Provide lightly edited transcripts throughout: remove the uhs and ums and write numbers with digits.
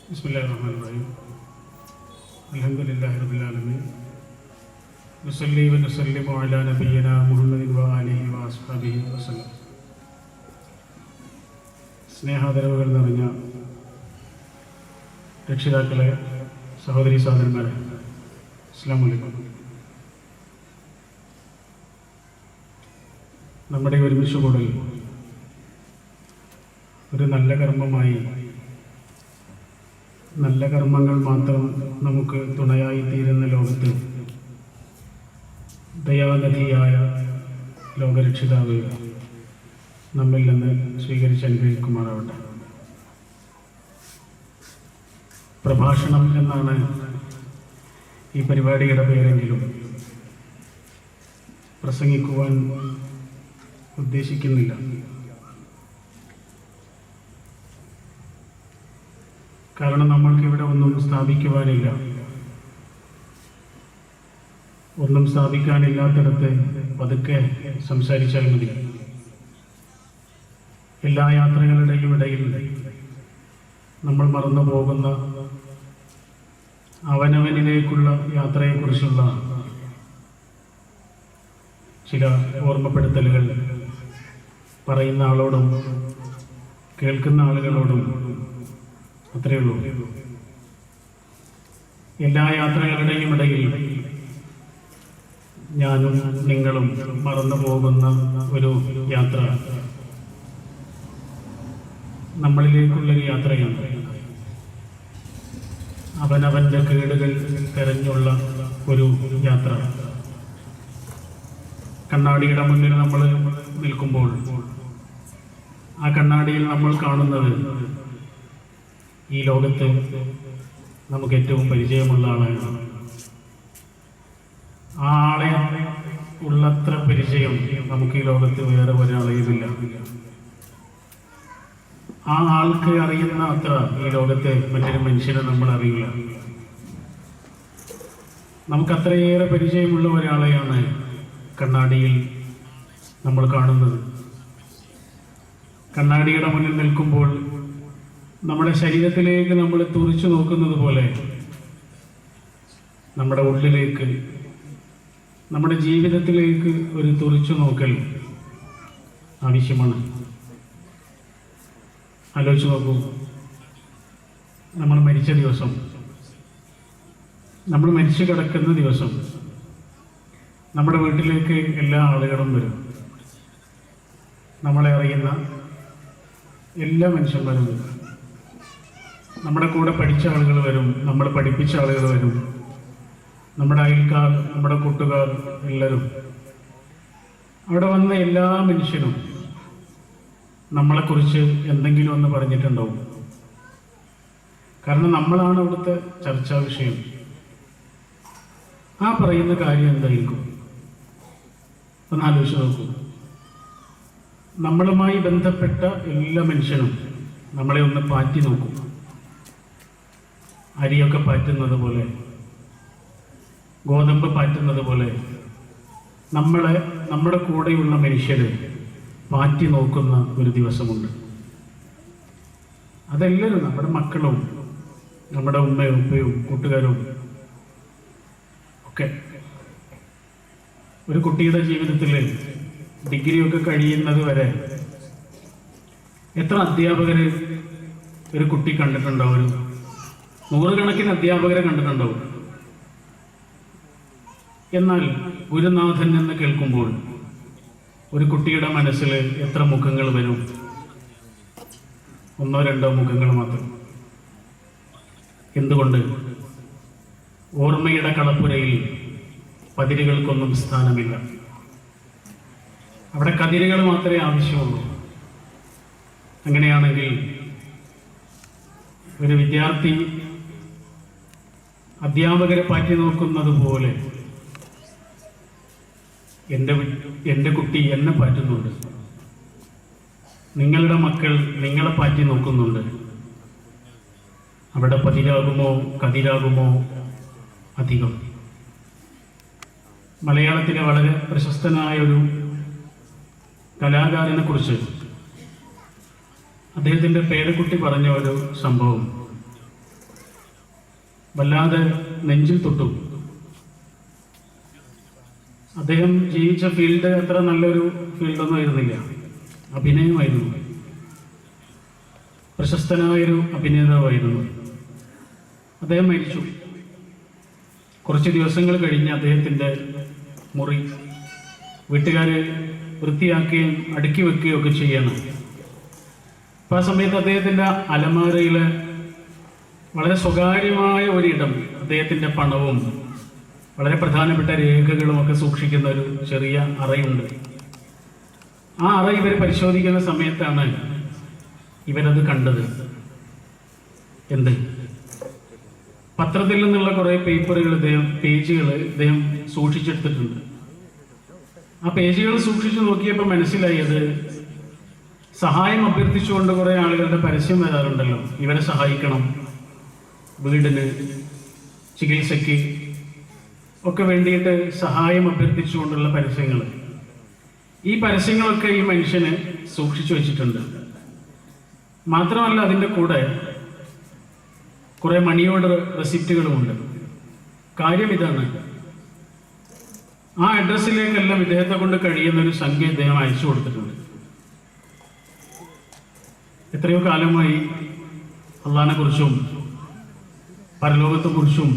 ബിസ്മില്ലാഹിർറഹ്മാനിർറഹീം. അൽഹംദുലില്ലാഹി റബ്ബിൽ ആലമീൻ. നസല്ലി വ നസല്ലിമു അലാ നബിയ്യിനാ മുഹമ്മദിൻ വ ആലിഹി വ അസ്ഹാബിഹി വസല്ലം. സ്നേഹാദരവുകൾ നിറഞ്ഞ രക്ഷിതാക്കളെ, സഹോദരി സഹോദരന്മാരെ, അസ്സലാമു അലൈക്കും. നമ്മുടെ ഒരുമിച്ച് കൂടൽ ഒരു നല്ല കർമ്മമായി, നല്ല കർമ്മങ്ങൾ മാത്രം നമുക്ക് തുണയായി തീരുന്ന ലോകത്ത് ദയാനദിയായ ലോകരക്ഷിതാവ് നമ്മിൽ നിന്ന് സ്വീകരിച്ച് അനുഗ്രഹിക്കുമാറാവട്ടെ. പ്രഭാഷണം എന്നാണ് ഈ പരിപാടിയുടെ പേരെങ്കിലും പ്രസംഗിക്കുവാൻ ഉദ്ദേശിക്കുന്നില്ല. കാരണം നമ്മൾക്കിവിടെ ഒന്നും സ്ഥാപിക്കുവാനില്ല. ഒന്നും സ്ഥാപിക്കാനില്ലാത്തിടത്ത് പതുക്കെ സംസാരിച്ചാൽ മതി. എല്ലാ യാത്രകളുടെയും ഇടയിൽ നമ്മൾ മറന്നു പോകുന്ന അവനവനിലേക്കുള്ള യാത്രയെക്കുറിച്ചുള്ള ചില ഓർമ്മപ്പെടുത്തലുകൾ പറയുന്ന ആളോടും കേൾക്കുന്ന ആളുകളോടും അത്രയേ ഉള്ളൂ. എല്ലാ യാത്രകളുടെയും ഇടയിൽ ഞാനും നിങ്ങളും മറന്നു പോകുന്ന ഒരു യാത്ര നമ്മളിലേക്കുള്ളൊരു യാത്രയാണ്. അവനവൻ്റെ കേടുകൾ തെരഞ്ഞുള്ള ഒരു യാത്ര. കണ്ണാടിയുടെ മുന്നിൽ നമ്മൾ നിൽക്കുമ്പോൾ ആ കണ്ണാടിയിൽ നമ്മൾ കാണുന്നത് ഈ ലോകത്ത് നമുക്ക് ഏറ്റവും പരിചയമുള്ള ആളാണ്. ആ ആളെ ഉള്ളത്ര പരിചയം നമുക്ക് ഈ ലോകത്ത് വേറെ ഒരാളെയുമില്ല. ആ ആൾക്ക് അറിയുന്ന അത്ര ഈ ലോകത്തെ മറ്റൊരു മനുഷ്യനെ നമ്മൾ അറിയില്ല. നമുക്ക് അത്രയേറെ പരിചയമുള്ള ഒരാളെയാണ് കണ്ണാടിയിൽ നമ്മൾ കാണുന്നത്. കണ്ണാടിയുടെ മുന്നിൽ നിൽക്കുമ്പോൾ നമ്മുടെ ശരീരത്തിലേക്ക് നമ്മൾ തുറിച്ചു നോക്കുന്നത് പോലെ നമ്മുടെ ഉള്ളിലേക്ക്, നമ്മുടെ ജീവിതത്തിലേക്ക് ഒരു തുറിച്ചു നോക്കൽ ആവശ്യമാണ്. ആലോചിച്ച് നോക്കൂ, നമ്മൾ മരിച്ച ദിവസം, നമ്മൾ മരിച്ചു കിടക്കുന്ന ദിവസം നമ്മുടെ വീട്ടിലേക്ക് എല്ലാ ആളുകളും വരും. നമ്മളെ അറിയുന്ന എല്ലാ മനുഷ്യന്മാരും വരും. നമ്മുടെ കൂടെ പഠിച്ച ആളുകൾ വരും, നമ്മൾ പഠിപ്പിച്ച ആളുകൾ വരും, നമ്മുടെ അയൽക്കാർ, നമ്മുടെ കൂട്ടുകാർ, എല്ലാവരും. അവിടെ വന്ന എല്ലാ മനുഷ്യനും നമ്മളെക്കുറിച്ച് എന്തെങ്കിലും ഒന്ന് പറഞ്ഞിട്ടുണ്ടാവും. കാരണം നമ്മളാണ് അവിടുത്തെ ചർച്ചാ വിഷയം. ആ പറയുന്ന കാര്യം എന്തായിരിക്കും? ഒന്ന് ആലോചിച്ച് നോക്കൂ. നമ്മളുമായി ബന്ധപ്പെട്ട എല്ലാ മനുഷ്യനും നമ്മളെ ഒന്ന് പാറ്റി നോക്കും. അരിയൊക്കെ പാറ്റുന്നത് പോലെ, ഗോതമ്പ് പാറ്റുന്നത് പോലെ നമ്മുടെ കൂടെയുള്ള മനുഷ്യരെ പാറ്റി നോക്കുന്ന ഒരു ദിവസമുണ്ട്. അതെല്ലാവരും, നമ്മുടെ മക്കളും, നമ്മുടെ ഉമ്മയും ഉപ്പയും കൂട്ടുകാരും ഒക്കെ. ഒരു കുട്ടിയുടെ ജീവിതത്തിൽ ഡിഗ്രിയൊക്കെ കഴിയുന്നത് വരെ എത്ര അധ്യാപകർ ഒരു കുട്ടി കണ്ടിട്ടുണ്ടാവും? ഒരു 100 കണക്കിന് അധ്യാപകരെ കണ്ടിട്ടുണ്ടാവും. എന്നാൽ ഗുരുനാഥൻ എന്ന് കേൾക്കുമ്പോൾ ഒരു കുട്ടിയുടെ മനസ്സിൽ എത്ര മുഖങ്ങൾ വരും? 1 2 മുഖങ്ങൾ മാത്രം. എന്തുകൊണ്ട്? ഓർമ്മയുടെ കളപ്പുരയിൽ പതിരുകൾക്കൊന്നും സ്ഥാനമില്ല. അവിടെ കതിരുകൾ മാത്രമേ ആവശ്യമുള്ളൂ. അങ്ങനെയാണെങ്കിൽ ഒരു വിദ്യാർത്ഥി അധ്യാപകരെ പാറ്റി നോക്കുന്നത് പോലെ എൻ്റെ കുട്ടി എന്നെ പാറ്റുന്നുണ്ട്, നിങ്ങളുടെ മക്കൾ നിങ്ങളെ പാറ്റി നോക്കുന്നുണ്ട്. അവിടെ പതിരാകുമോ കതിരാകുമോ അധികം? മലയാളത്തിലെ വളരെ പ്രശസ്തനായ ഒരു കലാകാരനെ കുറിച്ച് അദ്ദേഹത്തിൻ്റെ പേരക്കുട്ടി പറഞ്ഞ ഒരു സംഭവം വല്ലാതെ നെഞ്ചിൽ തൊട്ടു. അദ്ദേഹം ജീവിച്ച ഫീൽഡ് അത്ര നല്ലൊരു ഫീൽഡൊന്നും ആയിരുന്നില്ല, അഭിനയമായിരുന്നു. പ്രശസ്തനായൊരു അഭിനേതാവായിരുന്നു. അദ്ദേഹം മരിച്ചു. കുറച്ച് ദിവസങ്ങൾ കഴിഞ്ഞ് അദ്ദേഹത്തിൻ്റെ മുറി വീട്ടുകാർ വൃത്തിയാക്കുകയും അടുക്കി വെക്കുകയും ഒക്കെ ചെയ്യണം. അപ്പം ആ സമയത്ത് അദ്ദേഹത്തിൻ്റെ അലമാരയിൽ വളരെ സ്വകാര്യമായ ഒരിടം, അദ്ദേഹത്തിൻ്റെ പണവും വളരെ പ്രധാനപ്പെട്ട രേഖകളുമൊക്കെ സൂക്ഷിക്കുന്ന ഒരു ചെറിയ അറയുണ്ട്. ആ അറ ഇവർ പരിശോധിക്കുന്ന സമയത്താണ് ഇവരത് കണ്ടത്. എന്ത്? പത്രത്തിൽ നിന്നുള്ള കുറേ പേപ്പറുകൾ, പേജുകൾ ഇദ്ദേഹം സൂക്ഷിച്ചെടുത്തിട്ടുണ്ട്. ആ പേജുകൾ സൂക്ഷിച്ചു നോക്കിയപ്പോൾ മനസ്സിലായത്, സഹായം അഭ്യർത്ഥിച്ചുകൊണ്ട് കുറേ ആളുകളുടെ പരസ്യം വരാറുണ്ടല്ലോ, ഇവരെ സഹായിക്കണം, വീടിന്, ചികിത്സയ്ക്ക് ഒക്കെ വേണ്ടിയിട്ട് സഹായം അഭ്യർത്ഥിച്ചുകൊണ്ടുള്ള പരസ്യങ്ങൾ. ഈ പരസ്യങ്ങളൊക്കെ ഈ മനുഷ്യന് സൂക്ഷിച്ചു വെച്ചിട്ടുണ്ട്. മാത്രമല്ല അതിൻ്റെ കൂടെ കുറേ മണി ഓർഡർ റെസിപ്റ്റുകളുമുണ്ട്. കാര്യം ഇതാണ്, ആ അഡ്രസ്സിലേക്കെല്ലാം ഇദ്ദേഹത്തെ കൊണ്ട് കഴിയുന്ന ഒരു സംഖ്യ ഇദ്ദേഹം അയച്ചു കൊടുത്തിട്ടുണ്ട്. എത്രയോ കാലമായി അള്ളാഹിനെ കുറിച്ചും പരലോകത്തെക്കുറിച്ചും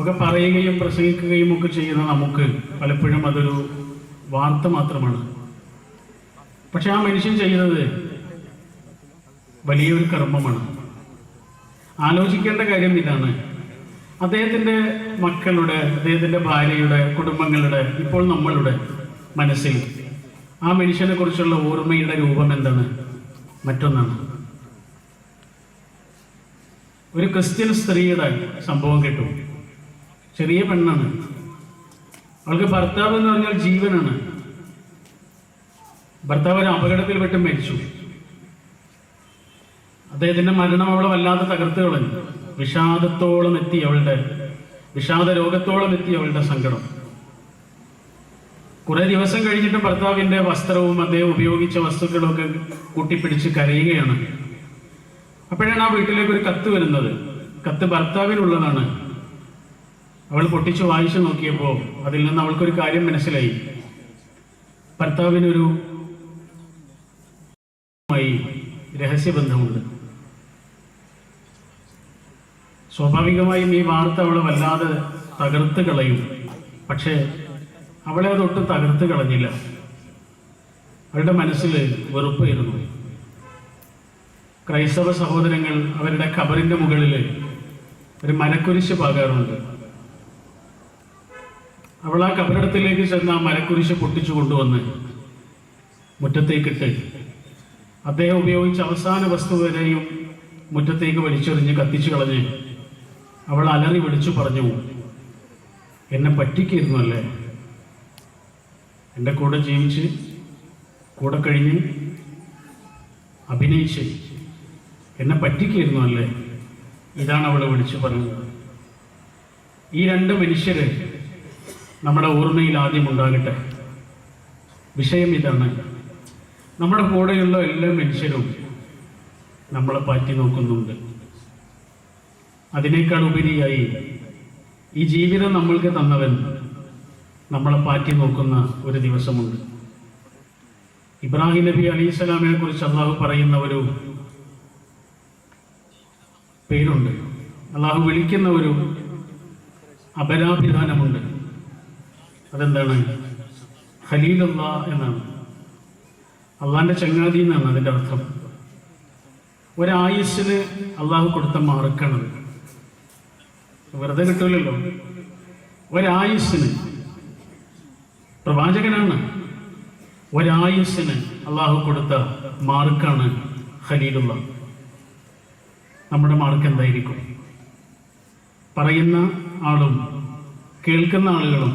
ഒക്കെ പറയുകയും പ്രസംഗിക്കുകയും ഒക്കെ ചെയ്യുന്ന നമുക്ക് പലപ്പോഴും അതൊരു വാർത്ത മാത്രമാണ്. പക്ഷെ ആ മനുഷ്യൻ ചെയ്യുന്നത് വലിയൊരു കർമ്മമാണ്. ആലോചിക്കേണ്ട കാര്യം ഇതാണ്, അദ്ദേഹത്തിൻ്റെ മക്കളുടെ, അദ്ദേഹത്തിൻ്റെ ഭാര്യയുടെ, കുടുംബങ്ങളുടെ, ഇപ്പോൾ നമ്മളുടെ മനസ്സിൽ ആ മനുഷ്യനെ കുറിച്ചുള്ള ഓർമ്മയുടെ രൂപം എന്താണ്? മറ്റൊന്നാണ്. ഒരു ക്രിസ്ത്യൻ സ്ത്രീയുടെ സംഭവം കേട്ടു. ചെറിയ പെണ്ണാണ്. അവൾക്ക് ഭർത്താവ് എന്ന് പറഞ്ഞാൽ ജീവനാണ്. ഭർത്താവ് ഒരു അപകടത്തിൽപ്പെട്ട് മരിച്ചു. അദ്ദേഹത്തിന്റെ മരണം അവളെ വല്ലാതെ തകർത്ത് കളഞ്ഞു. വിഷാദത്തോളം എത്തി അവളുടെ, വിഷാദ രോഗത്തോളം എത്തി അവളുടെ സങ്കടം. കുറെ ദിവസം കഴിഞ്ഞിട്ട് ഭർത്താവിന്റെ വസ്ത്രവും അദ്ദേഹം ഉപയോഗിച്ച വസ്തുക്കളും ഒക്കെ കൂട്ടിപ്പിടിച്ച് കരയുകയാണ്. അപ്പോഴാണ് ആ വീട്ടിലേക്ക് ഒരു കത്ത് വരുന്നത്. കത്ത് ഭർത്താവിനുള്ളതാണ്. അവൾ പൊട്ടിച്ച് വായിച്ചു നോക്കിയപ്പോൾ അതിൽ നിന്ന് അവൾക്കൊരു കാര്യം മനസ്സിലായി. ഭർത്താവിനൊരു രഹസ്യബന്ധമുണ്ട്. സ്വാഭാവികമായും ഈ വാർത്ത അവളെ വല്ലാതെ തകർത്ത് കളയും. പക്ഷേ അവളെ അതൊട്ടും തകർത്ത് കളഞ്ഞില്ല. അവളുടെ മനസ്സിൽ വെറുപ്പായിരുന്നു. ക്രൈസ്തവ സഹോദരങ്ങൾ അവരുടെ ഖബറിന്റെ മുകളിൽ ഒരു മരക്കുരിശ് പാകാറുണ്ട്. അവൾ ആ ഖബറിടത്തിലേക്ക് ചെന്ന് ആ മരക്കുരിശ് പൊട്ടിച്ചു കൊണ്ടുവന്ന് മുറ്റത്തേക്കിട്ട് അദ്ദേഹം ഉപയോഗിച്ച അവസാന വസ്തു വരെയും മുറ്റത്തേക്ക് വലിച്ചെറിഞ്ഞ് കത്തിച്ചു കളഞ്ഞ് അവൾ അലറി വിളിച്ചു പറഞ്ഞു, എന്നെ പറ്റിക്കായിരുന്നു അല്ലേ, എൻ്റെ കൂടെ ജീവിച്ച് കൂടെ കഴിഞ്ഞ് അഭിനയിച്ച് എന്നെ പറ്റിക്കായിരുന്നു അല്ലേ. ഇതാണ് അവൾ വിളിച്ചു പറയുന്നത്. ഈ രണ്ട് മനുഷ്യര് നമ്മുടെ ഓർമ്മയിൽ ആദ്യം ഉണ്ടാകട്ടെ. വിഷയം ഇതാണ്, നമ്മുടെ കൂടെയുള്ള എല്ലാ മനുഷ്യരും നമ്മളെ പാറ്റി നോക്കുന്നുണ്ട്. അതിനേക്കാൾ ഉപരിയായി ഈ ജീവിതം നമ്മൾക്ക് തന്നവൻ നമ്മളെ പാറ്റി നോക്കുന്ന ഒരു ദിവസമുണ്ട്. ഇബ്രാഹിം നബി അലൈഹിസ്സലാമിനെ കുറിച്ച് അള്ളാഹു പറയുന്ന ഒരു പേരുണ്ട്. അള്ളാഹു വിളിക്കുന്ന ഒരു അപരാഭിധാനമുണ്ട്. അതെന്താണ്? ഖലീലുല്ലാ എന്നാണ്. അള്ളാഹിന്റെ ചങ്ങാതി എന്നാണ് അതിൻ്റെ അർത്ഥം. ഒരായുസ്സിന് അള്ളാഹു കൊടുത്ത മാർക്കാണത്. വെറുതെ കിട്ടൂലല്ലോ. ഒരായുസ്സിന്, പ്രവാചകനാണ്, ഒരായുസ്സിന് അള്ളാഹു കൊടുത്ത മാർക്കാണ് ഖലീലുള്ള. നമ്മുടെ മാർക്ക് എന്തായിരിക്കും? പറയുന്ന ആളും കേൾക്കുന്ന ആളുകളും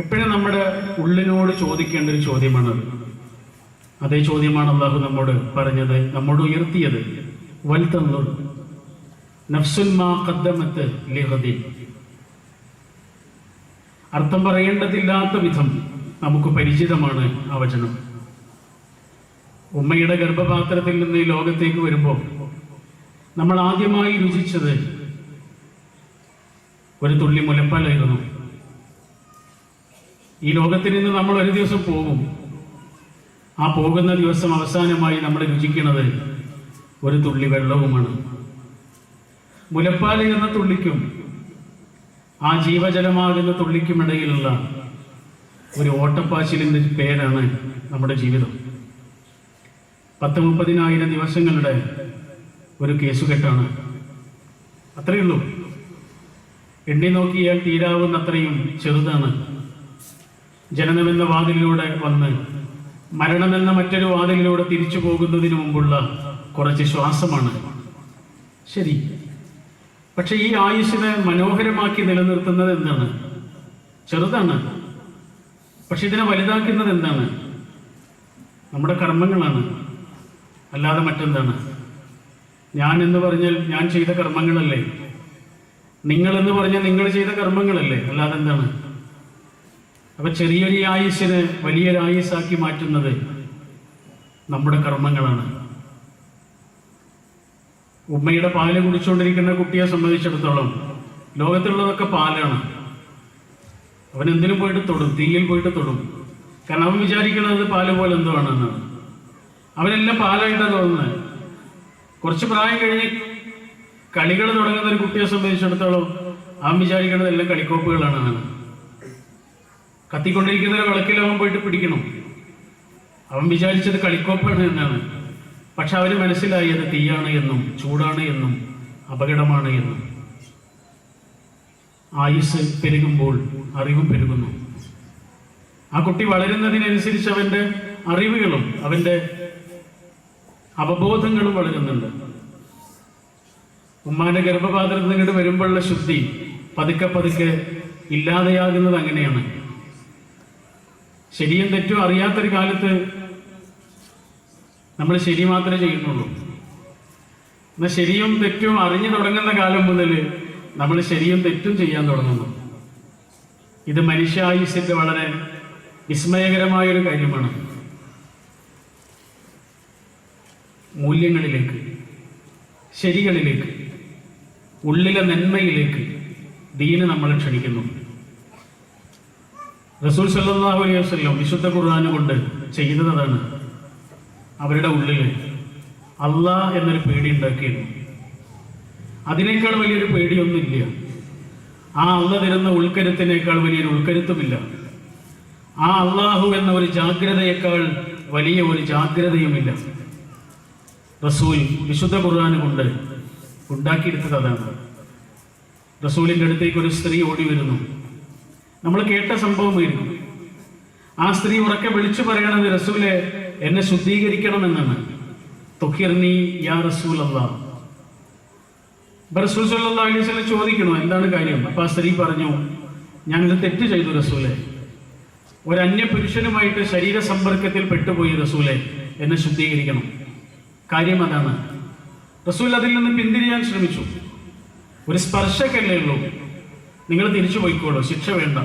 എപ്പോഴും നമ്മുടെ ഉള്ളിനോട് ചോദിക്കേണ്ട ഒരു ചോദ്യമാണത്. അതേ ചോദ്യമാണ് അള്ളാഹു നമ്മോട് പറഞ്ഞത്, നമ്മോട് ഉയർത്തിയത്. വൽതൻദുർ നഫ്സുൻ മാ ഖദ്ദമത് ലിഗദിൻ. അർത്ഥം പറയേണ്ടതില്ലാത്ത വിധം നമുക്ക് പരിചിതമാണ് ആ വചനം. ഉമ്മയുടെ ഗർഭപാത്രത്തിൽ നിന്ന് ഈ ലോകത്തേക്ക് വരുമ്പോൾ നമ്മൾ ആദ്യമായി രുചിച്ചത് ഒരു തുള്ളി മുലപ്പാലായിരുന്നു. ഈ ലോകത്തിൽ നിന്ന് നമ്മൾ ഒരു ദിവസം പോകും. ആ പോകുന്ന ദിവസം അവസാനമായി നമ്മൾ രുചിക്കുന്നത് ഒരു തുള്ളി വെള്ളവുമാണ്. മുലപ്പാൽ എന്ന തുള്ളിക്കും ആ ജീവജലമാകുന്ന തുള്ളിക്കുമിടയിലുള്ള ഒരു ഓട്ടപ്പാച്ചിലിൻ്റെ പേരാണ് നമ്മുടെ ജീവിതം. 30,000 ദിവസങ്ങളുടെ ഒരു കേസുകെട്ടാണ്. അത്രയേ ഉള്ളൂ. എണ്ണി നോക്കിയാൽ തീരാവുന്നത്രയും ചെറുതാണ്. ജനനമെന്ന വാതിലിലൂടെ വന്ന് മരണമെന്ന മറ്റൊരു വാതിലിലൂടെ തിരിച്ചു പോകുന്നതിന് മുമ്പുള്ള കുറച്ച് ശ്വാസമാണ്. ശരി, പക്ഷെ ഈ ആയുസ്സിനെ മനോഹരമാക്കി നിലനിർത്തുന്നത് എന്താണ്? ചെറുതാണ്, പക്ഷെ ഇതിനെ വലുതാക്കുന്നത് എന്താണ്? നമ്മുടെ കർമ്മങ്ങളാണ്, അല്ലാതെ മറ്റെന്താണ്? ഞാൻ എന്ന് പറഞ്ഞാൽ ഞാൻ ചെയ്ത കർമ്മങ്ങളല്ലേ? നിങ്ങൾ എന്ന് പറഞ്ഞാൽ നിങ്ങൾ ചെയ്ത കർമ്മങ്ങളല്ലേ? അല്ലാതെ എന്താണ്? അപ്പൊ ചെറിയൊരു ആയുസ്സിനെ വലിയൊരു ആയുസ്സാക്കി മാറ്റുന്നത് നമ്മുടെ കർമ്മങ്ങളാണ്. ഉമ്മയുടെ പാല് കുടിച്ചുകൊണ്ടിരിക്കുന്ന കുട്ടിയെ സംബന്ധിച്ചിടത്തോളം ലോകത്തുള്ളതൊക്കെ പാലാണ്. അവൻ എന്തിനും പോയിട്ട് തൊടും, തീയിൽ പോയിട്ട് തൊടും. കാരണം അവൻ വിചാരിക്കുന്നത് പാല് പോലെ എന്തോ ആണെന്നാണ്. അവനെല്ലാം പാലായിട്ടാണ് തോന്നുന്നത്. കുറച്ച് പ്രായം കഴിഞ്ഞ് കളികൾ തുടങ്ങുന്ന ഒരു കുട്ടിയെ സംബന്ധിച്ചിടത്തോളം അവൻ വിചാരിക്കുന്നത് എല്ലാം കളിക്കോപ്പുകളാണെന്നാണ്. കത്തിക്കൊണ്ടിരിക്കുന്ന ഒരു വിളക്കിൽ അവൻ പോയിട്ട് പിടിക്കണം. അവൻ വിചാരിച്ചത് കളിക്കോപ്പാണ് എന്നാണ്. പക്ഷെ അവന് മനസ്സിലായി അത് തീയാണ് എന്നും ചൂടാണ് എന്നും അപകടമാണ് എന്നും. ആയുസ് പെരുകുമ്പോൾ അറിവും പെരുകുന്നു. ആ കുട്ടി വളരുന്നതിനനുസരിച്ച് അവൻ്റെ അറിവുകളും അവൻ്റെ അവബോധങ്ങളും വളരുന്നുണ്ട്. ഉമ്മാന്റെ ഗർഭപാത്രത്തിൽ നിന്നിട്ട് വരുമ്പോഴുള്ള ശുദ്ധി പതുക്കെ പതുക്കെ ഇല്ലാതെയാകുന്നത് അങ്ങനെയാണ്. ശരിയും തെറ്റും അറിയാത്തൊരു കാലത്ത് നമ്മൾ ശരി മാത്രമേ ചെയ്യുന്നുള്ളൂ. എന്നാൽ ശരിയും തെറ്റും അറിഞ്ഞു തുടങ്ങുന്ന കാലം മുതൽ നമ്മൾ ശരിയും തെറ്റും ചെയ്യാൻ തുടങ്ങുന്നു. ഇത് മനുഷ്യായുസ്സിന്റെ വളരെ വിസ്മയകരമായൊരു കാര്യമാണ്. മൂല്യങ്ങളിലേക്ക്, ശരികളിലേക്ക്, ഉള്ളിലെ നന്മയിലേക്ക് ദീന് നമ്മളെ ക്ഷണിക്കുന്നു. റസൂൽ സല്ലല്ലാഹു അലൈഹി വസല്ലം വിശുദ്ധ ഖുർആൻ കൊണ്ട് ചെയ്യുന്നതാണ്. അവരുടെ ഉള്ളിൽ അല്ലാഹ് എന്നൊരു പേടി ഉണ്ടാക്കിയിരുന്നു. അതിനേക്കാൾ വലിയൊരു പേടിയൊന്നുമില്ല. ആ അല്ലാഹ് തരുന്ന ഉൾക്കരുത്തിനേക്കാൾ വലിയൊരു ഉൾക്കരുത്തുമില്ല. ആ അല്ലാഹു എന്ന ഒരു ജാഗ്രതയേക്കാൾ വലിയ ഒരു ജാഗ്രതയുമില്ല. റസൂൽ വിശുദ്ധ ഖുർആൻ കൊണ്ട് ഉണ്ടാക്കിയെടുത്തത് അതാണ്. റസൂലിൻ്റെ അടുത്തേക്ക് ഒരു സ്ത്രീ ഓടി വരുന്നു. നമ്മൾ കേട്ട സംഭവമായിരുന്നു. ആ സ്ത്രീ ഉറക്കെ വിളിച്ചു പറയണത്, റസൂലെ എന്നെ ശുദ്ധീകരിക്കണമെന്നാണ്. തുഹിർനി യാ റസൂലല്ലാഹ്. റസൂൽ സല്ലല്ലാഹു അലൈഹി വസല്ലം ചോദിക്കണോ എന്താണ് കാര്യം? അപ്പൊ ആ സ്ത്രീ പറഞ്ഞു, ഞാനിത് തെറ്റ് ചെയ്തു റസൂലെ. ഒരു അന്യ പുരുഷനുമായിട്ട് ശരീര സമ്പർക്കത്തിൽ പെട്ടുപോയി റസൂലെ, എന്നെ ശുദ്ധീകരിക്കണം. കാര്യം അതാണ്. റസൂൽ അതിൽ നിന്ന് പിന്തിരിയാൻ ശ്രമിച്ചു. ഒരു സ്പർശക്കല്ലേ ഉള്ളൂ, നിങ്ങൾ തിരിച്ചു പോയിക്കോളൂ, ശിക്ഷ വേണ്ട.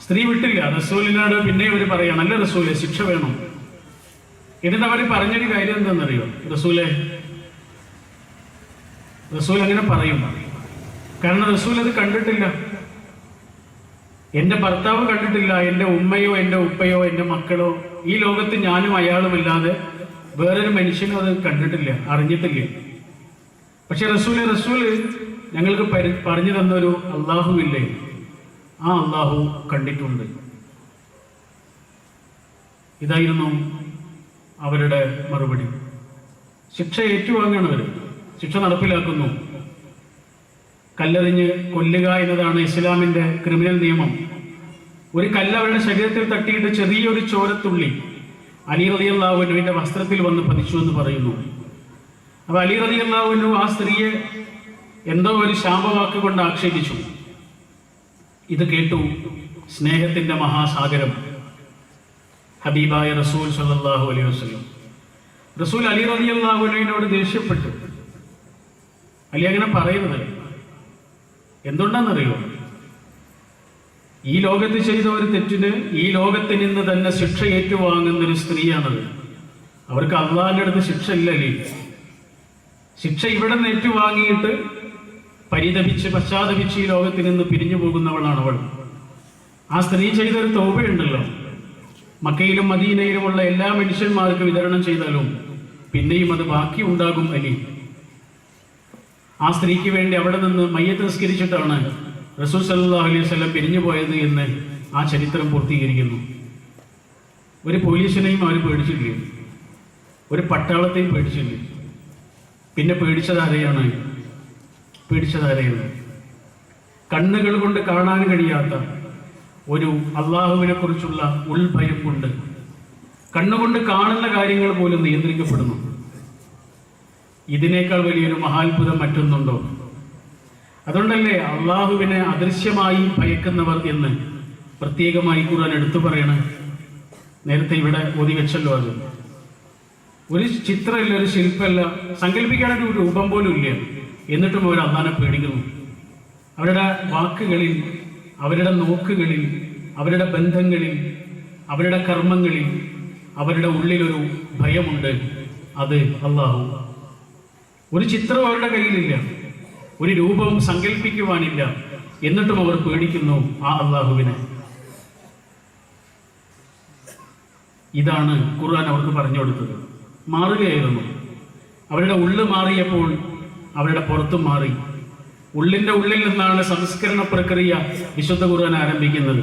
സ്ത്രീ വിട്ടില്ല. റസൂലിനോട് പിന്നെ അവർ പറയണം, അല്ല റസൂലെ ശിക്ഷ വേണം. എന്നിട്ട് അവർ പറഞ്ഞൊരു കാര്യം എന്താണെന്നറിയോ? റസൂൽ അങ്ങനെ പറയും. കാരണം റസൂൽ അത് കണ്ടിട്ടില്ല. എൻ്റെ ഭർത്താവ് കണ്ടിട്ടില്ല, എൻ്റെ ഉമ്മയോ എൻ്റെ ഉപ്പയോ എൻ്റെ മക്കളോ, ഈ ലോകത്ത് ഞാനും അയാളുമല്ലാതെ വേറൊരു മനുഷ്യനും അത് കണ്ടിട്ടില്ല, അറിഞ്ഞിട്ടില്ല. പക്ഷെ റസൂല് ഞങ്ങൾക്ക് പറഞ്ഞു തന്നൊരു അള്ളാഹുവില്ലേ, ആ അള്ളാഹു കണ്ടിട്ടുണ്ട്. ഇതായിരുന്നു അവരുടെ മറുപടി. ശിക്ഷ ഏറ്റുവാങ്ങണവർ, ശിക്ഷ നടപ്പിലാക്കുന്നു. കല്ലെറിഞ്ഞ് കൊല്ലുക എന്നതാണ് ഇസ്ലാമിൻ്റെ ക്രിമിനൽ നിയമം. ഒരു കല്ല് അവരുടെ ശരീരത്തിൽ തട്ടിയിട്ട് ചെറിയൊരു ചോരത്തുള്ളി അലി റളിയല്ലാഹു അൻഹുവിന്റെ വസ്ത്രത്തിൽ വന്ന് പതിച്ചു എന്ന് പറയുന്നു. അപ്പൊ അലി റളിയല്ലാഹു അൻഹു ആ സ്ത്രീയെ എന്തോ ഒരു ശാപവാക്ക് കൊണ്ട് ആക്ഷേപിച്ചു. ഇത് കേട്ടു സ്നേഹത്തിന്റെ മഹാസാഗരം ഹബീബായ റസൂൽ സല്ലല്ലാഹു അലൈഹി വസല്ലം. റസൂൽ അലി റളിയല്ലാഹു അൻഹുവിനോട് ദേഷ്യപ്പെട്ടു. അലി അങ്ങനെ പറയുന്നത് എന്തുകൊണ്ടാണെന്നറിയോ? ഈ ലോകത്ത് ചെയ്ത ഒരു തെറ്റിന് ഈ ലോകത്ത് നിന്ന് തന്നെ ശിക്ഷ ഏറ്റുവാങ്ങുന്ന ഒരു സ്ത്രീയാണത്. അവർക്ക് അള്ളാഹിന്റെ അടുത്ത് ശിക്ഷ ഇല്ലല്ലേ. ശിക്ഷ ഇവിടെ നിന്ന് ഏറ്റുവാങ്ങിയിട്ട് പരിതപിച്ച് പശ്ചാത്തപിച്ച് ഈ ലോകത്തിൽ നിന്ന് പിരിഞ്ഞു പോകുന്നവളാണ് അവൾ. ആ സ്ത്രീ ചെയ്തൊരു തൗബയുണ്ടല്ലോ, മക്കയിലും മദീനയിലുമുള്ള എല്ലാ മനുഷ്യന്മാർക്ക് വിതരണം ചെയ്താലും പിന്നെയും അത് ബാക്കി ഉണ്ടാകും അലി. ആ സ്ത്രീക്ക് വേണ്ടി അവിടെ നിന്ന് മയ്യത്ത് നിസ്കരിച്ചിട്ടാണ് റസൂൽ സല്ലല്ലാഹു അലൈഹി വസല്ലം പിരിഞ്ഞു പോയത് എന്ന് ആ ചരിത്രം പൂർത്തീകരിക്കുന്നു. ഒരു പോലീസിനെയും അവർ പേടിച്ചില്ല, ഒരു പട്ടാളത്തെയും പേടിച്ചില്ല. പിന്നെ പേടിച്ചതാരെയാണ്? കണ്ണുകൾ കൊണ്ട് കാണാൻ കഴിയാത്ത ഒരു അള്ളാഹുവിനെ കുറിച്ചുള്ള ഉൾഭയം കൊണ്ട് കണ്ണുകൊണ്ട് കാണുന്ന കാര്യങ്ങൾ പോലും നിയന്ത്രിക്കപ്പെടുന്നു. ഇതിനേക്കാൾ വലിയൊരു മഹാത്ഭുതം മറ്റൊന്നുണ്ടോ? അതുകൊണ്ടല്ലേ അള്ളാഹുവിനെ അദൃശ്യമായി ഭയക്കുന്നവർ എന്ന് പ്രത്യേകമായി ഖുർആൻ എടുത്തു പറയണ. നേരത്തെ ഇവിടെ ഓതി വെച്ചല്ലോ, അത് ഒരു ചിത്രമില്ല, ഒരു ശില്പമല്ല, സങ്കല്പിക്കാനൊരു രൂപം പോലും ഇല്ല. എന്നിട്ടും അവർ അള്ളാഹനെ പേടിക്കുന്നു. അവരുടെ വാക്കുകളിൽ, അവരുടെ നോക്കുകളിൽ, അവരുടെ ബന്ധങ്ങളിൽ, അവരുടെ കർമ്മങ്ങളിൽ അവരുടെ ഉള്ളിലൊരു ഭയമുണ്ട്. അത് അള്ളാഹു. ഒരു ചിത്രം അവരുടെ കയ്യിലില്ല, ഒരു രൂപവും സങ്കല്പിക്കുവാനില്ല. എന്നിട്ടും അവർ പേടിക്കുന്നു ആ അള്ളാഹുവിനെ. ഇതാണ് ഖുർആൻ അവർക്ക് പറഞ്ഞു കൊടുത്തത്. മാറുകയായിരുന്നു. അവരുടെ ഉള്ളു മാറിയപ്പോൾ അവരുടെ പുറത്തും മാറി. ഉള്ളിൻ്റെ ഉള്ളിൽ നിന്നാണ് സംസ്കരണ പ്രക്രിയ വിശുദ്ധ ഖുർആൻ ആരംഭിക്കുന്നത്.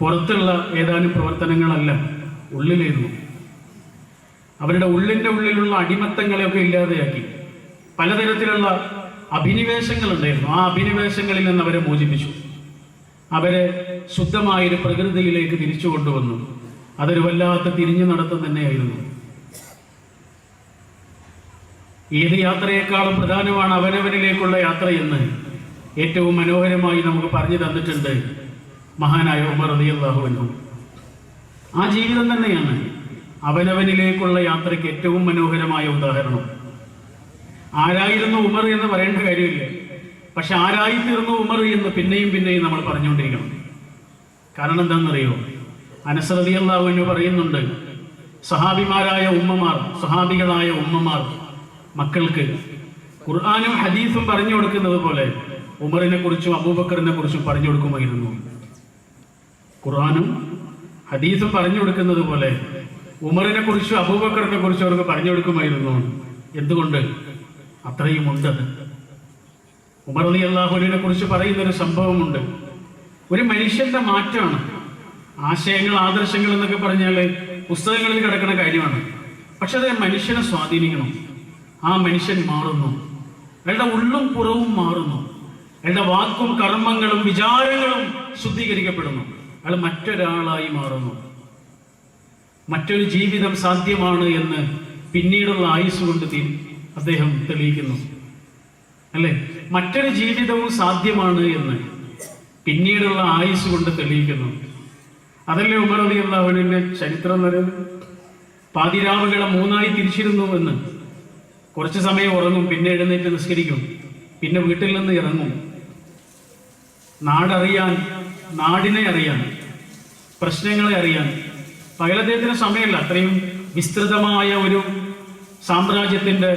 പുറത്തുള്ള ഏതാനും പ്രവർത്തനങ്ങളല്ല, ഉള്ളിലായിരുന്നു. അവരുടെ ഉള്ളിൻ്റെ ഉള്ളിലുള്ള അടിമത്തങ്ങളെയൊക്കെ ഇല്ലാതെയാക്കി. പലതരത്തിലുള്ള അഭിനിവേശങ്ങളുണ്ടായിരുന്നു. ആ അഭിനിവേശങ്ങളിൽ നിന്ന് അവരെ മോചിപ്പിച്ചു. അവരെ ശുദ്ധമായൊരു പ്രകൃതിയിലേക്ക് തിരിച്ചു കൊണ്ടുവന്നു. അതൊരു വല്ലാത്ത തിരിഞ്ഞു നടത്തം തന്നെയായിരുന്നു. ഏത് യാത്രയെക്കാളും പ്രധാനമാണ് അവനവനിലേക്കുള്ള യാത്രയെന്ന് ഏറ്റവും മനോഹരമായി നമുക്ക് പറഞ്ഞു തന്നിട്ടുണ്ട് മഹാനായ ഉമർ റളിയല്ലാഹു അൻഹു. ആ ജീവിതം തന്നെയാണ് അവനവനിലേക്കുള്ള യാത്രയ്ക്ക് ഏറ്റവും മനോഹരമായ ഉദാഹരണം. ആരായിരുന്നു ഉമർ എന്ന് പറയേണ്ട കാര്യമില്ല, പക്ഷെ ആരായി തീർന്നു ഉമർ എന്ന് പിന്നെയും പിന്നെയും നമ്മൾ പറഞ്ഞുകൊണ്ടിരിക്കണം. കാരണം എന്താണെന്നറിയോ? അനസ് റളിയല്ലാഹു അൻഹു പറയുന്നുണ്ട്, സഹാബിമാരായ ഉമ്മമാർ, സഹാബികളായ ഉമ്മമാർ മക്കൾക്ക് ഖുർആനും ഹദീസും പറഞ്ഞു കൊടുക്കുന്നത് പോലെ ഉമറിനെ കുറിച്ചും അബൂബക്കറിനെ കുറിച്ചും പറഞ്ഞു കൊടുക്കുമായിരുന്നു. ഖുർആനും ഹദീസും പറഞ്ഞു കൊടുക്കുന്നത് പോലെ ഉമറിനെ കുറിച്ചും അബൂബക്കറിനെ കുറിച്ചും അവർക്ക് പറഞ്ഞു കൊടുക്കുമായിരുന്നു. എന്തുകൊണ്ട്? അത്രയും ഉണ്ട്. ഉമർ റളിയല്ലാഹു അൻഹുവിനെ കുറിച്ച് പറയുന്നൊരു സംഭവമുണ്ട്. ഒരു മനുഷ്യന്റെ മാറ്റമാണ്. ആശയങ്ങൾ, ആദർശങ്ങൾ എന്നൊക്കെ പറഞ്ഞാൽ പുസ്തകങ്ങളിൽ കിടക്കുന്ന കാര്യമാണ്. പക്ഷെ അത് മനുഷ്യനെ സ്വാധീനിക്കണം. ആ മനുഷ്യൻ മാറുന്നു. അയാളുടെ ഉള്ളും പുറവും മാറുന്നു. അയാളുടെ വാക്കും കർമ്മങ്ങളും വിചാരങ്ങളും ശുദ്ധീകരിക്കപ്പെടുന്നു. അയാൾ മറ്റൊരാളായി മാറുന്നു. മറ്റൊരു ജീവിതം സാധ്യമാണ് എന്ന് പിന്നീടുള്ള ആയുസ് കൊണ്ട് അദ്ദേഹം തെളിയിക്കുന്നു. അല്ലെ? മറ്റൊരു ജീവിതവും സാധ്യമാണ് എന്ന് പിന്നീടുള്ള ആയുസ് കൊണ്ട് തെളിയിക്കുന്നു. അതല്ലേ ഉമർ റളിയല്ലാഹു അൻഹുവിന്റെ ചരിത്രം പറയുന്നത്? പാതിരാവുകളെ 3 തിരിച്ചിരുന്നു എന്ന്. കുറച്ച് സമയം ഉറങ്ങും, പിന്നെ എഴുന്നേറ്റ് നിസ്കരിക്കും, പിന്നെ വീട്ടിൽ നിന്ന് ഇറങ്ങും. നാടറിയാൻ, നാടിനെ അറിയാൻ, പ്രശ്നങ്ങളെ അറിയാൻ പകൽ അദ്ദേഹത്തിന് സമയമല്ല. അത്രയും വിസ്തൃതമായ ഒരു സാമ്രാജ്യത്തിന്റെ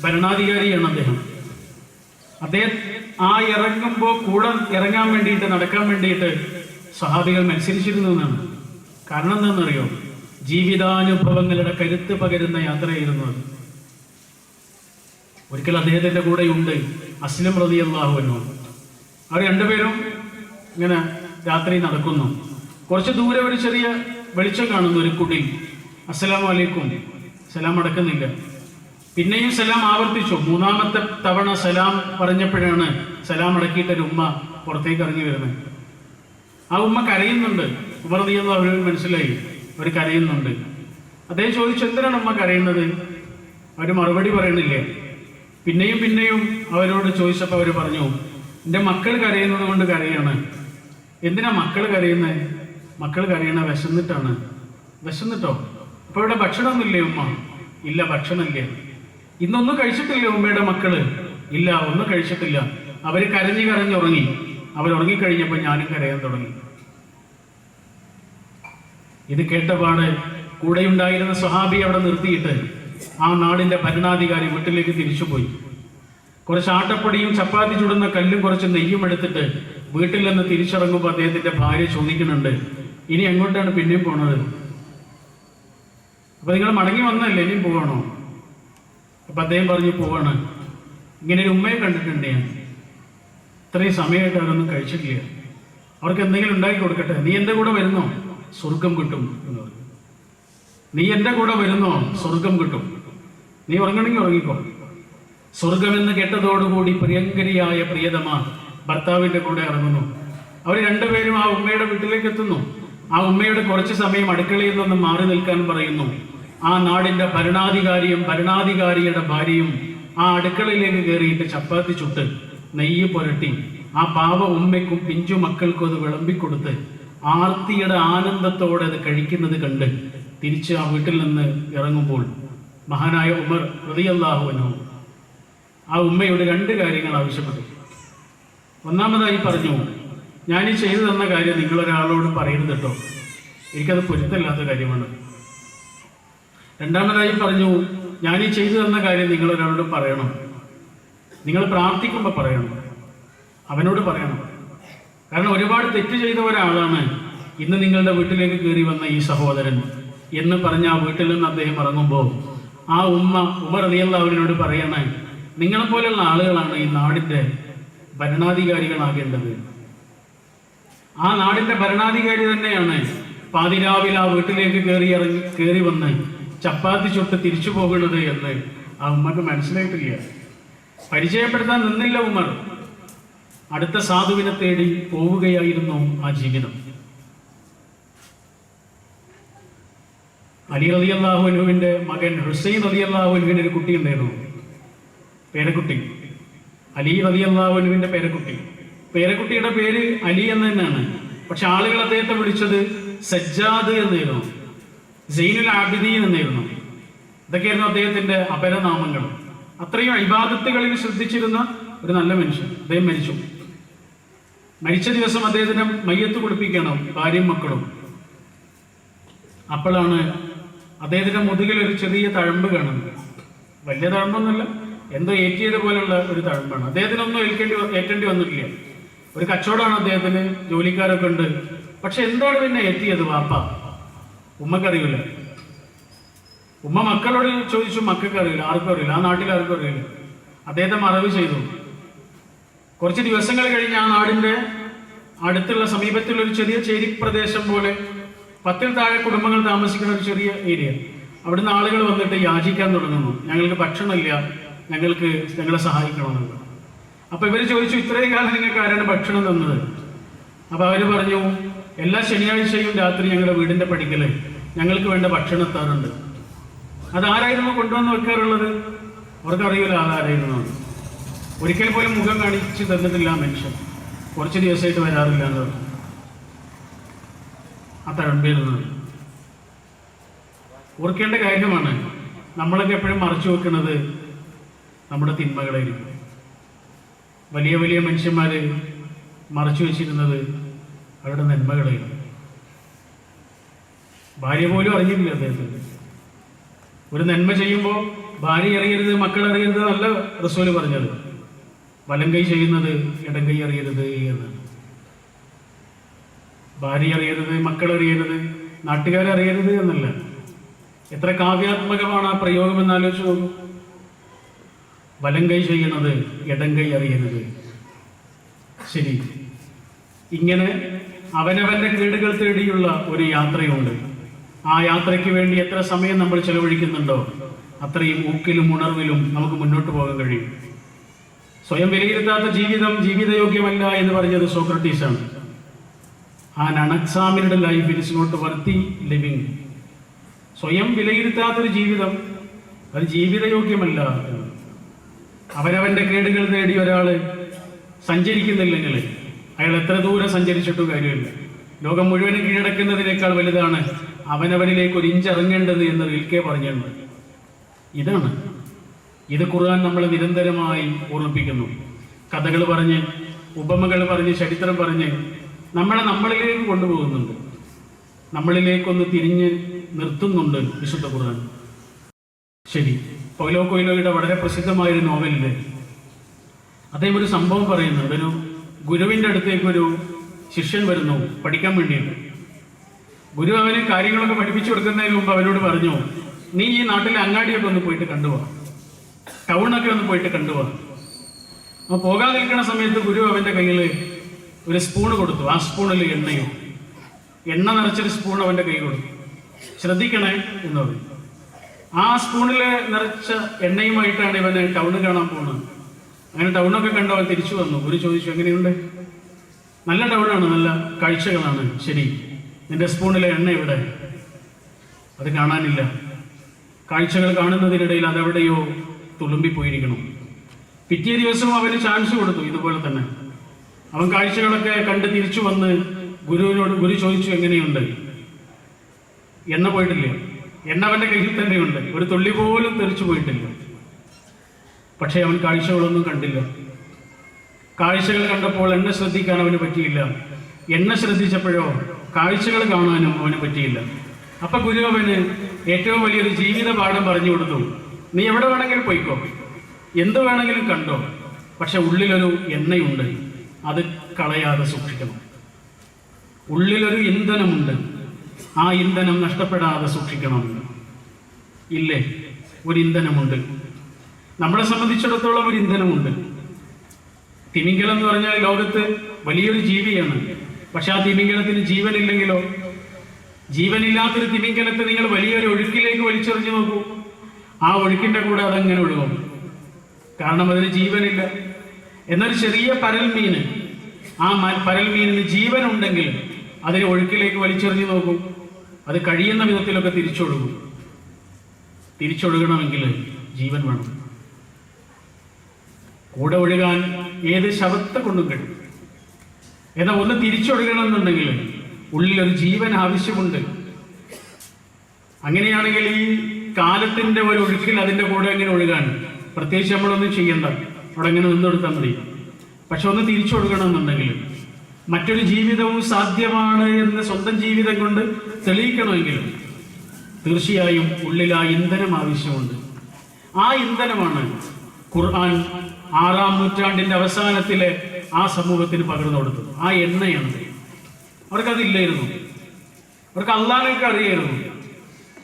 ഭരണാധികാരിയാണ് അദ്ദേഹം. അദ്ദേഹം ആ ഇറങ്ങുമ്പോൾ കൂടെ ഇറങ്ങാൻ വേണ്ടിയിട്ട്, നടക്കാൻ വേണ്ടിയിട്ട് സഹാബികൾ മത്സരിച്ചിരുന്നു എന്നാണ്. കാരണം എന്താണെന്നറിയോ? ജീവിതാനുഭവങ്ങളുടെ കരുത്ത് പകരുന്ന യാത്രയായിരുന്നു അത്. ഒരിക്കൽ അദ്ദേഹത്തിന്റെ കൂടെയുണ്ട് അസ്ലം റളിയല്ലാഹു അൻഹു. അവർ രണ്ടുപേരും ഇങ്ങനെ രാത്രി നടക്കുന്നു. കുറച്ച് ദൂരെ ഒരു ചെറിയ വെളിച്ചം കാണുന്നു, ഒരു കുടിൽ. അസ്സലാമു അലൈക്കും, സലാം അടക്കുന്നില്ല. പിന്നെയും സലാം ആവർത്തിച്ചു. 3ാമത്തെ തവണ സലാം പറഞ്ഞപ്പോഴാണ് സലാം അടക്കിയിട്ടൊരു ഉമ്മ പുറത്തേക്ക് ഇറങ്ങി വരുന്നത്. ആ ഉമ്മ കരയുന്നുണ്ട്. ഉമർ റളിയല്ലാഹു അൻഹു മനസ്സിലായി അവർ കരയുന്നുണ്ട്. അദ്ദേഹം ചോദിച്ചു, എന്തിനാണ് ഉമ്മ കരയുന്നത്? അവർ മറുപടി പറയണില്ലേ. പിന്നെയും പിന്നെയും അവരോട് ചോദിച്ചപ്പോൾ അവർ പറഞ്ഞു, എൻ്റെ മക്കൾ കരയുന്നത് കൊണ്ട് കരയാണ്. എന്തിനാ മക്കൾ കരയുന്നത്? മക്കൾ കരയണ വിശന്നിട്ടാണ്. വിശന്നിട്ടോ? അപ്പോൾ ഇവിടെ ഭക്ഷണമൊന്നുമില്ലേ ഉമ്മ? ഇല്ല, ഭക്ഷണമില്ല. ഇന്നൊന്നും കഴിച്ചിട്ടില്ല ഉമ്മയുടെ മക്കള്? ഇല്ല, ഒന്നും കഴിച്ചിട്ടില്ല. അവർ കരഞ്ഞുറങ്ങി. അവരുറങ്ങിക്കഴിഞ്ഞപ്പോൾ ഞാനും കരയാൻ തുടങ്ങി. ഇത് കേട്ടപാട് കൂടെയുണ്ടായിരുന്ന സ്വഹാബി അവിടെ നിർത്തിയിട്ട് ആ നാടിന്റെ ഭരണാധികാരി വീട്ടിലേക്ക് തിരിച്ചുപോയി. കുറച്ച് ആട്ടപ്പൊടിയും ചപ്പാത്തി ചുടുന്ന കല്ലും കുറച്ച് നെയ്യും എടുത്തിട്ട് വീട്ടിൽ നിന്ന് തിരിച്ചിറങ്ങുമ്പോൾ അദ്ദേഹത്തിന്റെ ഭാര്യ ചോദിക്കുന്നുണ്ട്, ഇനി എങ്ങോട്ടാണ് പിന്നെയും പോണത്? അപ്പൊ നിങ്ങൾ മടങ്ങി വന്നല്ലേ, ഇനിയും പോവാണോ? അപ്പൊ അദ്ദേഹം പറഞ്ഞു, പോവാണ്. ഇങ്ങനെ ഒരു ഉമ്മയെ കണ്ടിട്ടുണ്ട് ഞാൻ, ഇത്രയും സമയമായിട്ട് അവരൊന്നും കഴിച്ചിട്ടില്ല, അവർക്ക് എന്തെങ്കിലും ഉണ്ടാക്കി കൊടുക്കട്ടെ. നീ എൻ്റെ കൂടെ വരുന്നോ, സ്വർഗം കിട്ടും എന്ന് പറഞ്ഞു. നീ എൻ്റെ കൂടെ വരുന്നോ, സ്വർഗം കിട്ടും. നീ ഉറങ്ങണമെങ്കിൽ ഉറങ്ങിക്കോ. സ്വർഗമെന്ന് കേട്ടതോടുകൂടി പ്രിയങ്കരിയായ പ്രിയതമ ഭർത്താവിന്റെ കൂടെ ഇറങ്ങുന്നു. അവർ രണ്ടുപേരും ആ ഉമ്മയുടെ വീട്ടിലേക്ക് എത്തുന്നു. ആ ഉമ്മയുടെ കുറച്ച് സമയം അടുക്കളയിൽ നിന്ന് മാറി നിൽക്കാൻ പറയുന്നു. ആ നാടിന്റെ ഭരണാധികാരിയും ഭരണാധികാരിയുടെ ഭാര്യയും ആ അടുക്കളയിലേക്ക് കയറിയിട്ട് ചപ്പാത്തി ചുട്ട് നെയ്യ് പുരട്ടി ആ പാവ ഉമ്മയ്ക്കും പിഞ്ചു മക്കൾക്കും അത് വിളമ്പിക്കൊടുത്ത് ആർത്തിയുടെ ആനന്ദത്തോടെ അത് കഴിക്കുന്നത് കണ്ട് തിരിച്ച് ആ വീട്ടിൽ നിന്ന് ഇറങ്ങുമ്പോൾ മഹാനായ ഉമർ റളിയല്ലാഹു അൻഹു ആ ഉമ്മയോട് രണ്ട് കാര്യങ്ങൾ ആവശ്യപ്പെട്ടു. ഒന്നാമതായി പറഞ്ഞു, ഞാനീ ചെയ്തു തന്ന കാര്യം നിങ്ങളൊരാളോട് പറയരുത് കേട്ടോ, എനിക്കത് പൊരുത്തല്ലാത്ത കാര്യമാണ്. രണ്ടാമതായി പറഞ്ഞു, ഞാനീ ചെയ്തു തന്ന കാര്യം നിങ്ങളൊരാളോട് പറയണം. നിങ്ങൾ പ്രാർത്ഥിക്കുമ്പോൾ പറയണം, അവനോട് പറയണം. കാരണം ഒരുപാട് തെറ്റ് ചെയ്ത ഒരാളാണ് ഇന്ന് നിങ്ങളുടെ വീട്ടിലേക്ക് കയറി വന്ന ഈ സഹോദരൻ എന്ന് പറഞ്ഞ ആ വീട്ടിൽ നിന്ന് അദ്ദേഹം ഇറങ്ങുമ്പോൾ ആ ഉമർ റളിയല്ലാഹു അൻഹുവിനോട് പറയണേ, നിങ്ങളെപ്പോലെയുള്ള ആളുകളാണ് ഈ നാടിൻ്റെ ഭരണാധികാരികളാകേണ്ടത്. ആ നാടിൻ്റെ ഭരണാധികാരി തന്നെയാണ് പാതിരാവിൽ ആ വീട്ടിലേക്ക് കയറി വന്ന് ചപ്പാത്തി ചുട്ട് തിരിച്ചു പോകുന്നത് എന്ന് ആ ഉമ്മക്ക് മനസ്സിലായിട്ടില്ല. പരിചയപ്പെടുത്താൻ നിന്നില്ല ഉമർ. അടുത്ത സാധുവിനെ തേടി പോവുകയായിരുന്നു ആ ജീവിതം. അലി റളിയല്ലാഹു അൻഹുവിന്റെ മകൻ ഹുസൈൻ റളിയല്ലാഹു അൻഹുവിന് ഒരു കുട്ടി ഉണ്ടായിരുന്നു, പേരക്കുട്ടി. അലി റളിയല്ലാഹു അൻഹുവിന്റെ പേരക്കുട്ടിയുടെ പേര് അലി എന്ന് തന്നെയാണ്. പക്ഷെ ആളുകൾ അദ്ദേഹത്തെ വിളിച്ചത് സജ്ജാദ് എന്നായിരുന്നു, സൈനുൽ ആബിദീൻ എന്നായിരുന്നു. ഇതൊക്കെയായിരുന്നു അദ്ദേഹത്തിന്റെ അപരനാമങ്ങൾ. അത്രയും ഇബാദത്തുകളിൽ ശ്രദ്ധിച്ചിരുന്ന ഒരു നല്ല മനുഷ്യൻ. അദ്ദേഹം മരിച്ചു. മരിച്ച ദിവസം അദ്ദേഹത്തിന് മയ്യത്ത് കുളിപ്പിക്കണം, ഭാര്യയും മക്കളും. അപ്പോഴാണ് അദ്ദേഹത്തിന്റെ മുതുകിൽ ഒരു ചെറിയ തഴമ്പ് കാണുന്നത്. വലിയ തഴമ്പൊന്നുമില്ല, എന്തോ ഏറ്റിയത് പോലുള്ള ഒരു തഴമ്പാണ്. അദ്ദേഹത്തിനൊന്നും ഏറ്റേണ്ടി വന്നിട്ടില്ല. ഒരു കച്ചവടമാണ് അദ്ദേഹത്തിന്, ജോലിക്കാരൊക്കെ ഉണ്ട്. പക്ഷെ എന്താണ് പിന്നെ ഏറ്റിയത്? വാപ്പ. ഉമ്മക്കറിയില്ല. ഉമ്മ മക്കളോട് ചോദിച്ചു, മക്കൾക്ക് അറിയില്ല, ആർക്കും അറിയില്ല, ആ നാട്ടിൽ ആർക്കും അറിയില്ല. അദ്ദേഹത്തെ മറവ് ചെയ്തു. കുറച്ച് ദിവസങ്ങൾ കഴിഞ്ഞ് ആ നാടിന്റെ അടുത്തുള്ള സമീപത്തുള്ള ഒരു ചെറിയ ചേരി പ്രദേശം പോലെ 10-ൽ താഴെ കുടുംബങ്ങൾ താമസിക്കുന്ന ഒരു ചെറിയ ഏരിയ. അവിടുന്ന് ആളുകൾ വന്നിട്ട് യാചിക്കാൻ തുടങ്ങുന്നു, ഞങ്ങൾക്ക് ഭക്ഷണമില്ല, ഞങ്ങളെ സഹായിക്കണമെന്ന്. അപ്പൊ ഇവർ ചോദിച്ചു, ഇത്രയും കാലം നിങ്ങൾക്ക് ആരാണ് ഭക്ഷണം തന്നത്? അപ്പൊ അവര് പറഞ്ഞു, എല്ലാ ശനിയാഴ്ചയും രാത്രി ഞങ്ങളുടെ വീടിന്റെ പടിക്കല് ഞങ്ങൾക്ക് വേണ്ട ഭക്ഷണം എത്താറുണ്ട്. അതാരായിരുന്നു കൊണ്ടുവന്ന് വെക്കാറുള്ളത്? അവർക്കറിയില്ല അതാരായിരുന്നു. ഒരിക്കൽ പോലും മുഖം കാണിച്ച് തന്നിട്ടില്ല മനുഷ്യൻ. കുറച്ച് ദിവസമായിട്ട് വരാറില്ല എന്ന് പറഞ്ഞു. ആ തഴമ്പിരുന്നത് ഓർക്കേണ്ട കാര്യമാണ്. നമ്മളൊക്കെ എപ്പോഴും മറച്ചു വെക്കുന്നത് നമ്മുടെ തിന്മകളായിരിക്കും. വലിയ വലിയ മനുഷ്യന്മാര് മറച്ചു വെച്ചിരുന്നത് അവരുടെ നന്മകളായിരുന്നു. ഭാര്യ പോലും അറിഞ്ഞിട്ടില്ല അദ്ദേഹത്തിന്. ഒരു നന്മ ചെയ്യുമ്പോൾ ഭാര്യ അറിയരുത്, മക്കൾ അറിയരുത് എന്നല്ല റസൂല് പറഞ്ഞത്. വലം കൈ ചെയ്യുന്നത് ഇടം കൈ അറിയരുത് എന്ന്. ഭാര്യ അറിയരുത്, മക്കൾ അറിയരുത്, നാട്ടുകാരറിയരുത് എന്നല്ല. എത്ര കാവ്യാത്മകമാണ് ആ പ്രയോഗം എന്ന് ആലോചിച്ച് നോക്കൂ. വലം കൈ ചെയ്യണത് ഇടം കൈ അറിയരുത്. ശരി, ഇങ്ങനെ അവനവന്റെ കേടുകൾ തേടിയുള്ള ഒരു യാത്രയുണ്ട്. ആ യാത്രയ്ക്ക് വേണ്ടി എത്ര സമയം നമ്മൾ ചെലവഴിക്കുന്നുണ്ടോ അത്രയും ഊക്കിലും ഉണർവിലും നമുക്ക് മുന്നോട്ട് പോകാൻ കഴിയും. സ്വയം വിലയിരുത്താത്ത ജീവിതം ജീവിതയോഗ്യമല്ല എന്ന് പറഞ്ഞത് സോക്രട്ടീസാണ്. An unexamined life it is not worthy living. സ്വയം വിലയിരുത്താത്തൊരു ജീവിതം അത് ജീവിതയോഗ്യമല്ല. അവനവന്റെ കേടുകൾ തേടി ഒരാൾ സഞ്ചരിക്കുന്നില്ലെങ്കിൽ അയാൾ എത്ര ദൂരം സഞ്ചരിച്ചിട്ടും കാര്യമില്ല. ലോകം മുഴുവനും കീഴടക്കുന്നതിനേക്കാൾ വലുതാണ് അവനവനിലേക്ക് ഒരു ഇഞ്ചിറങ്ങേണ്ടത് എന്ന് റിൽക്കെ പറഞ്ഞിട്ടുണ്ട്. ഇതാണ് ഇത് ഖുർആൻ നമ്മളെ നിരന്തരമായി ഓർമ്മിപ്പിക്കുന്നു. കഥകൾ പറഞ്ഞ്, ഉപമകൾ പറഞ്ഞ്, ചരിത്രം പറഞ്ഞ് നമ്മളിലേക്ക് കൊണ്ടുപോകുന്നുണ്ട്. നമ്മളിലേക്കൊന്ന് തിരിഞ്ഞ് നിർത്തുന്നുണ്ട് വിശുദ്ധ ഖുർആൻ. ശരി, പൗലോ കൊയ്ലോയുടെ വളരെ പ്രസിദ്ധമായൊരു നോവലില് അദ്ദേഹം ഒരു സംഭവം പറയുന്നുണ്ട്. ഒരു ഗുരുവിൻ്റെ അടുത്തേക്ക് ഒരു ശിഷ്യൻ വരുന്നു പഠിക്കാൻ വേണ്ടിയിട്ട്. ഗുരു അവന് കാര്യങ്ങളൊക്കെ പഠിപ്പിച്ചു കൊടുക്കുന്നതിന് മുമ്പ് അവനോട് പറഞ്ഞു, നീ ഈ നാട്ടിലെ അങ്ങാടിയൊക്കെ ഒന്ന് പോയിട്ട് കണ്ടുപോവാ, ടൗണൊക്കെ ഒന്ന് പോയിട്ട് കണ്ടുപോവാ. അപ്പോൾ പോകാൻ നിൽക്കുന്ന സമയത്ത് ഗുരു അവൻ്റെ കയ്യിൽ ഒരു സ്പൂണ് കൊടുത്തു. ആ സ്പൂണിൽ എണ്ണ നിറച്ചൊരു സ്പൂൺ അവൻ്റെ കയ്യിൽ കൊടുത്തു. ശ്രദ്ധിക്കണേ എന്ന് പറഞ്ഞു. ആ സ്പൂണിൽ നിറച്ച എണ്ണയുമായിട്ടാണ് ഇവന് ടൗണ് കാണാൻ പോകുന്നത്. അങ്ങനെ ടൗണൊക്കെ കണ്ടു അവൻ തിരിച്ചു വന്നു. ഗുരു ചോദിച്ചു, എങ്ങനെയുണ്ട്? നല്ല ടൗണാണ്, നല്ല കാഴ്ചകളാണ്. ശരി, നിന്റെ സ്പൂണിലെ എണ്ണ എവിടെ? അത് കാണാനില്ല. കാഴ്ചകൾ കാണുന്നതിനിടയിൽ അതെവിടെയോ തുളുമ്പിപ്പോയിരിക്കണം. പിറ്റേ ദിവസവും അവന് ചാൻസ് കൊടുത്തു ഇതുപോലെ തന്നെ. അവൻ കാഴ്ചകളൊക്കെ കണ്ട് തിരിച്ചു വന്ന് ഗുരു ചോദിച്ചു, എങ്ങനെയുണ്ട്? എണ്ണ പോയിട്ടില്ല. എണ്ണ അവൻ്റെ കയ്യിൽ തന്നെയുണ്ട്, ഒരു തുള്ളി പോലും തെറിച്ചു പോയിട്ടില്ല. പക്ഷേ അവൻ കാഴ്ചകളൊന്നും കണ്ടില്ല. കാഴ്ചകൾ കണ്ടപ്പോൾ എണ്ണ ശ്രദ്ധിക്കാൻ അവന് പറ്റിയില്ല. എണ്ണ ശ്രദ്ധിച്ചപ്പോഴോ കാഴ്ചകൾ കാണാനും അവന് പറ്റിയില്ല. അപ്പൊ ഗുരു അവന് ഏറ്റവും വലിയൊരു ജീവിത പാഠം പറഞ്ഞു കൊടുത്തു. നീ എവിടെ വേണമെങ്കിലും പോയിക്കോ, എന്ത് വേണമെങ്കിലും കണ്ടോ, പക്ഷെ ഉള്ളിലൊരു എണ്ണയുണ്ട്, അത് കളയാതെ സൂക്ഷിക്കണം. ഉള്ളിലൊരു ഇന്ധനമുണ്ട്, ആ ഇന്ധനം നഷ്ടപ്പെടാതെ സൂക്ഷിക്കണം. ഇല്ലേ, ഒരു ഇന്ധനമുണ്ട്. നമ്മളെ സംബന്ധിച്ചിടത്തോളം ഒരു ഇന്ധനമുണ്ട്. തിമിംഗലം എന്ന് പറഞ്ഞാൽ ലോകത്ത് വലിയൊരു ജീവിയാണ്. പക്ഷെ ആ തിമിംഗലത്തിന് ജീവനില്ലെങ്കിലോ? ജീവനില്ലാത്തൊരു തിമിംഗലത്തെ നിങ്ങൾ വലിയൊരു ഒഴുക്കിലേക്ക് വലിച്ചെറിഞ്ഞു നോക്കൂ, ആ ഒഴുക്കിന്റെ കൂടെ അതെങ്ങനെ ഒഴുകും? കാരണം അതിന് ജീവനില്ല. എന്നൊരു ചെറിയ പരൽമീന്, ആ പരൽമീനിന് ജീവനുണ്ടെങ്കിൽ അതിനെ ഒഴുക്കിലേക്ക് വലിച്ചെറിഞ്ഞു നോക്കൂ, അത് കഴിയുന്ന വിധത്തിലൊക്കെ തിരിച്ചൊഴുകും. തിരിച്ചൊഴുകണമെങ്കിൽ ജീവൻ വേണം. കൂടെ ഒഴുകാൻ ഏത് ശവത്തെ കൊണ്ടും കഴിയും. എന്നാൽ ഒന്ന് തിരിച്ചൊഴുകണമെന്നുണ്ടെങ്കിൽ ഉള്ളിലൊരു ജീവൻ ആവശ്യമുണ്ട്. അങ്ങനെയാണെങ്കിൽ ഈ കാലത്തിന്റെ ഒരു ഒഴുക്കിൽ അതിന്റെ കൂടെ എങ്ങനെ ഒഴുകാൻ? പ്രത്യേകിച്ച് നമ്മളൊന്നും ചെയ്യണ്ട, അവിടെ എങ്ങനെ നിന്നെടുത്താൽ മതി. പക്ഷെ ഒന്ന് തിരിച്ചൊഴുകണമെന്നുണ്ടെങ്കിൽ, മറ്റൊരു ജീവിതവും സാധ്യമാണ് എന്ന് സ്വന്തം ജീവിതം കൊണ്ട് തെളിയിക്കണമെങ്കിൽ തീർച്ചയായും ഉള്ളിൽ ആ ഇന്ധനം ആവശ്യമുണ്ട്. ആ ഇന്ധനമാണ് ഖുർആൻ 6-ാം നൂറ്റാണ്ടിന്റെ അവസാനത്തിലെ ആ സമൂഹത്തിന് പകർന്നു കൊടുത്തത്. ആ എണ്ണയാണ്. അവർക്കതില്ലായിരുന്നു. അവർക്ക് അള്ളാഹുവിനെ അറിയായിരുന്നു,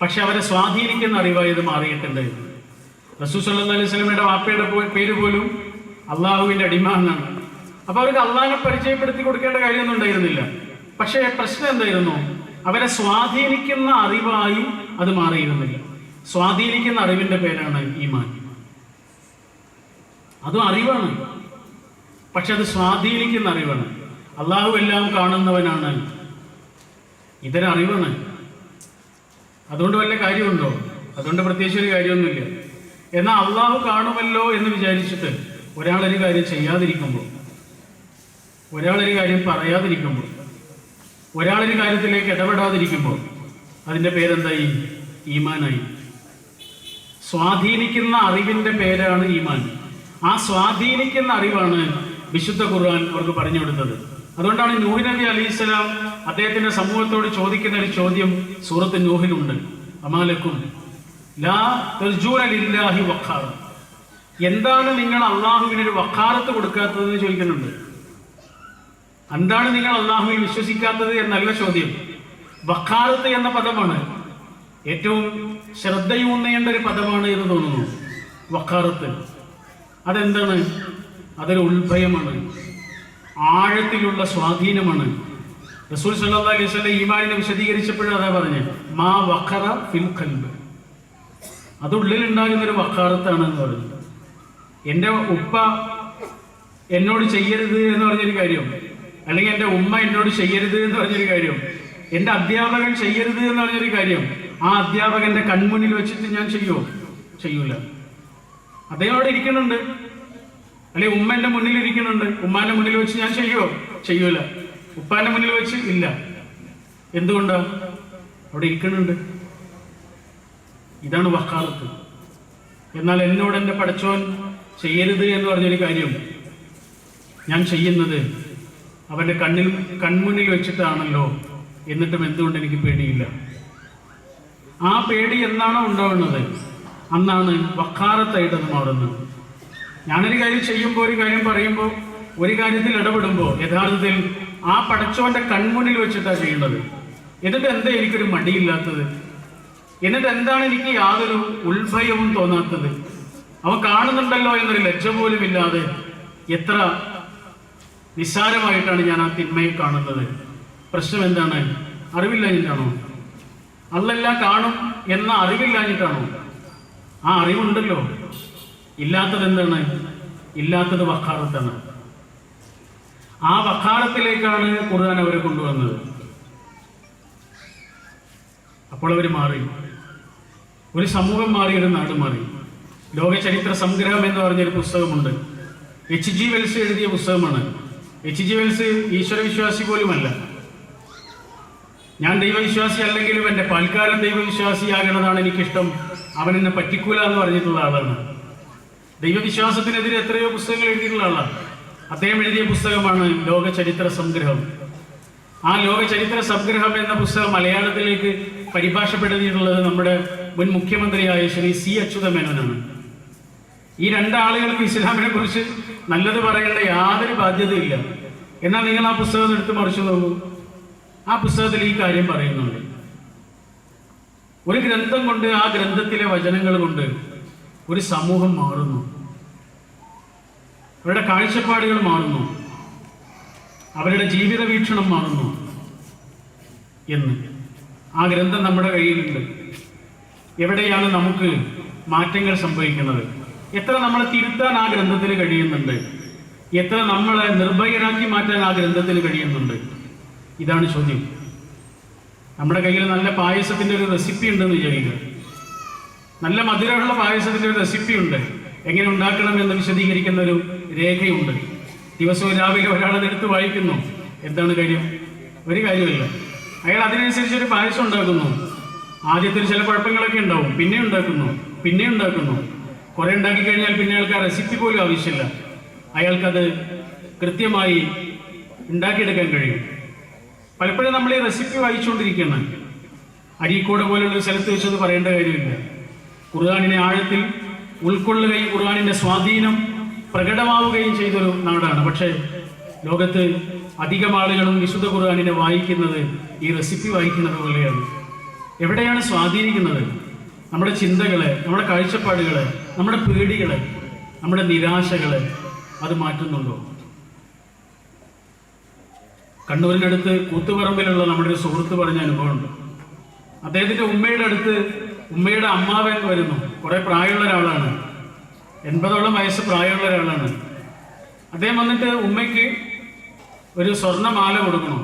പക്ഷെ അവരെ സ്വാധീനിക്കുന്ന അറിവായത് മാറിയിട്ടുണ്ടായിരുന്നു. റസൂൽ സല്ലല്ലാഹു അലൈഹി വസല്ലമയുടെ വാപ്പയുടെ പേര് പോലും അള്ളാഹുവിന്റെ അടിമ എന്നാണ്. അപ്പൊ അവർക്ക് അള്ളാഹിനെ പരിചയപ്പെടുത്തി കൊടുക്കേണ്ട കാര്യമൊന്നും ഉണ്ടായിരുന്നില്ല. പക്ഷേ പ്രശ്നം എന്തായിരുന്നു? അവരെ സ്വാധീനിക്കുന്ന അറിവായി അത് മാറിയിരുന്നില്ല. സ്വാധീനിക്കുന്ന അറിവിന്റെ പേരാണ് ഈമാൻ. അതും അറിവാണ്, പക്ഷെ അത് സ്വാധീനിക്കുന്ന അറിവാണ്. അള്ളാഹു എല്ലാം കാണുന്നവനാണ്, ഇതൊരറിവാണ്. അതുകൊണ്ട് വല്ല കാര്യമുണ്ടോ? അതുകൊണ്ട് പ്രത്യേകിച്ച് ഒരു കാര്യമൊന്നുമില്ല. എന്നാൽ അള്ളാഹു കാണുമല്ലോ എന്ന് വിചാരിച്ചിട്ട് ഒരാളൊരു കാര്യം ചെയ്യാതിരിക്കുമ്പോൾ, ഒരാളൊരു കാര്യം പറയാതിരിക്കുമ്പോൾ, ഒരാളൊരു കാര്യത്തിലേക്ക് ഇടപെടാതിരിക്കുമ്പോൾ അതിൻ്റെ പേരെന്തായി? ഈമാനായി. സ്വാധീനിക്കുന്ന അറിവിൻ്റെ പേരാണ് ഈമാൻ. ആ സ്വാധീനിക്കുന്ന അറിവാണ് വിശുദ്ധ ഖുർആൻ അവർക്ക് പറഞ്ഞു കൊടുത്തത്. അതുകൊണ്ടാണ് നൂഹ് നബി അലൈഹിസ്സലാം അദ്ദേഹത്തിന്റെ സമൂഹത്തോട് ചോദിക്കുന്ന ഒരു ചോദ്യം സൂറത്ത് നൂഹിലുണ്ട്. അമാലക്കും ലാ തർജൂന ലില്ലാഹി വഖാറ. എന്താണ് നിങ്ങൾ അള്ളാഹുവിനൊരു വഖാറത്ത് കൊടുക്കാത്തതെന്ന് ചോദിക്കുന്നുണ്ട്. എന്താണ് നിങ്ങൾ അള്ളാഹുവിൽ വിശ്വസിക്കാത്തത് എന്നല്ല ചോദ്യം. വഖാറത്ത് എന്ന പദമാണ് ഏറ്റവും ശ്രദ്ധയൂന്നേണ്ട ഒരു പദമാണ് എന്ന് തോന്നുന്നു. വഖാറത്ത് അതെന്താണ്? അതൊരു ഉൾഭയമാണ്, ആഴത്തിലുള്ള സ്വാധീനമാണ്. റസൂൽ സല്ലല്ലാഹു അലൈഹി വസല്ലം ഈമാനിനെ വിശദീകരിച്ചപ്പോഴും അതാ പറഞ്ഞ്, മാ വഖറ ഫിൽ ഖൽബ്. അത് ഉള്ളിലുണ്ടാകുന്ന ഒരു വഖാറത്താണ് എന്ന് പറഞ്ഞു. എൻ്റെ ഉപ്പ എന്നോട് ചെയ്യരുത് എന്ന് പറഞ്ഞൊരു കാര്യം, അല്ലെങ്കിൽ എൻ്റെ ഉമ്മ എന്നോട് ചെയ്യരുത് എന്ന് പറഞ്ഞൊരു കാര്യം, എൻ്റെ അധ്യാപകൻ ചെയ്യരുത് എന്ന് പറഞ്ഞൊരു കാര്യം, ആ അധ്യാപകന്റെ കൺമുന്നിൽ വെച്ചിട്ട് ഞാൻ ചെയ്യൂല. അദ്ദേഹം അവിടെ ഇരിക്കുന്നുണ്ട്, അല്ലെങ്കിൽ ഉമ്മ എൻ്റെ മുന്നിൽ ഇരിക്കുന്നുണ്ട്, ഉമ്മാന്റെ മുന്നിൽ വെച്ച് ഞാൻ ചെയ്യൂല. ഉപ്പാന്റെ മുന്നിൽ വെച്ച് ഇല്ല. എന്തുകൊണ്ടാ? അവിടെ ഇരിക്കുന്നുണ്ട്. ഇതാണ് വഖാറത്ത്. എന്നാൽ എന്നോട് എൻ്റെ പടച്ചോൻ ചെയ്യരുത് എന്ന് പറഞ്ഞൊരു കാര്യം ഞാൻ ചെയ്യുന്നത് അവൻ്റെ കൺമുന്നിൽ വെച്ചിട്ടാണല്ലോ, എന്നിട്ടും എന്തുകൊണ്ട് എനിക്ക് പേടിയില്ല? ആ പേടി എന്നാണോ ഉണ്ടാവുന്നത്, അന്നാണ് വഖാറത്തായിട്ടത് മാറുന്നത്. ഞാനൊരു കാര്യം ചെയ്യുമ്പോൾ, ഒരു കാര്യം പറയുമ്പോൾ, ഒരു കാര്യത്തിൽ ഇടപെടുമ്പോൾ യഥാർത്ഥത്തിൽ ആ പടച്ചോന്റെ കൺമുന്നിൽ വെച്ചിട്ടാണ് ചെയ്യുന്നത്. എന്നിട്ട് എന്താ എനിക്കൊരു മടിയില്ലാത്തത്? എന്നിട്ട് എന്താണ് എനിക്ക് യാതൊരു ഉത്ഭയവും തോന്നാത്തത്? അവൻ കാണുന്നുണ്ടല്ലോ എന്നൊരു ലജ്ജ പോലും ഇല്ലാതെ എത്ര നിസ്സാരമായിട്ടാണ് ഞാൻ ആ തിന്മയെ കാണുന്നത്. പ്രശ്നം എന്താണ്? അറിവില്ലാഞ്ഞിട്ടാണോ? അള്ളെല്ലാം കാണും എന്ന അറിവില്ലാഞ്ഞിട്ടാണോ? ആ അറിവുണ്ടല്ലോ. ഇല്ലാത്തത് എന്താണ്? ഇല്ലാത്തത് വഖാറത്താണ്. ആ വഖാറത്തിലേക്കാണ് ഖുർആൻ അവരെ കൊണ്ടുവന്നത്. അപ്പോൾ അവർ മാറി. ഒരു സമൂഹം മാറി, ഒരു നാട് മാറി. ലോക ചരിത്ര സംഗ്രഹം എന്ന് പറഞ്ഞൊരു പുസ്തകമുണ്ട്. H.G. വെൽസ് എഴുതിയ പുസ്തകമാണ്. H.G. വെൽസ് ഈശ്വരവിശ്വാസി പോലുമല്ല. ഞാൻ ദൈവവിശ്വാസി അല്ലെങ്കിലും എൻ്റെ പാൽക്കാരൻ ദൈവവിശ്വാസിയാകണതാണ് എനിക്കിഷ്ടം, അവൻ എന്നെ പറ്റിക്കൂല എന്ന് പറഞ്ഞിട്ടുള്ള ആളാണ്. ദൈവവിശ്വാസത്തിനെതിരെ എത്രയോ പുസ്തകങ്ങൾ എഴുതിയിട്ടുള്ള ആളാണ്. അദ്ദേഹം എഴുതിയ പുസ്തകമാണ് ലോക ചരിത്ര സംഗ്രഹം. ആ ലോക ചരിത്ര സംഗ്രഹം എന്ന പുസ്തകം മലയാളത്തിലേക്ക് പരിഭാഷപ്പെടുത്തിയിട്ടുള്ളത് നമ്മുടെ മുൻ മുഖ്യമന്ത്രിയായ ശ്രീ C. അച്യുതമേനോനാണ്. ഈ രണ്ടാളുകൾക്ക് ഇസ്ലാമിനെ കുറിച്ച് നല്ലത് പറയേണ്ട യാതൊരു ബാധ്യതയില്ല. എന്നാൽ നിങ്ങൾ ആ പുസ്തകം എടുത്ത് മറിച്ചു നോക്കൂ. ആ പുസ്തകത്തിൽ ഈ കാര്യം പറയുന്നുണ്ട്. ഒരു ഗ്രന്ഥം കൊണ്ട്, ആ ഗ്രന്ഥത്തിലെ വചനങ്ങൾ കൊണ്ട് ഒരു സമൂഹം മാറുന്നു, അവരുടെ കാഴ്ചപ്പാടുകൾ മാറുന്നു, അവരുടെ ജീവിത വീക്ഷണം മാറുന്നു എന്ന്. ആ ഗ്രന്ഥം നമ്മുടെ കയ്യിലുണ്ട്. എവിടെയാണ് നമുക്ക് മാറ്റങ്ങൾ സംഭവിക്കുന്നത്? എത്ര നമ്മളെ തിരുത്താൻ ആ ഗ്രന്ഥത്തിന് കഴിയുന്നുണ്ട്? എത്ര നമ്മളെ നിർഭയരാക്കി മാറ്റാൻ ആ ഗ്രന്ഥത്തിന് കഴിയുന്നുണ്ട്? ഇതാണ് ചോദ്യം. നമ്മുടെ കയ്യിൽ നല്ല പായസത്തിൻ്റെ ഒരു റെസിപ്പി ഉണ്ടെന്ന് വിചാരിക്കുക. നല്ല മധുരമുള്ള പായസത്തിൻ്റെ ഒരു റെസിപ്പി ഉണ്ട്. എങ്ങനെ ഉണ്ടാക്കണമെന്ന് വിശദീകരിക്കുന്ന ഒരു രേഖയുണ്ട്. ദിവസവും രാവിലെ ഒരാളത് എടുത്ത് വായിക്കുന്നു. എന്താണ് കാര്യം? ഒരു കാര്യമില്ല. അയാൾ അതിനനുസരിച്ച് ഒരു പായസം ഉണ്ടാക്കുന്നു. ആദ്യത്തിൽ ചില കുഴപ്പങ്ങളൊക്കെ ഉണ്ടാവും, പിന്നെ ഉണ്ടാക്കുന്നു. കുറെ ഉണ്ടാക്കി കഴിഞ്ഞാൽ പിന്നെ അയാൾക്ക് ആ റെസിപ്പി പോലും ആവശ്യമില്ല. അയാൾക്കത് കൃത്യമായി ഉണ്ടാക്കിയെടുക്കാൻ കഴിയും. പലപ്പോഴും നമ്മൾ ഈ റെസിപ്പി വായിച്ചുകൊണ്ടിരിക്കുകയാണ്. അരീക്കോട് പോലുള്ളൊരു സ്ഥലത്ത് വെച്ചത് പറയേണ്ട കാര്യമില്ല. ഖുർആനിനെ ആഴത്തിൽ ഉൾക്കൊള്ളുകയും ഖുർആനിൻ്റെ സ്വാധീനം പ്രകടമാവുകയും ചെയ്തൊരു നാടാണ്. പക്ഷേ ലോകത്ത് അധികം ആളുകളും വിശുദ്ധ ഖുർആനിനെ വായിക്കുന്നത് ഈ റെസിപ്പി വായിക്കുന്നത് പോലെയാണ്. എവിടെയാണ് സ്വാധീനിക്കുന്നത്? നമ്മുടെ ചിന്തകളെ, നമ്മുടെ കാഴ്ചപ്പാടുകളെ, നമ്മുടെ പേടികളെ, നമ്മുടെ നിരാശകളെ അത് മാറ്റുന്നുണ്ടോ? കണ്ണൂരിനടുത്ത് കൂത്തുപറമ്പിലുള്ള നമ്മുടെ ഒരു സുഹൃത്ത് പറഞ്ഞ അനുഭവമുണ്ട്. അദ്ദേഹത്തിൻ്റെ ഉമ്മയുടെ അടുത്ത് ഉമ്മയുടെ അമ്മാവൻ വരുന്നു. കുറെ പ്രായമുള്ള ഒരാളാണ്, 80ഓളം വയസ്സ് പ്രായമുള്ള ഒരാളാണ്. അദ്ദേഹം വന്നിട്ട് ഉമ്മയ്ക്ക് ഒരു സ്വർണ്ണമാല കൊടുക്കണം.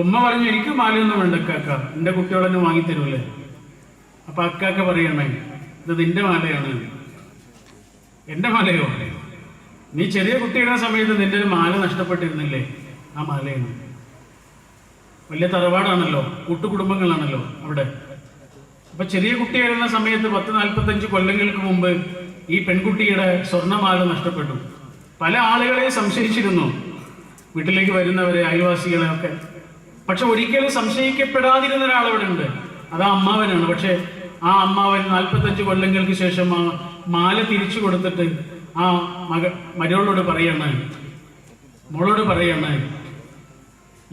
ഉമ്മ പറഞ്ഞു, എനിക്ക് മാലയൊന്നും വേണ്ട അക്കാക്ക, എൻ്റെ കുട്ടികളെന്നെ വാങ്ങിത്തരൂലേ. അപ്പൊ അക്കാക്ക പറയണേ, ഇത് നിന്റെ മാലയാണ്. എൻ്റെ മാലയോ? നീ ചെറിയ കുട്ടിയുടെ സമയത്ത് നിന്റെ ഒരു മാല നഷ്ടപ്പെട്ടിരുന്നില്ലേ? ആ മാലയാണ്. വലിയ തറവാടാണല്ലോ, കൂട്ടുകുടുംബങ്ങളാണല്ലോ അവിടെ. അപ്പൊ ചെറിയ കുട്ടിയായിരുന്ന സമയത്ത് 40-45 കൊല്ലങ്ങൾക്ക് മുമ്പ് ഈ പെൺകുട്ടിയുടെ സ്വർണ്ണമാല നഷ്ടപ്പെട്ടു. പല ആളുകളെ സംശയിച്ചിരുന്നു, വീട്ടിലേക്ക് വരുന്നവരെ, അയൽവാസികളെ ഒക്കെ. പക്ഷെ ഒരിക്കലും സംശയിക്കപ്പെടാതിരുന്ന ഒരാളവിടെ ഉണ്ട്. അത് ആ അമ്മാവനാണ്. പക്ഷെ ആ അമ്മാവൻ 45 കൊല്ലങ്ങൾക്ക് ശേഷം ആ മാല തിരിച്ചു കൊടുത്തിട്ട് ആ മോളോട് പറയാണ്,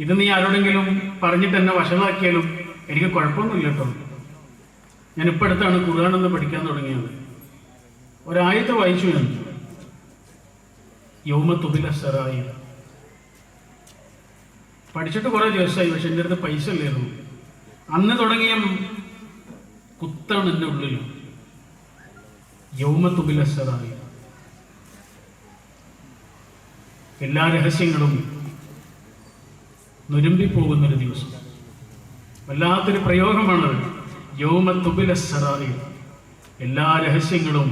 ഇത് നീ ആരോടെങ്കിലും പറഞ്ഞിട്ട് എന്നെ വഷളാക്കിയാലും എനിക്ക് കുഴപ്പമൊന്നുമില്ല കേട്ടോ. ഞാൻ ഇപ്പം അടുത്താണ് ഖുർആൻ പഠിക്കാൻ തുടങ്ങിയത്. ഒരായത്ത് വായിച്ചു ഞാൻ, യൗമ തുബില സറായിർ. പഠിച്ചിട്ട് കുറേ ദിവസമായി, പക്ഷെ എൻ്റെ അടുത്ത് പൈസ ഇല്ലായിരുന്നു. അന്ന് തുടങ്ങിയ കുത്താണ് എൻ്റെ ഉള്ളിൽ. യൗമ തുബില സറായിർ. എല്ലാ രഹസ്യങ്ങളും നുരുമ്പിപ്പോകുന്നൊരു ദിവസം. വല്ലാത്തൊരു പ്രയോഗമാണത്. യൗമ തുബില സറായിർ. എല്ലാ രഹസ്യങ്ങളും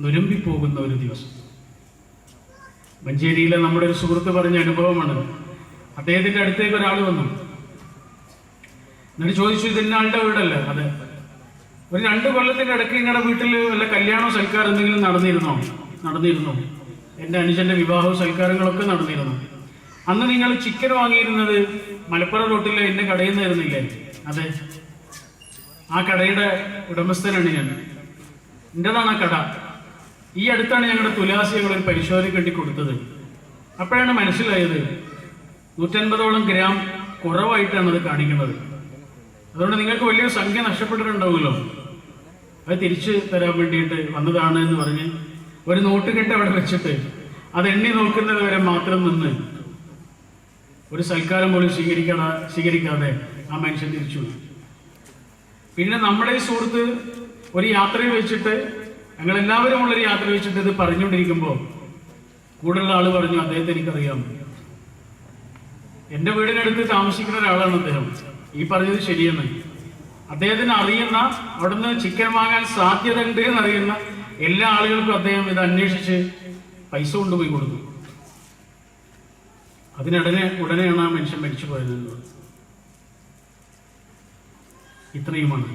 നുരുമ്പിപ്പോകുന്ന ഒരു ദിവസം. മഞ്ചേരിയിലെ നമ്മുടെ ഒരു സുഹൃത്ത് പറഞ്ഞ അനുഭവമാണ്. അദ്ദേഹത്തിൻ്റെ അടുത്തേക്ക് ഒരാൾ വന്നു. എന്നിട്ട് ചോദിച്ചു, ഇത് ഇന്നാളുടെ വീടല്ലേ? അതെ. ഒരു 2 കൊല്ലത്തിൻ്റെ ഇടയ്ക്ക് നിങ്ങളുടെ വീട്ടിൽ വല്ല കല്യാണോ സൽക്കാരം എന്തെങ്കിലും നടന്നിരുന്നോ? എൻ്റെ അനുജൻ്റെ വിവാഹവും സൽക്കാരങ്ങളൊക്കെ നടന്നിരുന്നു. അന്ന് നിങ്ങൾ ചിക്കൻ വാങ്ങിയിരുന്നത് മലപ്പുറം റോട്ടിലെ എൻ്റെ കടയിൽ നിന്നായിരുന്നില്ലേ? അതെ. ആ കടയുടെ ഉടമസ്ഥനാണ് ഞാൻ. എൻ്റെതാണ് ആ കട. ഈ അടുത്താണ് ഞങ്ങളുടെ തുലാസി ഞങ്ങളൊരു പരിശോധനയ്ക്ക് വേണ്ടി കൊടുത്തത്. അപ്പോഴാണ് മനസ്സിലായത് 150ഓളം ഗ്രാം കുറവായിട്ടാണ് അത് കാണിക്കുന്നത്. അതുകൊണ്ട് നിങ്ങൾക്ക് വലിയൊരു സംഖ്യ നഷ്ടപ്പെട്ടിട്ടുണ്ടാവുമല്ലോ, അത് തിരിച്ചു തരാൻ വേണ്ടിയിട്ട് വന്നതാണ് എന്ന് പറഞ്ഞ് ഒരു നോട്ടുകെട്ട് അവിടെ വെച്ചിട്ട് അത് എണ്ണി നോക്കുന്നത് വരെ മാത്രം നിന്ന് ഒരു സൽക്കാരം പോലും സ്വീകരിക്കാതെ ആ മനുഷ്യൻ തിരിച്ചു. പിന്നെ നമ്മുടെ ഈ സുഹൃത്ത് ഒരു യാത്രയിൽ വെച്ചിട്ട്, ഞങ്ങളെല്ലാവരും ഉള്ളൊരു യാത്ര വെച്ചിട്ട് ഇത് പറഞ്ഞുകൊണ്ടിരിക്കുമ്പോൾ കൂടുതലുള്ള ആള് പറഞ്ഞു, അദ്ദേഹത്തെ എനിക്കറിയാം, എൻ്റെ വീടിനടുത്ത് താമസിക്കുന്ന ഒരാളാണ് അദ്ദേഹം, ഈ പറഞ്ഞത് ശരിയെന്ന്. അദ്ദേഹത്തിന് അറിയുന്ന, അവിടുന്ന് ചിക്കൻ വാങ്ങാൻ സാധ്യത ഉണ്ട് എന്നറിയുന്ന എല്ലാ ആളുകൾക്കും അദ്ദേഹം ഇത് അന്വേഷിച്ച് പൈസ കൊണ്ടുപോയി കൊടുത്തു. ഉടനെയാണ് ആ മനുഷ്യൻ മരിച്ചു പോയത്. ഇത്രയുമാണ്.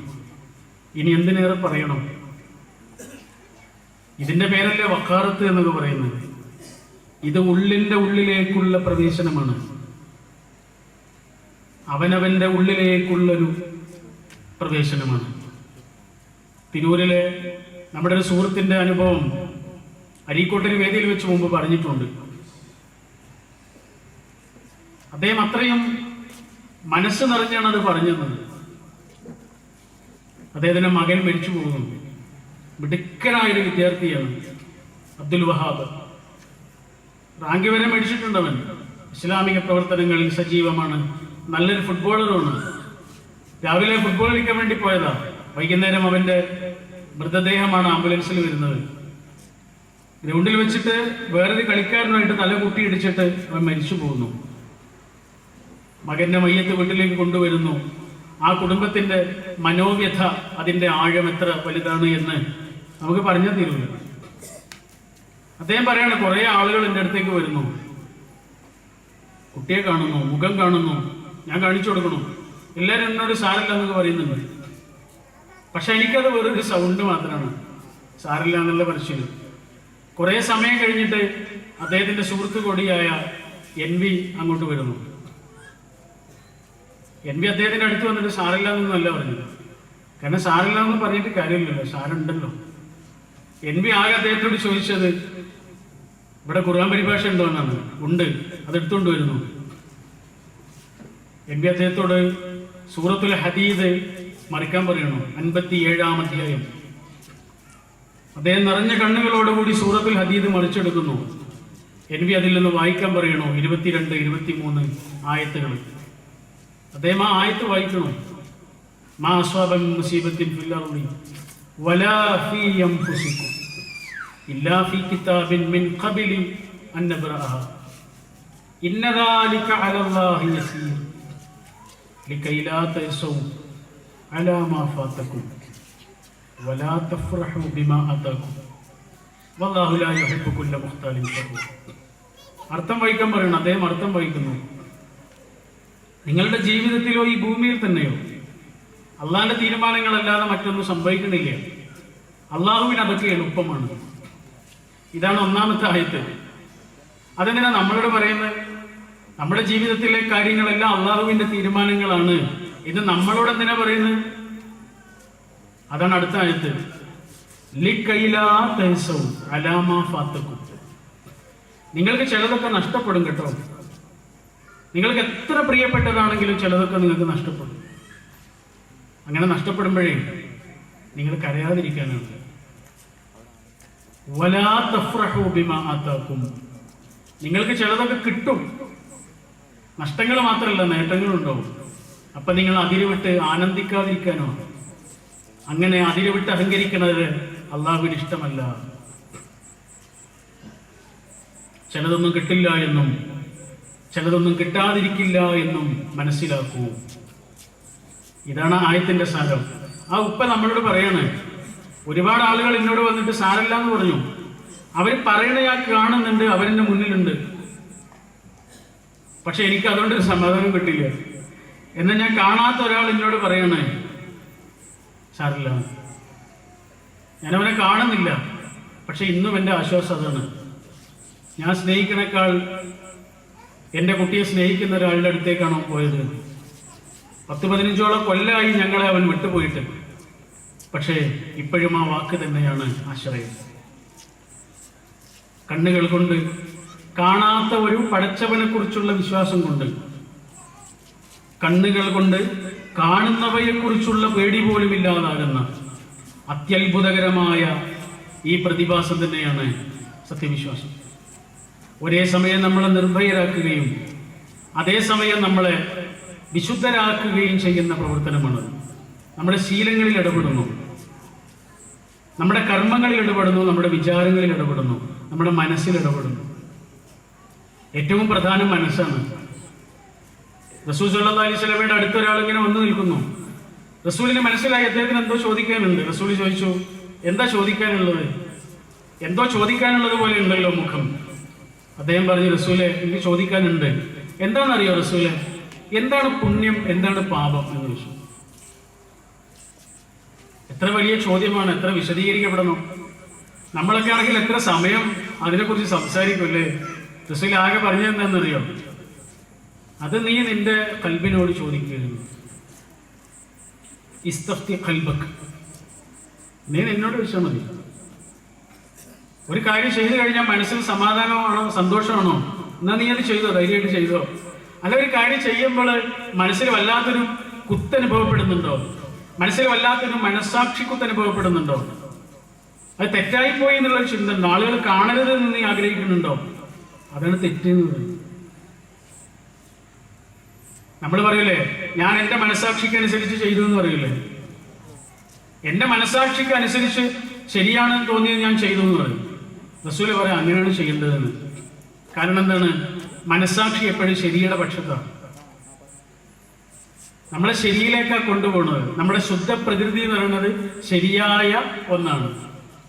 ഇനി എന്തിനേറെ പറയണം? ഇതിന്റെ പേരല്ലേ വക്കാറത്ത് എന്നൊക്കെ പറയുന്നത്. ഇത് ഉള്ളിന്റെ ഉള്ളിലേക്കുള്ള പ്രവേശനമാണ്, അവനവന്റെ ഉള്ളിലേക്കുള്ളൊരു പ്രവേശനമാണ്. തിരൂരിലെ നമ്മുടെ ഒരു സുഹൃത്തിന്റെ അനുഭവം അരീക്കോട്ടൊരു വേദിയിൽ വെച്ച് മുമ്പ് പറഞ്ഞിട്ടുണ്ട്. അദ്ദേഹം അത്രയും മനസ്സ് നിറഞ്ഞാണ് അത് പറഞ്ഞത്. അദ്ദേഹത്തിന്റെ മകൻ മരിച്ചു പോകുന്നു. മിടുക്കനായൊരു വിദ്യാർത്ഥിയാണ് അബ്ദുൽ വഹാബ്. റാങ്ക് വരെ മേടിച്ചിട്ടുണ്ടവൻ. ഇസ്ലാമിക പ്രവർത്തനങ്ങളിൽ സജീവമാണ്. നല്ലൊരു ഫുട്ബോളറുമാണ്. രാവിലെ ഫുട്ബോൾ കളിക്കാൻ വേണ്ടി പോയതാ. വൈകുന്നേരം അവന്റെ മൃതദേഹമാണ് ആംബുലൻസിൽ വരുന്നത്. ഗ്രൗണ്ടിൽ വെച്ചിട്ട് വേറൊരു കളിക്കാരനുമായിട്ട് തല കൂട്ടിയിടിച്ചിട്ട് അവൻ മരിച്ചു പോകുന്നു. മകന്റെ മയ്യത്ത് വീട്ടിലേക്ക് കൊണ്ടുവരുന്നു. ആ കുടുംബത്തിന്റെ മനോവ്യഥ, അതിന്റെ ആഴം എത്ര വലുതാണ് എന്ന് നമുക്ക് പറഞ്ഞാൽ തീരുമില്ല. അദ്ദേഹം പറയാണ്, കുറെ ആളുകൾ എൻ്റെ അടുത്തേക്ക് വരുന്നു, കുട്ടിയെ കാണുന്നു, മുഖം കാണുന്നു, ഞാൻ കാണിച്ചു കൊടുക്കണം, എല്ലാവരും എന്നോട് സാരില്ല എന്നൊക്കെ പറയുന്നുണ്ട്. പക്ഷെ എനിക്കത് വെറൊരു സൗണ്ട് മാത്രമാണ്, സാരില്ല എന്നുള്ള പറച്ചില്. കുറെ സമയം കഴിഞ്ഞിട്ട് അദ്ദേഹത്തിന്റെ സുഹൃത്ത് കൊടിയായ NV അങ്ങോട്ട് വരുന്നു. NV അദ്ദേഹത്തിന്റെ അടുത്ത് വന്നിട്ട് സാരില്ല എന്നല്ല പറഞ്ഞത്. കാരണം സാരില്ല എന്ന് പറഞ്ഞിട്ട് കാര്യമില്ലല്ലോ, സാരുണ്ടല്ലോ. NV ആകെ അദ്ദേഹത്തോട് ചോദിച്ചത്, ഇവിടെ ഖുർആൻ പരിഭാഷ ഉണ്ടോ എന്നാണ്. ഉണ്ട്, അതെടുത്തുകൊണ്ട് വരുന്നു. NV അദ്ദേഹത്തോട് സൂറത്തുൽ ഹദീദ് മറിക്കാൻ പറയണു. 57-ാം അധ്യായം. അദ്ദേഹം നിറഞ്ഞ കണ്ണുകളോടുകൂടി സൂറത്തുൽ ഹദീദ് മറിച്ചെടുക്കുന്നു. NV അതിൽ നിന്ന് വായിക്കാൻ പറയണു. 22, 23 ആയത്തുകൾ. അദ്ദേഹം ആ ആയത്ത് വായിക്കണം. മാ അസ്വാബ മിൻ മുസീബത്തിൻ ഫിൽ അർളി വലാ ഫീ അൻഫുസികും ഇല്ലാ ഫീ കിതാബിൻ മിൻ ഖബ്ലി അൻ നബ്റഅഹ ഇന്ന ദാലിക അലല്ലാഹി യസീർ ലകൈ ലാ തയസൂ അലാ മാ ഫാതകും വലാ തഫ്റഹു ബിമാ അതാകും വല്ലാഹു ലാ യുഹിബ്ബു കുല്ല മുഖ്താലിൻ ഫഖൂർ. അർത്ഥം വായിക്കാൻ പറയണം. അദ്ദേഹം അർത്ഥം വായിക്കുന്നു. നിങ്ങളുടെ ജീവിതത്തിലോ ഈ ഭൂമിയിൽ തന്നെയോ അള്ളാഹിന്റെ തീരുമാനങ്ങളല്ലാതെ മറ്റൊന്നും സംഭവിക്കുന്നില്ല. അള്ളാഹുവിന് അതൊക്കെ എളുപ്പമാണ്. ഇതാണ് ഒന്നാമത്തെ ആയത്ത്. അതെന്തിനാ നമ്മളോട് പറയുന്നത്? നമ്മുടെ ജീവിതത്തിലെ കാര്യങ്ങളെല്ലാം അള്ളാഹുവിന്റെ തീരുമാനങ്ങളാണ്. ഇത് നമ്മളോട് എന്തിനാ പറയുന്നത്? അതാണ് അടുത്ത ആയത്ത്. നിങ്ങൾക്ക് ചിലതൊക്കെ നഷ്ടപ്പെടും കേട്ടോ. നിങ്ങൾക്ക് എത്ര പ്രിയപ്പെട്ടതാണെങ്കിലും ചിലതൊക്കെ നിങ്ങൾക്ക് നഷ്ടപ്പെടും. അങ്ങനെ നഷ്ടപ്പെടുമ്പോഴേ നിങ്ങൾ കരയാതിരിക്കാനാണ്. വലാ തഫ്റഹു ബിമാ ആതാകും. നിങ്ങൾക്ക് ചിലതൊക്കെ കിട്ടും. നഷ്ടങ്ങൾ മാത്രമല്ല, നേട്ടങ്ങളുണ്ടാവും. അപ്പൊ നിങ്ങൾ അതിരുവിട്ട് ആനന്ദിക്കാതിരിക്കാനോ? അങ്ങനെ അതിരുവിട്ട് അഹങ്കരിക്കുന്നത് അള്ളാഹുവിന് ഇഷ്ടമല്ല. ചിലതൊന്നും കിട്ടില്ല എന്നും ചിലതൊന്നും കിട്ടാതിരിക്കില്ല എന്നും മനസ്സിലാക്കൂ. ഇതാണ് ആയത്തിന്റെ സാരം. ആ ഉപ്പ നമ്മളോട് പറയാണ്. ഒരുപാട് ആളുകൾ എന്നോട് വന്നിട്ട് സാരല്ല എന്ന് പറഞ്ഞു. അവർ പറയണ ഞാൻ കാണുന്നുണ്ട്, അവരെന്റെ മുന്നിലുണ്ട്. പക്ഷെ എനിക്ക് അതുകൊണ്ടൊരു സമാധാനം കിട്ടില്ല. എന്നാൽ ഞാൻ കാണാത്ത ഒരാൾ എന്നോട് പറയണേ സാരില്ല, ഞാനവനെ കാണുന്നില്ല, പക്ഷെ ഇന്നും എൻ്റെ ആശ്വാസം അതാണ്. ഞാൻ സ്നേഹിക്കണേക്കാൾ എൻ്റെ കുട്ടിയെ സ്നേഹിക്കുന്ന ഒരാളുടെ അടുത്തേക്കാണോ പോയത്. 10-15ഓളം കൊല്ലമായി ഞങ്ങളെ അവൻ വിട്ടുപോയിട്ട്. പക്ഷേ ഇപ്പോഴും ആ വാക്ക് തന്നെയാണ് ആശ്രയം. കണ്ണുകൾ കൊണ്ട് കാണാത്ത ഒരു പടച്ചവനെ കുറിച്ചുള്ള വിശ്വാസം കൊണ്ട്, കണ്ണുകൾ കൊണ്ട് കാണുന്നവയെക്കുറിച്ചുള്ള പേടി പോലും ഇല്ലാതാകുന്ന അത്യത്ഭുതകരമായ ഈ പ്രതിഭാസം തന്നെയാണ് സത്യവിശ്വാസം. ഒരേ സമയം നമ്മളെ നിർഭയരാക്കുകയും അതേസമയം നമ്മളെ വിശുദ്ധരാക്കുകയും ചെയ്യുന്ന പ്രവർത്തനമാണ്. നമ്മുടെ ശീലങ്ങളിൽ ഇടപെടുന്നു, നമ്മുടെ കർമ്മങ്ങളിൽ ഇടപെടുന്നു, നമ്മുടെ വിചാരങ്ങളിൽ ഇടപെടുന്നു, നമ്മുടെ മനസ്സിൽ ഇടപെടുന്നു. ഏറ്റവും പ്രധാനം മനസ്സാണ്. റസൂൽ സല്ലല്ലാഹു അലൈഹി വസല്ലമയുടെ അടുത്തൊരാൾ ഇങ്ങനെ വന്നു നിൽക്കുന്നു. റസൂലിന് മനസ്സിലായി അദ്ദേഹത്തിന് എന്തോ ചോദിക്കാനുണ്ട്. റസൂൽ ചോദിച്ചു, എന്താ ചോദിക്കാനുള്ളത്? എന്തോ ചോദിക്കാനുള്ളത് പോലെ ഉണ്ടല്ലോ മുഖം. അദ്ദേഹം പറഞ്ഞു, റസൂലെ, എനിക്ക് ചോദിക്കാനുണ്ട്. എന്താണെന്നറിയോ റസൂലെ? എന്താണ് പുണ്യം, എന്താണ് പാപം എന്ന് ചോദിച്ചു. എത്ര വലിയ ചോദ്യമാണ്, എത്ര വിശദീകരിക്കപ്പെടണം. നമ്മളൊക്കെ ആണെങ്കിൽ എത്ര സമയം അതിനെക്കുറിച്ച് സംസാരിക്കുമല്ലേ? റസൂൽ ആകെ പറഞ്ഞതെന്താണെന്നറിയോ? അത് നീ നിന്റെ കൽബിനോട് ചോദിക്കുകയാണ്. ഇസ്തഫ്തി ഖൽബക്, നീ നിന്നോട് ചോദിച്ചാൽ മതി. ഒരു കാര്യം ചെയ്തു കഴിഞ്ഞാൽ മനസ്സിൽ സമാധാനമാണോ സന്തോഷമാണോ, എന്നാ നീ അത് ചെയ്തോ, ധൈര്യമായിട്ട് ചെയ്തോ. അല്ല, ഒരു കാര്യം ചെയ്യുമ്പോൾ മനസ്സിൽ വല്ലാത്തൊരു കുത്തനുഭവപ്പെടുന്നുണ്ടോ, മനസ്സിൽ വല്ലാത്തൊരു മനസ്സാക്ഷി കുത്തനുഭവപ്പെടുന്നുണ്ടോ, അത് തെറ്റായിപ്പോയി എന്നുള്ളൊരു ചിന്ത ഉണ്ടോ, ആളുകൾ കാണരുത് എന്ന് നീ ആഗ്രഹിക്കുന്നുണ്ടോ, അതാണ് തെറ്റെന്ന് പറയുന്നത്. നമ്മൾ പറയൂലേ, ഞാൻ എൻ്റെ മനസ്സാക്ഷിക്ക് അനുസരിച്ച് ചെയ്തു എന്ന് പറയൂലേ. എൻ്റെ മനസ്സാക്ഷിക്ക് അനുസരിച്ച് ശരിയാണെന്ന് തോന്നിയത് ഞാൻ ചെയ്തു എന്ന് പറയും. റസൂല് പറയാം, അങ്ങനെയാണ് ചെയ്യേണ്ടതെന്ന്. കാരണം എന്താണ്? മനസ്സാക്ഷി എപ്പോഴും ശരിയുടെ പക്ഷത്താണ്. നമ്മളെ ശരിയിലേക്കാണ് കൊണ്ടുപോകുന്നത്. നമ്മുടെ ശുദ്ധ പ്രകൃതി എന്ന് പറയുന്നത് ശരിയായ ഒന്നാണ്.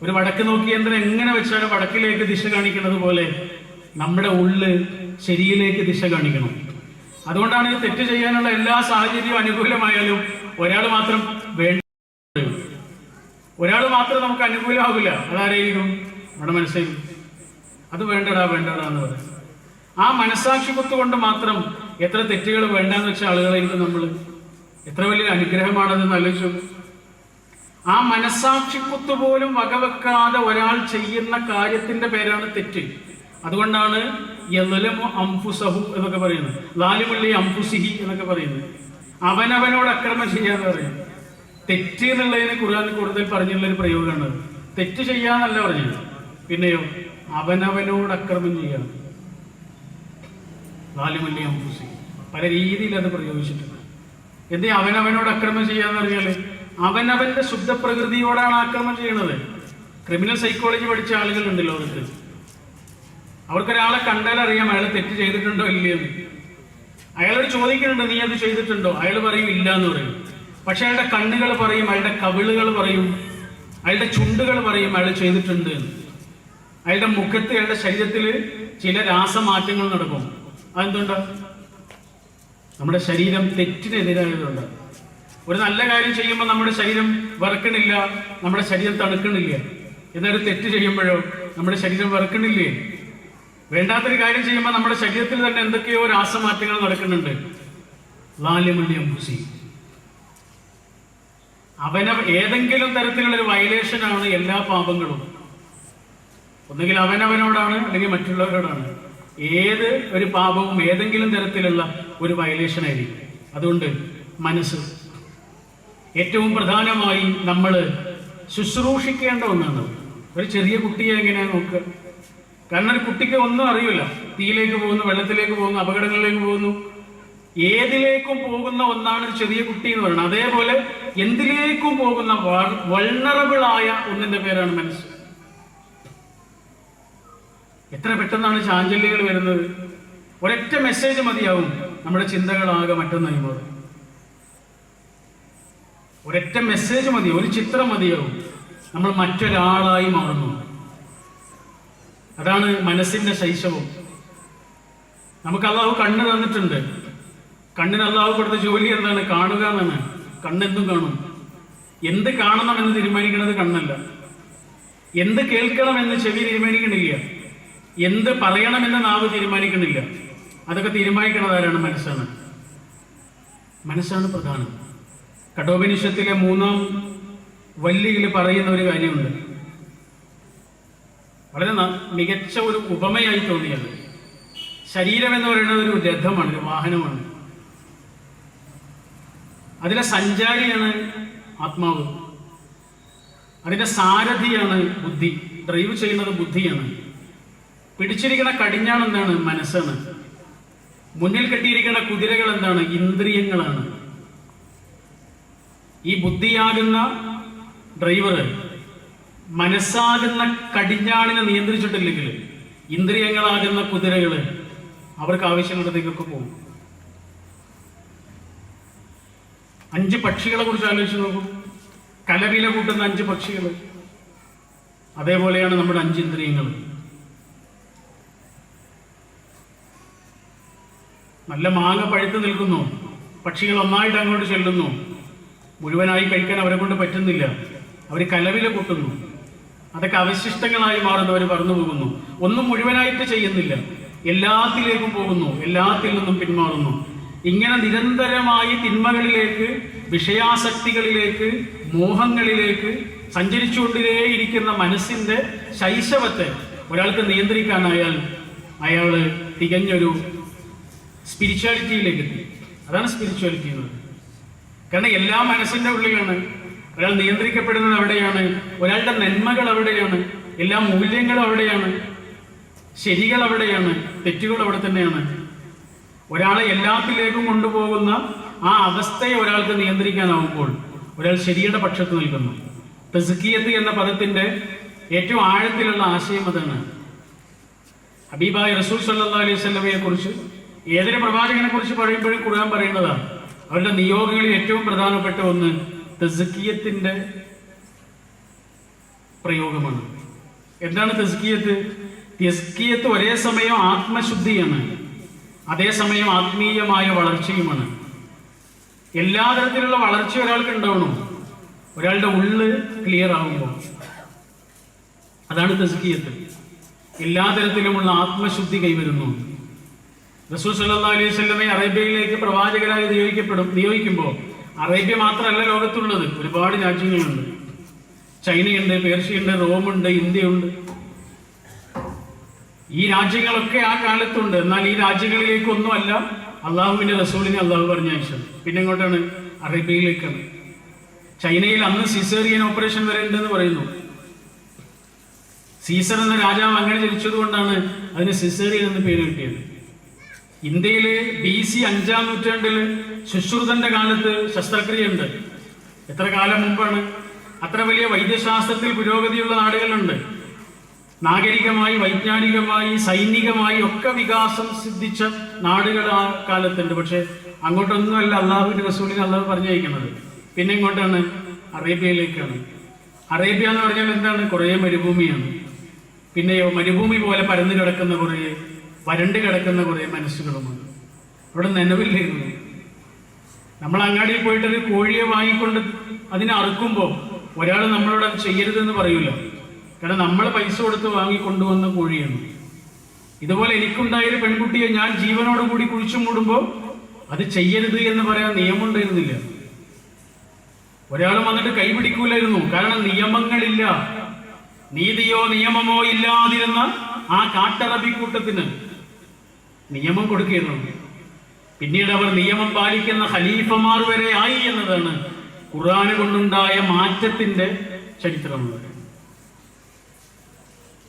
ഒരു വടക്ക് നോക്കി യന്ത്രം എങ്ങനെ വെച്ചാലും വടക്കിലേക്ക് ദിശ കാണിക്കുന്നത് പോലെ നമ്മുടെ ഉള്ള് ശരിയിലേക്ക് ദിശ കാണിക്കണം. അതുകൊണ്ടാണ് ഇത് തെറ്റ് ചെയ്യാനുള്ള എല്ലാ സാഹചര്യവും അനുകൂലമായാലും ഒരാൾ മാത്രം വേണ്ട, ഒരാൾ മാത്രം നമുക്ക് അനുകൂലമാകില്ല. അതാരായിരിക്കും? നമ്മുടെ മനസ്സിൽ അത് വേണ്ടടാ വേണ്ടടാ എന്ന് പറയും. ആ മനസ്സാക്ഷി കുത്തുകൊണ്ട് മാത്രം എത്ര തെറ്റുകൾ വേണ്ടെന്ന് വെച്ച ആളുകളായിരിക്കും നമ്മൾ. എത്ര വലിയൊരു അനുഗ്രഹമാണതെന്ന് ആലോചിച്ചു. ആ മനസ്സാക്ഷി കുത്തു പോലും വകവെക്കാതെ ഒരാൾ ചെയ്യുന്ന കാര്യത്തിന്റെ പേരാണ് തെറ്റ്. അതുകൊണ്ടാണ് അംഫുസഹു എന്നൊക്കെ പറയുന്നത്, ലാലിമുള്ളി അംഫുസിഹി എന്നൊക്കെ പറയുന്നത്. അവനവനോട് അക്രമം ചെയ്യാന്ന് പറയുന്നത്. തെറ്റ് എന്നുള്ളതിന് ഖുർആൻ കൂടുതൽ പറഞ്ഞുള്ള ഒരു പ്രയോഗമാണ്. തെറ്റ് ചെയ്യാന്നല്ല പറഞ്ഞത്, പിന്നെയോ അവനവനോട് അക്രമം ചെയ്യാം. ലാലിമുള്ളി അംഫുസിഹി പല രീതിയിൽ അത് പ്രയോഗിച്ചിട്ടുണ്ട്. എന്തേ അവനവനോട് അക്രമം ചെയ്യാന്ന് പറഞ്ഞാല് അവനവന്റെ ശുദ്ധ പ്രകൃതിയോടാണ് ആക്രമണം ചെയ്യണത്. ക്രിമിനൽ സൈക്കോളജി പഠിച്ച ആളുകളുണ്ട് ലോകത്ത്. അവർക്കൊരാളെ കണ്ടാൽ അറിയാം അയാൾ തെറ്റ് ചെയ്തിട്ടുണ്ടോ ഇല്ലയെന്ന്. അയാളോട് ചോദിക്കുന്നുണ്ട്, നീ അത് ചെയ്തിട്ടുണ്ടോ? അയാൾ പറയും ഇല്ല എന്ന് പറയും. പക്ഷെ അയാളുടെ കണ്ണുകൾ പറയും, അയാളുടെ കവിളുകൾ പറയും, അയാളുടെ ചുണ്ടുകൾ പറയും അയാൾ ചെയ്തിട്ടുണ്ട്. അയാളുടെ മുഖത്ത്, അയാളുടെ ശരീരത്തിൽ ചില രാസമാറ്റങ്ങൾ നടക്കും. അതെന്തുകൊണ്ടാ? നമ്മുടെ ശരീരം തെറ്റിനെതിരായതുകൊണ്ട്. ഒരു നല്ല കാര്യം ചെയ്യുമ്പോൾ നമ്മുടെ ശരീരം വിറക്കണില്ല, നമ്മുടെ ശരീരം തണുക്കണില്ല. എന്നൊരു തെറ്റ് ചെയ്യുമ്പോഴോ നമ്മുടെ ശരീരം വിറക്കണില്ലേ? വേണ്ടാത്തൊരു കാര്യം ചെയ്യുമ്പോൾ നമ്മുടെ ശരീരത്തിൽ തന്നെ എന്തൊക്കെയോ രാസമാറ്റങ്ങൾ നടക്കുന്നുണ്ട്. ഏതെങ്കിലും തരത്തിലുള്ള ഒരു വയലേഷനാണ് എല്ലാ പാപങ്ങളും. ഒന്നുകിൽ അവനവനോടാണ്, അല്ലെങ്കിൽ മറ്റുള്ളവരോടാണ്. ഏത് ഒരു പാപവും ഏതെങ്കിലും തരത്തിലുള്ള ഒരു വയലേഷൻ ആയിരിക്കും. അതുകൊണ്ട് മനസ്സ് ഏറ്റവും പ്രധാനമായി നമ്മൾ ശുശ്രൂഷിക്കേണ്ട ഒന്നാണ്. ഒരു ചെറിയ കുട്ടിയെ എങ്ങനെയാണ് നോക്കുക? കാരണം ഒരു കുട്ടിക്ക് ഒന്നും അറിയില്ല. തീയിലേക്ക് പോകുന്നു, വെള്ളത്തിലേക്ക് പോകുന്നു, അപകടങ്ങളിലേക്ക് പോകുന്നു, ഏതിലേക്കും പോകുന്ന ഒന്നാണ് ഒരു ചെറിയ കുട്ടി എന്ന് പറയുന്നത്. അതേപോലെ എന്തിലേക്കും പോകുന്ന വൾണറബിൾ ആയ ഒന്നിന്റെ പേരാണ് മനസ്സ്. എത്ര പെട്ടെന്നാണ് ചാഞ്ചല്യങ്ങൾ വരുന്നത്. ഒരൊറ്റ മെസ്സേജ് മതിയാവും നമ്മുടെ ചിന്തകളാകെ മറ്റൊന്നായി മാറും. ഒരൊറ്റ മെസ്സേജ് മതി, ഒരു ചിത്രം മതിയാവും, നമ്മൾ മറ്റൊരാളായി മാറുന്നു. അതാണ് മനസ്സിന്റെ ശൈശവം. നമുക്ക് അള്ളാഹു കണ്ണ് തന്നിട്ടുണ്ട്. കണ്ണിന് അള്ളാഹു കൊടുത്ത ജോലി എന്താണ്? കാണുക എന്നാണ്. കണ്ണെന്തും കാണും. എന്ത് കാണണം എന്ന് തീരുമാനിക്കുന്നത് കണ്ണല്ല. എന്ത് കേൾക്കണമെന്ന് ചെവി തീരുമാനിക്കണില്ല. എന്ത് പറയണമെന്ന് നാവ് തീരുമാനിക്കണില്ല. അതൊക്കെ തീരുമാനിക്കുന്നത് ആരാണ്? മനസ്സാണ്. മനസ്സാണ് പ്രധാനം. കഠോപനിഷത്തിലെ 3-ാം വല്ലിയിൽ പറയുന്ന ഒരു കാര്യമുണ്ട്, വളരെ മികച്ച ഒരു ഉപമയായി തോന്നിയത്. ശരീരം എന്ന് പറയുന്നത് ഒരു രഥമാണ്, ഒരു വാഹനമാണ്. അതിലെ സഞ്ചാരിയാണ് ആത്മാവ്, അതിന്റെ സാരഥിയാണ് ബുദ്ധി, ഡ്രൈവ് ചെയ്യുന്നത് ബുദ്ധിയാണ്. പിടിച്ചിരിക്കുന്ന കടിഞ്ഞാൺ എന്താണ്? മനസ്സാണ്. മുന്നിൽ കെട്ടിയിരിക്കുന്ന കുതിരകൾ എന്താണ്? ഇന്ദ്രിയങ്ങളാണ്. ഈ ബുദ്ധിയാകുന്ന ഡ്രൈവർ മനസ്സാകുന്ന കടിഞ്ഞാണിനെ നിയന്ത്രിച്ചിട്ടില്ലെങ്കിൽ ഇന്ദ്രിയങ്ങളാകുന്ന കുതിരകള് അവർക്ക് ആവശ്യമുള്ളതൊക്കെ പോകും. 5 പക്ഷികളെ കുറിച്ച് ആലോചിച്ച് നോക്കും. കലവില കൂട്ടുന്ന 5 പക്ഷികൾ. അതേപോലെയാണ് നമ്മുടെ 5 ഇന്ദ്രിയങ്ങൾ. നല്ല മാങ്ങ പഴുത്ത് നിൽക്കുന്നു, പക്ഷികൾ ഒന്നായിട്ട് അങ്ങോട്ട് ചെല്ലുന്നു. മുഴുവനായി കഴിക്കാൻ അവരെ കൊണ്ട് പറ്റുന്നില്ല, അവർ കലവില കൂട്ടുന്നു. അതൊക്കെ അവശിഷ്ടങ്ങളായി മാറുന്നു, അവർ പറന്നു പോകുന്നു. ഒന്നും മുഴുവനായിട്ട് ചെയ്യുന്നില്ല, എല്ലാത്തിലേക്കും പോകുന്നു, എല്ലാത്തിൽ നിന്നും പിന്മാറുന്നു. ഇങ്ങനെ നിരന്തരമായി തിന്മകളിലേക്ക്, വിഷയാസക്തികളിലേക്ക്, മോഹങ്ങളിലേക്ക് സഞ്ചരിച്ചുകൊണ്ടേയിരിക്കുന്ന മനസ്സിന്റെ ശൈശവത്തെ ഒരാൾക്ക് നിയന്ത്രിക്കാനായാൽ അയാള് തികഞ്ഞൊരു സ്പിരിച്വാലിറ്റിയിലേക്ക് എത്തി. അതാണ് സ്പിരിച്വാലിറ്റി എന്നത്. കാരണം എല്ലാ മനസ്സിന്റെ ഉള്ളിലാണ്. ഒരാൾ നിയന്ത്രിക്കപ്പെടുന്നത് അവിടെയാണ്. ഒരാളുടെ നന്മകൾ അവിടെയാണ്, എല്ലാ മൂല്യങ്ങളും അവിടെയാണ്, ശരികൾ അവിടെയാണ്, തെറ്റുകൾ അവിടെ തന്നെയാണ്. ഒരാളെ എല്ലാത്തിലേക്കും കൊണ്ടുപോകുന്ന ആ അവസ്ഥയെ ഒരാൾക്ക് നിയന്ത്രിക്കാനാവുമ്പോൾ ഒരാൾ ശരിയുടെ പക്ഷത്ത് നിൽക്കുന്നു. തസ്കിയത്ത് എന്ന പദത്തിന്റെ ഏറ്റവും ആഴത്തിലുള്ള ആശയം അതാണ്. ഹബീബായ റസൂൽ സല്ലല്ലാഹു അലൈഹി വസല്ലമയെ കുറിച്ച്, ഏതൊരു പ്രവാചകനെ കുറിച്ച് പറയുമ്പോഴും ഖുർആൻ പറയുന്നതാണ് അവരുടെ നിയോഗങ്ങളിൽ ഏറ്റവും പ്രധാനപ്പെട്ട ഒന്ന് തസ്കിയത്തിന്റെ പ്രയോഗമാണ്. എന്താണ് തസ്കിയത്ത്? തസ്കിയത്ത് ഒരേ സമയം ആത്മശുദ്ധിയാണ്, അതേസമയം ആത്മീയമായ വളർച്ചയുമാണ്. എല്ലാ തരത്തിലുള്ള വളർച്ച ഒരാൾക്ക് ഉണ്ടാവണം, ഒരാളുടെ ഉള്ള് ക്ലിയർ ആകുമ്പോൾ. അതാണ് തസ്കിയത്ത്. എല്ലാ തരത്തിലുമുള്ള ആത്മശുദ്ധി കൈവരുന്നു. റസൂൽ സല്ലല്ലാഹു അലൈഹി വസല്ലമയെ അറേബ്യയിലേക്ക് പ്രവാചകരായി നിയോഗിക്കുമ്പോൾ അറേബ്യ മാത്രമല്ല ലോകത്തുള്ളത്, ഒരുപാട് രാജ്യങ്ങളുണ്ട്. ചൈനയുണ്ട്, പേർഷ്യയുണ്ട്, റോമുണ്ട്, ഇന്ത്യയുണ്ട്. ഈ രാജ്യങ്ങളൊക്കെ ആ കാലത്തുണ്ട്. എന്നാൽ ഈ രാജ്യങ്ങളിലേക്കൊന്നുമല്ല അള്ളാഹുവിന്റെ റസൂലിനെ അള്ളാഹു പറഞ്ഞയച്ചത്. പിന്നെ എങ്ങോട്ടാണ്? അറേബ്യയിലേക്കാണ്. ചൈനയിൽ അന്ന് സിസേറിയൻ ഓപ്പറേഷൻ വരെ ഉണ്ടെന്ന് പറയുന്നു. സീസർ എന്ന രാജാവ് അങ്ങനെ ജനിച്ചത് കൊണ്ടാണ് അതിന് സിസേറിയൻ എന്ന് പേര് കിട്ടിയത്. ഇന്ത്യയില് BC 5-ാം നൂറ്റാണ്ടില് സുശ്രുതന്റെ കാലത്ത് ശസ്ത്രക്രിയയുണ്ട്. എത്ര കാലം മുമ്പാണ്? അത്ര വലിയ വൈദ്യശാസ്ത്രത്തിൽ പുരോഗതിയുള്ള നാടുകളുണ്ട്. നാഗരികമായി, വൈജ്ഞാനികമായി, സൈനികമായി ഒക്കെ വികാസം സിദ്ധിച്ച നാടുകൾ ആ കാലത്തുണ്ട്. പക്ഷെ അങ്ങോട്ടൊന്നുമല്ല അള്ളാഹുവിന്റെ റസൂലിനെ അള്ളാഹു പറഞ്ഞയക്കുന്നത്. പിന്നെ ഇങ്ങോട്ടാണ്? അറേബ്യയിലേക്കാണ്. അറേബ്യ എന്ന് പറഞ്ഞാൽ എന്താണ്? കുറേ മരുഭൂമിയാണ്. പിന്നെയോ മരുഭൂമി പോലെ പരന്നു കിടക്കുന്ന കുറേ, വരണ്ട് കിടക്കുന്ന കുറേ മനസ്സുകളുമാണ്. അവിടെ നനവില്ലായിരുന്നു. നമ്മൾ അങ്ങാടിയിൽ പോയിട്ടൊരു കോഴിയെ വാങ്ങിക്കൊണ്ട് അതിനെ അറുക്കുമ്പോൾ ഒരാൾ നമ്മളോട് അത് ചെയ്യരുതെന്ന് പറയൂല. കാരണം നമ്മൾ പൈസ കൊടുത്ത് വാങ്ങിക്കൊണ്ടുവന്ന കോഴിയാണ്. ഇതുപോലെ എനിക്കുണ്ടായൊരു പെൺകുട്ടിയെ ഞാൻ ജീവനോടുകൂടി കുഴിച്ചു മൂടുമ്പോൾ അത് ചെയ്യരുത് എന്ന് പറയാൻ നിയമം ഉണ്ടായിരുന്നില്ല. ഒരാൾ വന്നിട്ട് കൈപിടിക്കൂലായിരുന്നു. കാരണം നിയമങ്ങളില്ല. നീതിയോ നിയമമോ ഇല്ലാതിരുന്ന ആ കാട്ടറബി കൂട്ടത്തിന് നിയമം കൊടുക്കുകയായിരുന്നു. പിന്നീട് അവർ നിയമം പാലിക്കുന്ന ഖലീഫമാർ വരെ ആയി എന്നതാണ് ഖുർആൻ കൊണ്ടുണ്ടായ മാറ്റത്തിന്റെ ചരിത്രമുള്ളത്.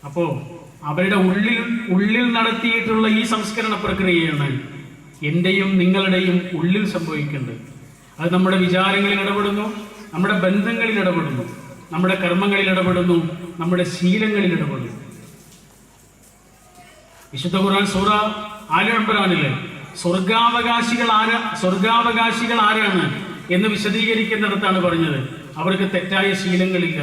അപ്പോ അവരുടെ ഉള്ളിൽ നടത്തിയിട്ടുള്ള ഈ സംസ്കരണ പ്രക്രിയയാണ് എന്റെയും നിങ്ങളുടെയും ഉള്ളിൽ സംഭവിക്കേണ്ടത്. അത് നമ്മുടെ വിചാരങ്ങളിൽ ഇടപെടുന്നു, നമ്മുടെ ബന്ധങ്ങളിൽ ഇടപെടുന്നു, നമ്മുടെ കർമ്മങ്ങളിൽ ഇടപെടുന്നു, നമ്മുടെ ശീലങ്ങളിൽ ഇടപെടുന്നു. വിശുദ്ധ ഖുർആൻ സൂറ ആല ഇംറാനിലെ സ്വർഗാവകാശികൾ ആരാണ് എന്ന് വിശദീകരിക്കുന്നിടത്താണ് പറഞ്ഞത് അവർക്ക് തെറ്റായ ശീലങ്ങളില്ല.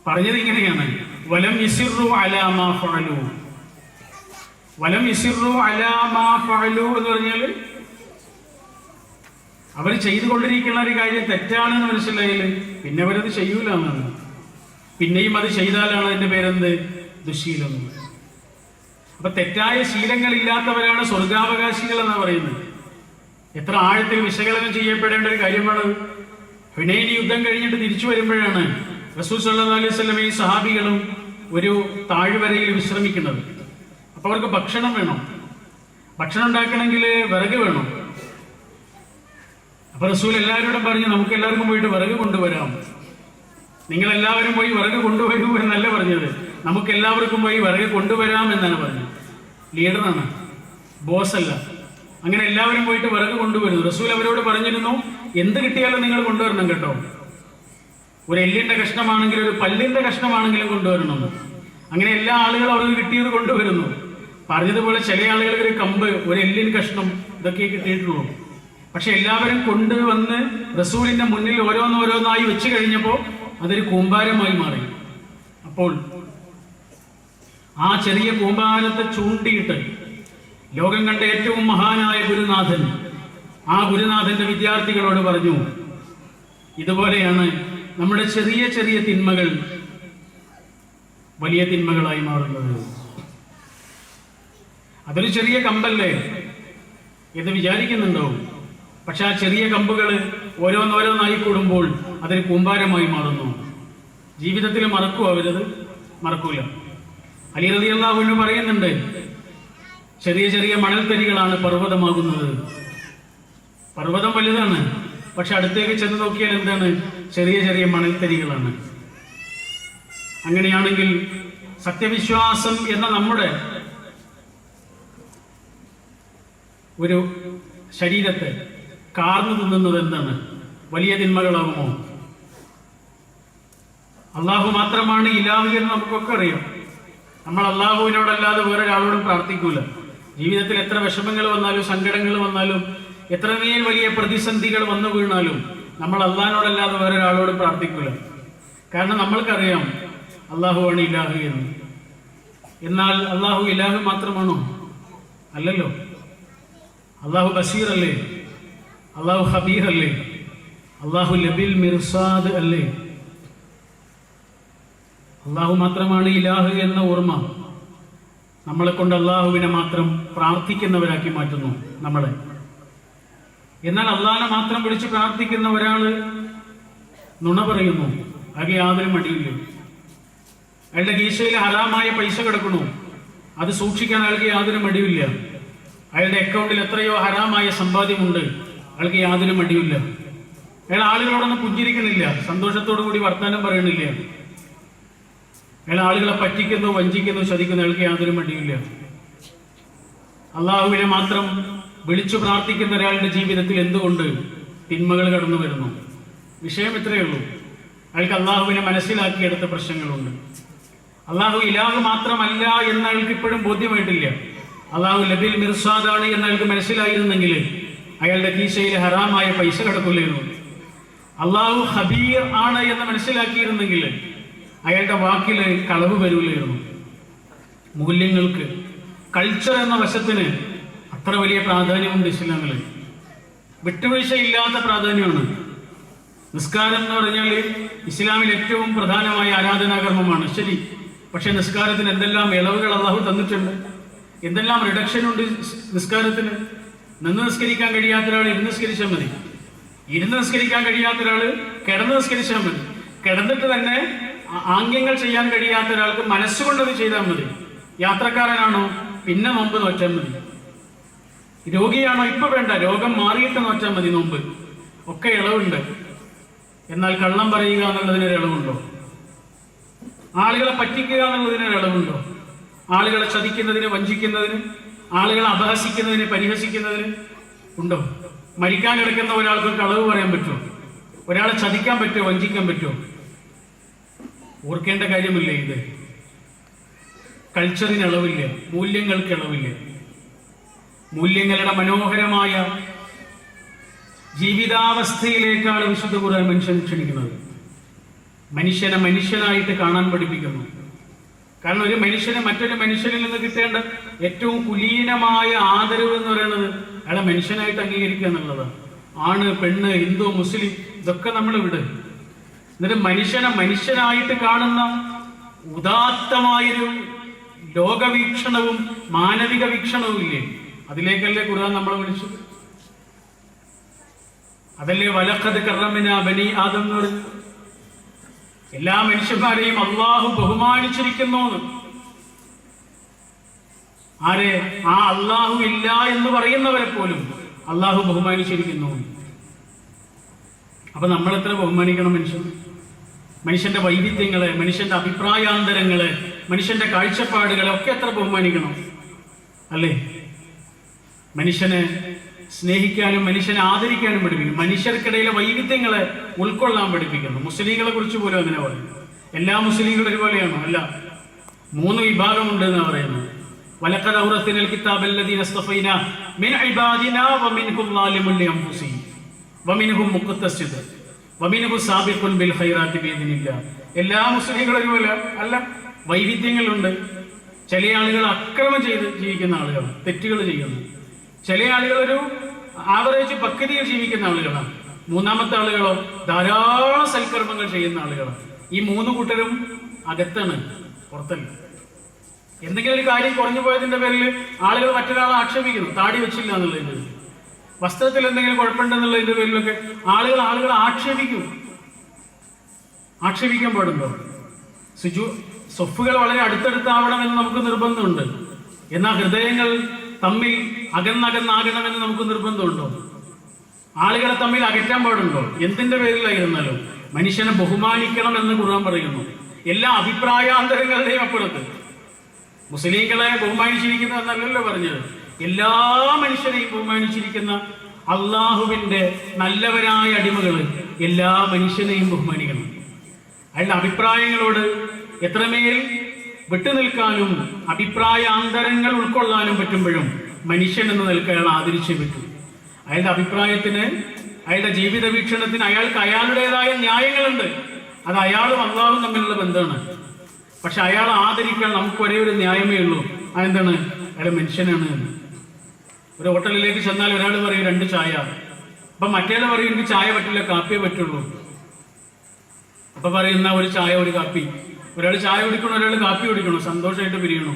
പറഞ്ഞത് ഇങ്ങനെയാണ്, വലം യസിറു അലാ മാ ഫഅലു. വലം യസിറു അലാ മാ ഫഅലു എന്ന് പറഞ്ഞാൽ അവർ ചെയ്തുകൊണ്ടിരിക്കുന്ന ഒരു കാര്യം തെറ്റാണെന്ന് മനസ്സിലായാലും പിന്നെ അവരത് ചെയ്യൂല എന്നാണ്. പിന്നെയും അത് ചെയ്താലാണ് അതിന്റെ പേരെന്ത്? ദുശീലം. അപ്പൊ തെറ്റായ ശീലങ്ങളില്ലാത്തവരാണ് സ്വർഗാവകാശികൾ എന്നാ പറയുന്നത്. എത്ര ആഴത്തിൽ വിശകലനം ചെയ്യപ്പെടേണ്ട ഒരു കാര്യമാണ്. ഹുനൈൻ യുദ്ധം കഴിഞ്ഞിട്ട് തിരിച്ചു വരുമ്പോഴാണ് റസൂൽ സല്ലല്ലാഹു അലൈഹി വസല്ലമയും സഹാബികളും ഒരു താഴ്വരയിൽ വിശ്രമിക്കുന്നത്. അപ്പോൾ അവർക്ക് ഭക്ഷണം വേണം. ഭക്ഷണം ഉണ്ടാക്കണമെങ്കിൽ വിറക് വേണം. അപ്പൊ റസൂൽ എല്ലാവരോടും പറഞ്ഞു, നമുക്ക് എല്ലാവർക്കും പോയിട്ട് വിറക് കൊണ്ടുവരാം. നിങ്ങൾ എല്ലാവരും പോയി വിറക് കൊണ്ടുവരൂ എന്നല്ല പറഞ്ഞത്, നമുക്ക് എല്ലാവർക്കും പോയി വിറക് കൊണ്ടുവരാം എന്നാണ് പറഞ്ഞത്. ലീഡറാണ്, ബോസ് അല്ല. അങ്ങനെ എല്ലാവരും പോയിട്ട് വിറക് കൊണ്ടുവരുന്നു. റസൂൽ അവരോട് പറഞ്ഞിരുന്നു, എന്ത് കിട്ടിയാലും നിങ്ങൾ കൊണ്ടുവരണം കേട്ടോ. ഒരു എല്ലിന്റെ കഷ്ണമാണെങ്കിലും ഒരു പല്ലിന്റെ കഷ്ണമാണെങ്കിലും കൊണ്ടുവരണം. അങ്ങനെ എല്ലാ ആളുകളും അവർക്ക് കിട്ടിയത് കൊണ്ടുവരുന്നു. പറഞ്ഞതുപോലെ ചില ആളുകൾക്ക് ഒരു കമ്പ്, ഒരു എല്ലിൻ കഷ്ണം, ഇതൊക്കെ കിട്ടിയിട്ടുള്ളൂ. പക്ഷെ എല്ലാവരും കൊണ്ടുവന്ന് റസൂലിന്റെ മുന്നിൽ ഓരോന്നോരോന്നായി വെച്ച് കഴിഞ്ഞപ്പോൾ അതൊരു കൂമ്പാരമായി മാറി. അപ്പോൾ ആ ചെറിയ കൂമ്പാരത്തെ ചൂണ്ടിയിട്ട് ലോകം കണ്ട ഏറ്റവും മഹാനായ ഗുരുനാഥൻ ആ ഗുരുനാഥന്റെ വിദ്യാർത്ഥികളോട് പറഞ്ഞു, ഇതുപോലെയാണ് നമ്മുടെ ചെറിയ ചെറിയ തിന്മകൾ വലിയ തിന്മകളായി മാറുന്നത്. അതൊരു ചെറിയ കമ്പല്ലേ എന്ന് വിചാരിക്കുന്നുണ്ടാവും. പക്ഷെ ആ ചെറിയ കമ്പുകൾ ഓരോന്നോരോന്നായി കൂടുമ്പോൾ അതൊരു കൂമ്പാരമായി മാറുന്നു. ജീവിതത്തിൽ മറക്കുമോ അവരത്? മറക്കൂല. അലി റളിയല്ലാഹു അൻഹു പറയുന്നുണ്ട്, ചെറിയ ചെറിയ മണൽത്തരികളാണ് പർവ്വതമാകുന്നത്. പർവ്വതം വലുതാണ്, പക്ഷെ അടുത്തേക്ക് ചെന്ന് നോക്കിയാൽ എന്താണ്? ചെറിയ ചെറിയ മണൽത്തരികളാണ്. അങ്ങനെയാണെങ്കിൽ സത്യവിശ്വാസം എന്ന നമ്മുടെ ഒരു ശരീരത്തെ കാർന്നു തിന്നുന്നത് എന്താണ്? വലിയ തിന്മകളാകുമോ? അള്ളാഹു മാത്രമാണ് ഇലാഹ് എന്ന് നമുക്കൊക്കെ അറിയാം. നമ്മൾ അള്ളാഹുവിനോടല്ലാതെ വേറൊരാളോടും പ്രാർത്ഥിക്കൂല. ജീവിതത്തിൽ എത്ര വിഷമങ്ങൾ വന്നാലും സങ്കടങ്ങൾ വന്നാലും എത്രമേൽ വലിയ പ്രതിസന്ധികൾ വന്നു വീണാലും നമ്മൾ അള്ളാഹിനോടല്ലാതെ വേറൊരാളോടും പ്രാർത്ഥിക്കൂല. കാരണം നമ്മൾക്കറിയാം അള്ളാഹുവാണ് ഇലാഹ് എന്ന്. എന്നാൽ അള്ളാഹു ഇലാഹ് മാത്രമാണോ? അല്ലല്ലോ. അള്ളാഹു ബസീർ അല്ലേ? അള്ളാഹു ഖബീർ അല്ലേ? അള്ളാഹു ലബിൽ മിർസാദ് അല്ലേ? അള്ളാഹു മാത്രമാണ് ഇലാഹ് എന്ന ഓർമ്മ നമ്മളെ കൊണ്ട് അള്ളാഹുവിനെ മാത്രം പ്രാർത്ഥിക്കുന്നവരാക്കി മാറ്റുന്നു നമ്മളെ. എന്നാൽ അള്ളാഹിനെ മാത്രം വിളിച്ച് പ്രാർത്ഥിക്കുന്ന ഒരാള് നുണ പറയുന്നു, ആകെ യാതൊരു മടിയില്ല. അയാളുടെ കീശയിൽ ഹറാമായ പൈസ കിടക്കണു, അത് സൂക്ഷിക്കാൻ അയാൾക്ക് യാതൊരു മടിയില്ല. അയാളുടെ അക്കൗണ്ടിൽ എത്രയോ ഹറാമായ സമ്പാദ്യമുണ്ട്, അയാൾക്ക് യാതൊരു മടിയില്ല. അയാൾ ആളുകളോടൊന്നും പുഞ്ചിരിക്കുന്നില്ല, സന്തോഷത്തോടു കൂടി വർത്താനം പറയണില്ല. അയാൾ ആളുകളെ പറ്റിക്കുന്നു, വഞ്ചിക്കുന്നു, ചതിക്കുന്നു, അയാൾക്ക് യാതൊരു മടിയില്ല. അള്ളാഹുവിനെ മാത്രം വിളിച്ചു പ്രാർത്ഥിക്കുന്ന ഒരാളുടെ ജീവിതത്തിൽ എന്തുകൊണ്ട് തിന്മകൾ കടന്നു വരുന്നു? വിഷയം ഇത്രയേ ഉള്ളൂ. അയാൾക്ക് അള്ളാഹുവിനെ മനസ്സിലാക്കിയെടുത്ത പ്രശ്നങ്ങളുണ്ട്. അള്ളാഹു ഇലാഹ് മാത്രമല്ല എന്ന് അയാൾക്ക് ഇപ്പോഴും ബോധ്യമായിട്ടില്ല. അള്ളാഹു ലബിൽ മിർസാദാണ് എന്ന് അയാൾക്ക് മനസ്സിലായിരുന്നെങ്കിൽ അയാളുടെ കീശയിൽ ഹറാമായ പൈസ കിടക്കില്ലായിരുന്നു. അള്ളാഹു ഖബീർ ആണ് എന്ന് മനസ്സിലാക്കിയിരുന്നെങ്കിൽ അയാളുടെ വാക്കിൽ കളവ് വരൂലായിരുന്നു. മൂല്യങ്ങൾക്ക്, കൾച്ചർ എന്ന വശത്തിന് അത്ര വലിയ പ്രാധാന്യമുണ്ട് ഇസ്ലാമിൽ. വിട്ടുവീഴ്ചയില്ലാത്ത പ്രാധാന്യമാണ്. നിസ്കാരം എന്ന് പറഞ്ഞാൽ ഇസ്ലാമിൽ ഏറ്റവും പ്രധാനമായ ആരാധനാകർമ്മമാണ്, ശരി. പക്ഷെ നിസ്കാരത്തിന് എന്തെല്ലാം ഇളവുകൾ അള്ളാഹു തന്നിട്ടുണ്ട്, എന്തെല്ലാം റിഡക്ഷൻ ഉണ്ട് നിസ്കാരത്തിന്. നിന്ന് നിസ്കരിക്കാൻ കഴിയാത്ത ഒരാൾ ഇരുന്ന് നിസ്കരിച്ചാൽ മതി. ഇരുന്ന് നിസ്കരിക്കാൻ കഴിയാത്ത ഒരാൾ കിടന്ന് നിസ്കരിച്ചാൽ മതി. കിടന്നിട്ട് തന്നെ ആംഗ്യങ്ങൾ ചെയ്യാൻ കഴിയാത്ത ഒരാൾക്ക് മനസ്സുകൊണ്ടത് ചെയ്താൽ മതി. യാത്രക്കാരനാണോ പിന്നെ നോമ്പ് നോറ്റാൽ മതി. രോഗിയാണോ ഇപ്പൊ വേണ്ട, രോഗം മാറിയിട്ട് നോറ്റാൽ മതി. നോമ്പ് ഒക്കെ ഇളവുണ്ട്. എന്നാൽ കള്ളം പറയുക എന്നുള്ളതിനൊരു ഇളവുണ്ടോ? ആളുകളെ പറ്റിക്കുക എന്നുള്ളതിനൊരു ഇളവുണ്ടോ? ആളുകളെ ചതിക്കുന്നതിന്, വഞ്ചിക്കുന്നതിന്, ആളുകളെ അപഹസിക്കുന്നതിന്, പരിഹസിക്കുന്നതിന് ഉണ്ടോ? മരിക്കാൻ കിടക്കുന്ന ഒരാൾക്ക് കളവ് പറയാൻ പറ്റുമോ? ഒരാളെ ചതിക്കാൻ പറ്റുമോ? വഞ്ചിക്കാൻ പറ്റുമോ? ഓർക്കേണ്ട കാര്യമില്ലേ ഇത്? കൾച്ചറിന് ഇളവില്ല, മൂല്യങ്ങൾക്ക് ഇളവില്ല. മൂല്യങ്ങളുടെ മനോഹരമായ ജീവിതാവസ്ഥയിലേക്കാണ് വിശുദ്ധ ഖുർആൻ മനുഷ്യനെ ക്ഷണിക്കുന്നത്. മനുഷ്യനെ മനുഷ്യനായിട്ട് കാണാൻ പഠിപ്പിക്കുന്നു. കാരണം ഒരു മനുഷ്യന് മറ്റൊരു മനുഷ്യനിൽ നിന്ന് കിട്ടേണ്ട ഏറ്റവും കുലീനമായ ആദരവ് എന്ന് പറയുന്നത് അയാളെ മനുഷ്യനായിട്ട് അംഗീകരിക്കുക എന്നുള്ളതാണ്. ആണ്, പെണ്ണ്, ഹിന്ദു, മുസ്ലിം, ഇതൊക്കെ നമ്മൾ വിട്. എന്നിട്ട് മനുഷ്യനെ മനുഷ്യനായിട്ട് കാണുന്ന ഉദാത്തമായൊരു ലോകവീക്ഷണവും മാനവിക വീക്ഷണവും ഇല്ലേ? അതിലേക്കല്ലേ ഖുർആൻ നമ്മളെ വിളിച്ചത്. അതല്ലേ വലഖദ് കറംനാ ബനി ആദം എന്ന് പറഞ്ഞു. എല്ലാ മനുഷ്യന്മാരെയും അള്ളാഹു ബഹുമാനിച്ചിരിക്കുന്നു. ആരെ? ആ അള്ളാഹു ഇല്ല എന്ന് പറയുന്നവരെ പോലും അള്ളാഹു ബഹുമാനിച്ചിരിക്കുന്നു. അപ്പൊ നമ്മൾ എത്ര ബഹുമാനിക്കണം മനുഷ്യന്റെ വൈവിധ്യങ്ങളെ, മനുഷ്യന്റെ അഭിപ്രായാന്തരങ്ങളെ, മനുഷ്യന്റെ കാഴ്ചപ്പാടുകളെ ഒക്കെ എത്ര ബഹുമാനിക്കണം അല്ലേ? മനുഷ്യനെ സ്നേഹിക്കാനും മനുഷ്യനെ ആദരിക്കാനും പഠിപ്പിക്കുന്നു. മനുഷ്യർക്കിടയിലെ വൈവിധ്യങ്ങളെ ഉൾക്കൊള്ളാൻ പഠിപ്പിക്കുന്നു. മുസ്ലിങ്ങളെ കുറിച്ച് പോലും അങ്ങനെ പറയും. എല്ലാ മുസ്ലിങ്ങളും ഒരുപോലെയാണോ? അല്ല, 3 വിഭാഗമുണ്ട് എന്നാണ് പറയുന്നത്. വലഖദ് ഔറസ്നൽ കിതാബല്ലദീന ഇസ്തഫൈനാ മിൻ ഇബാദിനാ വമിൻഹും ളാലിമുൻ ലിഅൻഫുസിഹി വമിൻഹും മുഖ്തസിദ് വമിൻഹും സാബിഖുൻ ബിൽ ഖൈറാത്തി ബിഇദ്നില്ലാ. എല്ലാ മുസ്ലിങ്ങളും ഒരുപോലെ അല്ല, വൈവിധ്യങ്ങളുണ്ട്. ചില ആളുകൾ അക്രമം ചെയ്ത് ജീവിക്കുന്ന ആളുകളാണ്, തെറ്റുകൾ ചെയ്യുന്നു. ചില ആളുകൾ ഒരു ആവറേജ് പക്വതയിൽ ജീവിക്കുന്ന ആളുകളാണ്. മൂന്നാമത്തെ ആളുകളോ ധാരാളം സൽക്കർമ്മങ്ങൾ ചെയ്യുന്ന ആളുകളാണ്. ഈ 3 കൂട്ടരും അകത്താണ്, പുറത്തല്ല. എന്തെങ്കിലും ഒരു കാര്യം കുറഞ്ഞു പോയതിന്റെ പേരിൽ ആളുകൾ മറ്റൊരാളെ ആക്ഷേപിക്കുന്നു. താടി വെച്ചില്ല എന്നുള്ളതിന്റെ പേരിൽ, വസ്ത്രത്തിൽ എന്തെങ്കിലും കുഴപ്പമുണ്ടെന്നുള്ളതിന്റെ പേരിലൊക്കെ ആളുകളെ ആക്ഷേപിക്കാൻ പാടുണ്ടോ? സൊഫുകൾ വളരെ അടുത്തടുത്താവണമെന്ന് നമുക്ക് നിർബന്ധമുണ്ട്. എന്നാൽ ഹൃദയങ്ങൾ തമ്മിൽ അകന്നകന്നാകണമെന്ന് നമുക്ക് നിർബന്ധമുണ്ടോ? ആളുകളെ തമ്മിൽ അകറ്റാൻ പാടുണ്ടോ? എന്തിന്റെ പേരിലായിരുന്നാലും മനുഷ്യനെ ബഹുമാനിക്കണം എന്ന് ഖുർആൻ പറയുന്നു. എല്ലാ അഭിപ്രായാന്തരങ്ങളുടെയും അപ്പുറത്ത് മുസ്ലിങ്ങളെ ബഹുമാനിച്ചിരിക്കുന്ന എന്നല്ലല്ലോ പറഞ്ഞത്, എല്ലാ മനുഷ്യരെയും ബഹുമാനിച്ചിരിക്കുന്ന അള്ളാഹുവിന്റെ നല്ലവരായ അടിമകൾ എല്ലാ മനുഷ്യനെയും ബഹുമാനിക്കണം. അയാളുടെ അഭിപ്രായങ്ങളോട് എത്രമേൽ വിട്ടുനിൽക്കാനും അഭിപ്രായാന്തരങ്ങൾ ഉൾക്കൊള്ളാനും പറ്റുമ്പോഴും മനുഷ്യൻ എന്ന നിലക്ക് അയാൾ ആദരിച്ചേ പറ്റൂ. അയാളുടെ അഭിപ്രായത്തിന്, അയാളുടെ ജീവിത വീക്ഷണത്തിന് അയാൾക്ക് അയാളുടേതായ ന്യായങ്ങളുണ്ട്. അത് അയാളും അള്ളാഹും തമ്മിലുള്ള ബന്ധമാണ്. പക്ഷെ അയാൾ ആദരിക്കാൻ നമുക്ക് ഒരേ ഒരു ന്യായമേ ഉള്ളൂ. അതെന്താണ്? അയാൾ മനുഷ്യനാണ്. ഒരു ഹോട്ടലിലേക്ക് ചെന്നാൽ ഒരാൾ പറയും 2 ചായ, അപ്പൊ മറ്റേ പറയും എനിക്ക് ചായ പറ്റില്ല, കാപ്പിയേ പറ്റുള്ളൂ. അപ്പൊ പറയുന്ന ഒരു ചായ ഒരു കാപ്പി. ഒരാൾ ചായ കുടിക്കണോ, ഒരാൾ കാപ്പി കുടിക്കണോ, സന്തോഷമായിട്ട് പിരിയണോ,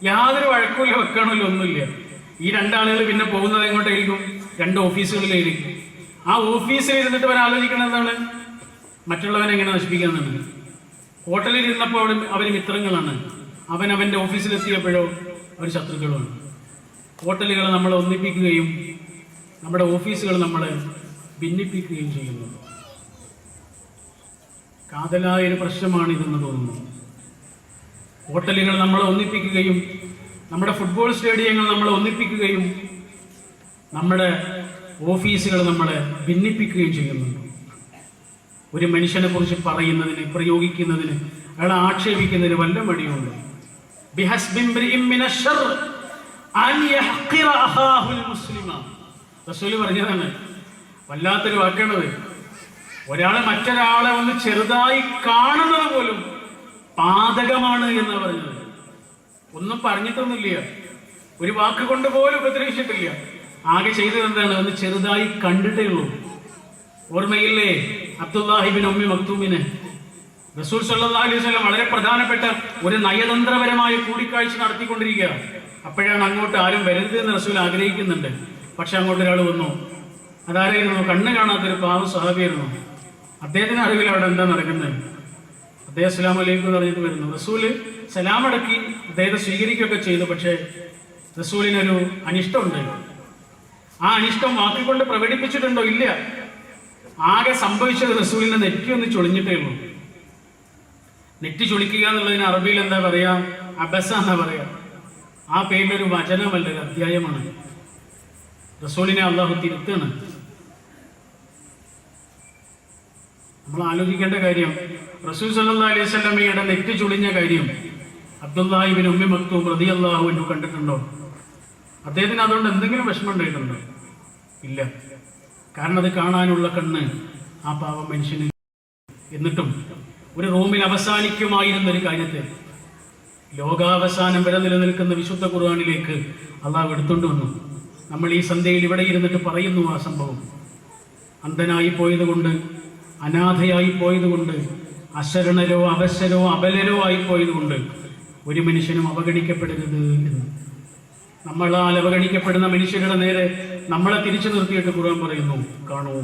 യാതൊരു വഴക്കുമില്ല, വെക്കണമല്ലോ, ഒന്നുമില്ല. ഈ 2 ആളുകൾ പിന്നെ പോകുന്നത് എങ്ങോട്ടായിരിക്കും? 2 ഓഫീസുകളിലായിരിക്കും. ആ ഓഫീസിൽ ഇരുന്നിട്ട് അവൻ ആലോചിക്കണം എന്താണ്? മറ്റുള്ളവനെ എങ്ങനെ നശിപ്പിക്കാന്നാണ്. ഹോട്ടലിൽ ഇരുന്നപ്പോൾ അവർ മിത്രങ്ങളാണ്, അവന്റെ ഓഫീസിലെത്തിയപ്പോഴോ അവർ ശത്രുക്കളുമാണ്. ഹോട്ടലുകൾ നമ്മളെ ഒന്നിപ്പിക്കുകയും നമ്മുടെ ഓഫീസുകൾ നമ്മളെ ഭിന്നിപ്പിക്കുകയും ചെയ്യുന്നു. കാതലായൊരു പ്രശ്നമാണിതെന്ന് തോന്നുന്നു. ഹോട്ടലുകൾ നമ്മളെ ഒന്നിപ്പിക്കുകയും നമ്മുടെ ഫുട്ബോൾ സ്റ്റേഡിയങ്ങൾ നമ്മളെ ഒന്നിപ്പിക്കുകയും നമ്മുടെ ഓഫീസുകൾ നമ്മളെ ഭിന്നിപ്പിക്കുകയും ചെയ്യുന്നുണ്ട്. ഒരു മനുഷ്യനെ കുറിച്ച് പറയുന്നതിന്, പ്രയോഗിക്കുന്നതിന്, അയാളെ ആക്ഷേപിക്കുന്നതിന് വല്ല മടിയുണ്ട്. റസൂല് പറഞ്ഞതാണ്, വല്ലാത്തൊരു വാക്കാണത്. ഒരാളെ മറ്റൊരാളെ ഒന്ന് ചെറുതായി കാണുന്നത് പോലും പാതകമാണ് എന്ന് പറഞ്ഞത്. ഒന്നും പറഞ്ഞിട്ടൊന്നുമില്ല, ഒരു വാക്ക് കൊണ്ട് പോലും ഉപദ്രവിച്ചിട്ടില്ല. ആകെ ചെയ്തത് എന്താണ്? ഒന്ന് ചെറുതായി കണ്ടിട്ടേ ഉള്ളൂ. ഓർമ്മയില്ലേ അബ്ദുല്ലാഹിബിൻ ഉമ്മി മക്തൂമിന് റസൂൽ സല്ലല്ലാഹു അലൈഹി വസല്ലം വളരെ പ്രധാനപ്പെട്ട ഒരു നയതന്ത്രപരമായ കൂടിക്കാഴ്ച നടത്തിക്കൊണ്ടിരിക്കുക. അപ്പോഴാണ് അങ്ങോട്ട് ആരും വരരുത് എന്ന് റസൂൽ ആഗ്രഹിക്കുന്നുണ്ട്. പക്ഷെ അങ്ങോട്ട് ഒരാൾ വന്നു. അതാരായിരുന്നു? കണ്ണ് കാണാത്തൊരു പാവ സ്വഹാബിയായിരുന്നു. അദ്ദേഹത്തിന് അറിവിൽ അവിടെ എന്താ നടക്കുന്നത്. അദ്ദേഹം അസ്സലാമു അലൈക്കും എന്ന് പറഞ്ഞിട്ട് വരുന്നു. റസൂല് സലാമടക്കി അദ്ദേഹത്തെ സ്വീകരിക്കുകയൊക്കെ ചെയ്തു. പക്ഷേ റസൂലിനൊരു അനിഷ്ടമുണ്ട്. ആ അനിഷ്ടം വാക്കിക്കൊണ്ട് പ്രകടിപ്പിച്ചിട്ടുണ്ടോ? ഇല്ല. ആകെ സംഭവിച്ചത് റസൂലിന്റെ നെറ്റി ഒന്ന് ചൊളിഞ്ഞിട്ടേ ഉള്ളൂ. നെറ്റി ചൊളിക്കുക എന്നുള്ളതിന് അറബിയിൽ എന്താ പറയാ? അബസ എന്നാ പറയാ. ആ പേരിലൊരു വചനമല്ല, ഒരു അധ്യായമാണ്. റസൂലിനെ അള്ളാഹു തിരുത്താണ്. നമ്മൾ ആലോചിക്കേണ്ട കാര്യം, റസൂൽ സല്ലല്ലാഹു അലൈഹി വസല്ലമയുടെ നെറ്റി ചുളിഞ്ഞ കാര്യം അബ്ദുല്ലാഹിബ്നു ഉമ്മി മക്തൂം റളിയല്ലാഹു അൻഹു കണ്ടിട്ടുണ്ടോ? അദ്ദേഹത്തിന് അതുകൊണ്ട് എന്തെങ്കിലും വിഷമം ഉണ്ടായിട്ടുണ്ടോ? ഇല്ല. കാരണം അത് കാണാനുള്ള കണ്ണ് ആ പാവം മനുഷ്യന്. എന്നിട്ടും ഒരു റൂമിൽ അവസാനിക്കുമായിരുന്ന ഒരു കാര്യത്തെ ലോകാവസാനം വരെ നിലനിൽക്കുന്ന വിശുദ്ധ ഖുർആനിലേക്ക് അള്ളാഹു എടുത്തുകൊണ്ട് വന്നു. നമ്മൾ ഈ സന്ധ്യയിൽ ഇവിടെ ഇരുന്നിട്ട് പറയുന്നു ആ സംഭവം. അന്ധനായി പോയതുകൊണ്ട്, അനാഥയായി പോയതുകൊണ്ട്, അശരണരോ അവശരോ അബലരോ ആയി പോയതുകൊണ്ട് ഒരു മനുഷ്യനും അവഗണിക്കപ്പെടരുത് എന്ന്. നമ്മളാൽ അവഗണിക്കപ്പെടുന്ന മനുഷ്യരുടെ നേരെ നമ്മളെ തിരിച്ചു നിർത്തിയിട്ട് ഖുർആൻ പറയുന്നു, കാണൂ,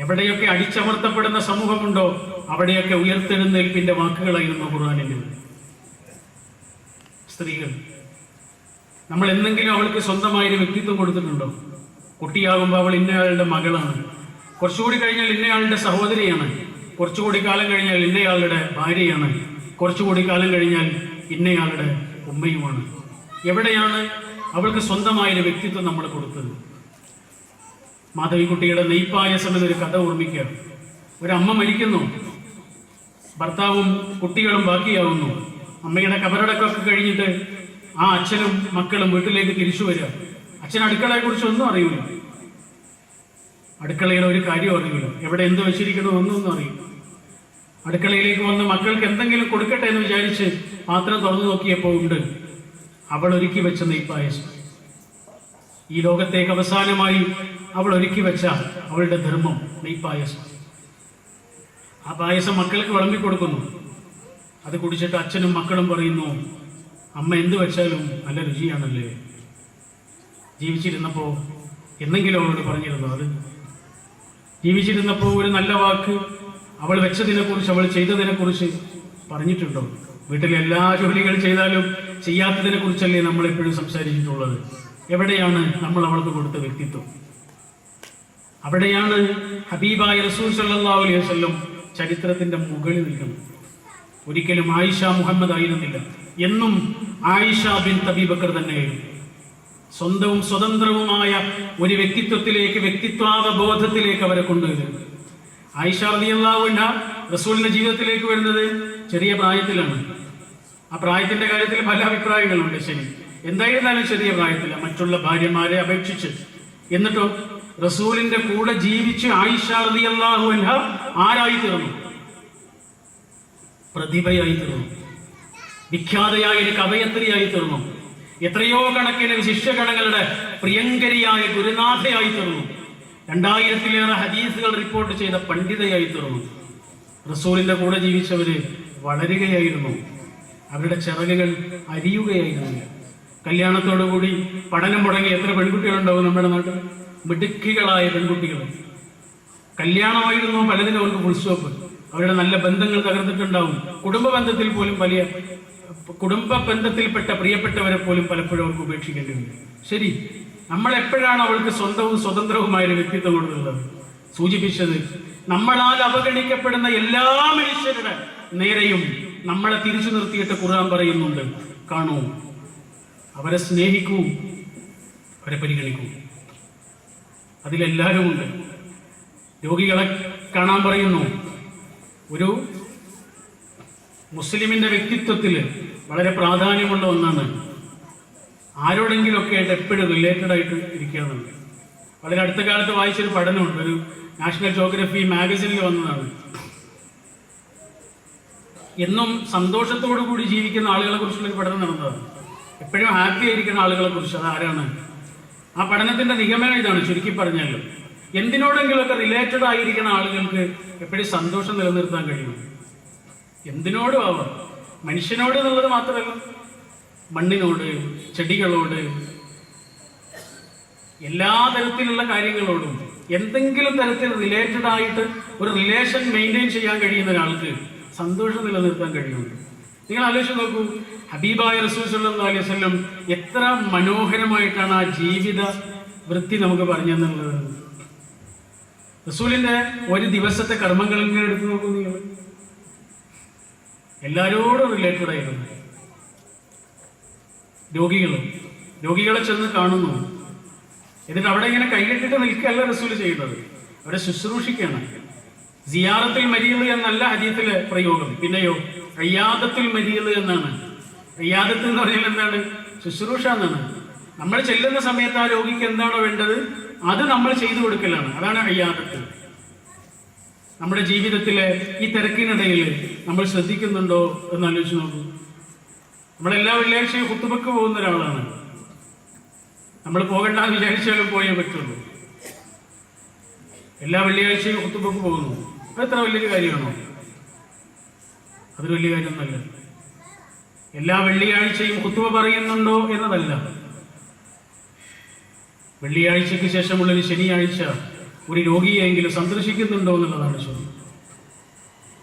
എവിടെയൊക്കെ അടിച്ചമർത്തപ്പെടുന്ന സമൂഹമുണ്ടോ അവിടെയൊക്കെ ഉയർത്തെഴുന്നേൽപ്പിന്റെ വാക്കുകളായിരുന്നു ഖുർആനിൽ. സ്ത്രീകൾ, നമ്മൾ എന്തെങ്കിലും അവൾക്ക് സ്വന്തമായൊരു വ്യക്തിത്വം കൊടുത്തിട്ടുണ്ടോ? കുട്ടിയാകുമ്പോൾ അവൾ ഇന്നയാളുടെ മകളാണ്, കുറച്ചുകൂടി കഴിഞ്ഞാൽ ഇന്നയാളുടെ സഹോദരിയാണ്, കുറച്ചുകൂടി കാലം കഴിഞ്ഞാൽ ഇന്നയാളുടെ ഭാര്യയാണ്, കുറച്ചുകൂടി കാലം കഴിഞ്ഞാൽ ഇന്നയാളുടെ ഉമ്മയുമാണ്. എവിടെയാണ് അവൾക്ക് സ്വന്തമായൊരു വ്യക്തിത്വം നമ്മൾ കൊടുത്തത്? മാധവിക്കുട്ടിയുടെ നെയ്പായസം എന്നൊരു കഥ ഓർമ്മിക്കുക. ഒരമ്മ മരിക്കുന്നു, ഭർത്താവും കുട്ടികളും ബാക്കിയാവുന്നു. അമ്മയുടെ കബറടക്കമൊക്കെ കഴിഞ്ഞിട്ട് ആ അച്ഛനും മക്കളും വീട്ടിലേക്ക് തിരിച്ചു വരിക. അച്ഛൻ അടുക്കളയെ കുറിച്ച് ഒന്നും അറിയില്ല, അടുക്കളയിൽ ഒരു കാര്യം അറിയില്ല, എവിടെ എന്ത് വെച്ചിരിക്കുന്നു ഒന്നും അറിയില്ല. അടുക്കളയിലേക്ക് വന്ന് മക്കൾക്ക് എന്തെങ്കിലും കൊടുക്കട്ടെ എന്ന് വിചാരിച്ച് പാത്രം തുറന്നു നോക്കിയപ്പോൾ ഉണ്ട് അവൾ ഒരുക്കി വെച്ച നെയ്പായസം. ഈ ലോകത്തേക്ക് അവസാനമായി അവൾ ഒരുക്കി വെച്ച അവളുടെ ധർമ്മം നെയ്പായസം. ആ പായസം മക്കൾക്ക് വിളമ്പി കൊടുക്കുന്നു. അത് കുടിച്ചിട്ട് അച്ഛനും മക്കളും പറയുന്നു, അമ്മ എന്ത് വെച്ചാലും നല്ല രുചിയാണല്ലേ. ജീവിച്ചിരുന്നപ്പോൾ എന്തെങ്കിലും അവളോട് പറഞ്ഞിരുന്നു? അത് ജീവിച്ചിരുന്നപ്പോൾ ഒരു നല്ല വാക്ക് അവൾ വെച്ചതിനെ കുറിച്ച്, അവൾ ചെയ്തതിനെ കുറിച്ച് പറഞ്ഞിട്ടുണ്ടോ? വീട്ടിലെ എല്ലാ ജോലികൾ ചെയ്താലും ചെയ്യാത്തതിനെ കുറിച്ചല്ലേ നമ്മൾ എപ്പോഴും സംസാരിച്ചിട്ടുള്ളത്? എവിടെയാണ് നമ്മൾ അവൾക്ക് കൊടുത്ത വ്യക്തിത്വം? അവിടെയാണ് ഹബീബായ റസൂൽ സല്ലല്ലാഹു അലൈഹി വസല്ലം ചരിത്രത്തിന്റെ മുകളിൽ നിൽക്കുന്നത്. ഒരിക്കലും ആയിഷ മുഹമ്മദ് ആയിരുന്നില്ല, എന്നും ആയിഷ ബിൻത് അബീ ബക്കർ തന്നെയായിരുന്നു. സ്വന്തവും സ്വതന്ത്രവുമായ ഒരു വ്യക്തിത്വത്തിലേക്ക്, വ്യക്തിത്വാവബോധത്തിലേക്ക് അവരെ കൊണ്ടുവരുന്നത്. ആയിഷ റളിയല്ലാഹു അൻഹ റസൂലിന്റെ ജീവിതത്തിലേക്ക് വരുന്നത് ചെറിയ പ്രായത്തിലാണ്. ആ പ്രായത്തിന്റെ കാര്യത്തിൽ പല അഭിപ്രായങ്ങളുണ്ട്. ശരി, എന്തായിരുന്നാലും ചെറിയ പ്രായത്തില, മറ്റുള്ള ഭാര്യമാരെ അപേക്ഷിച്ച്. എന്നിട്ടോ റസൂലിന്റെ കൂടെ ജീവിച്ച് ആയിഷ റളിയല്ലാഹു അൻഹ ആരായി തീർന്നു? പ്രതിഭയായി തീർന്നു, വിഖ്യാതയായ ഒരു കവയത്രിയായി തീർന്നു, എത്രയോ കണക്കിന് ശിഷ്യഗണങ്ങളുടെ പ്രിയങ്കരിയായ ഗുരുനാഥയായി തീർന്നു, 2000-ലേറെ ഹദീസുകൾ റിപ്പോർട്ട് ചെയ്ത പണ്ഡിതയായി തീർന്നു. റസൂലിന്റെ കൂടെ ജീവിച്ചവര് വളരുകയായിരുന്നു, അവരുടെ ചിറകുകൾ അരിയുകയായിരുന്നില്ല. കല്യാണത്തോടുകൂടി പഠനം മുടങ്ങി എത്ര പെൺകുട്ടികളുണ്ടാവും നമ്മുടെ നാട്ടിൽ? മിടുക്കികളായ പെൺകുട്ടികൾ. കല്യാണമായിരുന്നു പലതിനും അവർക്ക് ഫുൾ സ്റ്റോപ്പ്. അവരുടെ നല്ല ബന്ധങ്ങൾ തകർന്നിട്ടുണ്ടാവും. കുടുംബ ബന്ധത്തിൽ പോലും കുടുംബ ബന്ധത്തിൽപ്പെട്ട പ്രിയപ്പെട്ടവരെ പോലും പലപ്പോഴും അവർക്ക് ഉപേക്ഷിക്കേണ്ടി വരും. ശരി, നമ്മൾ എപ്പോഴാണ് അവൾക്ക് സ്വന്തവും സ്വതന്ത്രവുമായ ഒരു വ്യക്തിത്വം കൊടുക്കുന്നത്? സൂചിപ്പിച്ചത്, നമ്മളാൽ അവഗണിക്കപ്പെടുന്ന എല്ലാ മനുഷ്യരുടെ നേരെയും നമ്മളെ തിരിച്ചു നിർത്തിയിട്ട് ഖുർആൻ പറയുന്നുണ്ട്, കാണൂ, അവരെ സ്നേഹിക്കൂ, അവരെ പരിഗണിക്കൂ. അതിലെല്ലാവരും ഉണ്ട്. രോഗികളെ കാണാൻ പറയുന്നു. ഒരു മുസ്ലിമിന്റെ വ്യക്തിത്വത്തിൽ വളരെ പ്രാധാന്യമുള്ള ഒന്നാണ് ആരോടെങ്കിലുമൊക്കെ ആയിട്ട് എപ്പോഴും റിലേറ്റഡ് ആയിട്ട് ഇരിക്കുകയെന്നുണ്ട്. വളരെ അടുത്ത കാലത്ത് വായിച്ചൊരു പഠനമുണ്ട്, ഒരു നാഷണൽ ജോഗ്രഫി മാഗസിനിൽ വന്നതാണ്. എന്നും സന്തോഷത്തോടു കൂടി ജീവിക്കുന്ന ആളുകളെ കുറിച്ചുള്ള പഠനം നടന്നതാണ്. എപ്പോഴും ഹാപ്പി ആയിരിക്കുന്ന ആളുകളെ കുറിച്ച്. അത് ആരാണ്? ആ പഠനത്തിന്റെ നിഗമനം ഇതാണ്, ചുരുക്കി പറഞ്ഞാൽ എന്തിനോടെങ്കിലുമൊക്കെ റിലേറ്റഡ് ആയിരിക്കുന്ന ആളുകൾക്ക് എപ്പോഴും സന്തോഷം നിലനിർത്താൻ കഴിയും. എന്തിനോടും ആവാം, മനുഷ്യനോട് എന്നുള്ളത് മാത്രമല്ല, മണ്ണിനോട്, ചെടികളോട്, എല്ലാ തരത്തിലുള്ള കാര്യങ്ങളോടും എന്തെങ്കിലും തരത്തിൽ റിലേറ്റഡ് ആയിട്ട് ഒരു റിലേഷൻ മെയിൻറ്റെയിൻ ചെയ്യാൻ കഴിയുന്ന ഒരാൾക്ക് സന്തോഷം നിലനിർത്താൻ കഴിയുന്നുണ്ട്. നിങ്ങൾ ആലോചിച്ച് നോക്കൂ, ഹബീബായ റസൂൽ സല്ലല്ലാഹു അലൈഹി വസല്ലം എത്ര മനോഹരമായിട്ടാണ് ആ ജീവിത വൃത്തി നമുക്ക് പറഞ്ഞു തന്നുള്ളത്. റസൂലിന്റെ ഒരു ദിവസത്തെ കർമ്മങ്ങൾ ഇങ്ങനെ എടുത്തു നോക്കൂ നിങ്ങൾ. എല്ലാരോടും റിലേറ്റഡ് ആയിരുന്നു. രോഗികളെ ചെന്ന് കാണുന്നു, എന്നിട്ട് അവിടെ ഇങ്ങനെ കൈകെട്ടിട്ട് നിൽക്കുകയല്ല റസൂൽ ചെയ്യുന്നത്, അവരെ ശുശ്രൂഷിക്കുകയാണ്. സിയാറത്തുൽ മരീദ് എന്നല്ല ഹദീസിലെ പ്രയോഗം, പിന്നെയോ ഇയാദത്തുൽ മരീദ് എന്നാണ്. ഇയാദത്ത് എന്ന് പറഞ്ഞാൽ എന്താണ്? ശുശ്രൂഷ എന്നാണ്. നമ്മൾ ചെല്ലുന്ന സമയത്ത് ആ രോഗിക്ക് എന്താണോ വേണ്ടത് അത് നമ്മൾ ചെയ്തു കൊടുക്കലാണ്. അതാണ് ഇയാദത്ത്. നമ്മുടെ ജീവിതത്തിലെ ഈ തിരക്കിനിടയിൽ നമ്മൾ ശ്രദ്ധിക്കുന്നുണ്ടോ എന്ന് ആലോചിച്ച് നോക്കൂ. നമ്മളെല്ലാ വെള്ളിയാഴ്ചയും ഖുത്ബക്ക് പോകുന്ന ഒരാളാണ്. നമ്മൾ പോകണ്ടെന്ന് വിചാരിച്ചാലും പോയേ പറ്റുള്ളൂ. എല്ലാ വെള്ളിയാഴ്ചയും ഖുത്ബക്ക് പോകുന്നു. അതെത്ര വലിയൊരു കാര്യമാണോ? അതൊരു വലിയ കാര്യമൊന്നുമല്ല. എല്ലാ വെള്ളിയാഴ്ചയും ഖുത്ബ പറയുന്നുണ്ടോ എന്നതല്ല. വെള്ളിയാഴ്ചയ്ക്ക് ശേഷമുള്ളൊരു ശനിയാഴ്ച ഒരു രോഗിയെങ്കിലും സന്ദർശിക്കുന്നുണ്ടോ എന്നുള്ളതാണ് ചോദ്യം.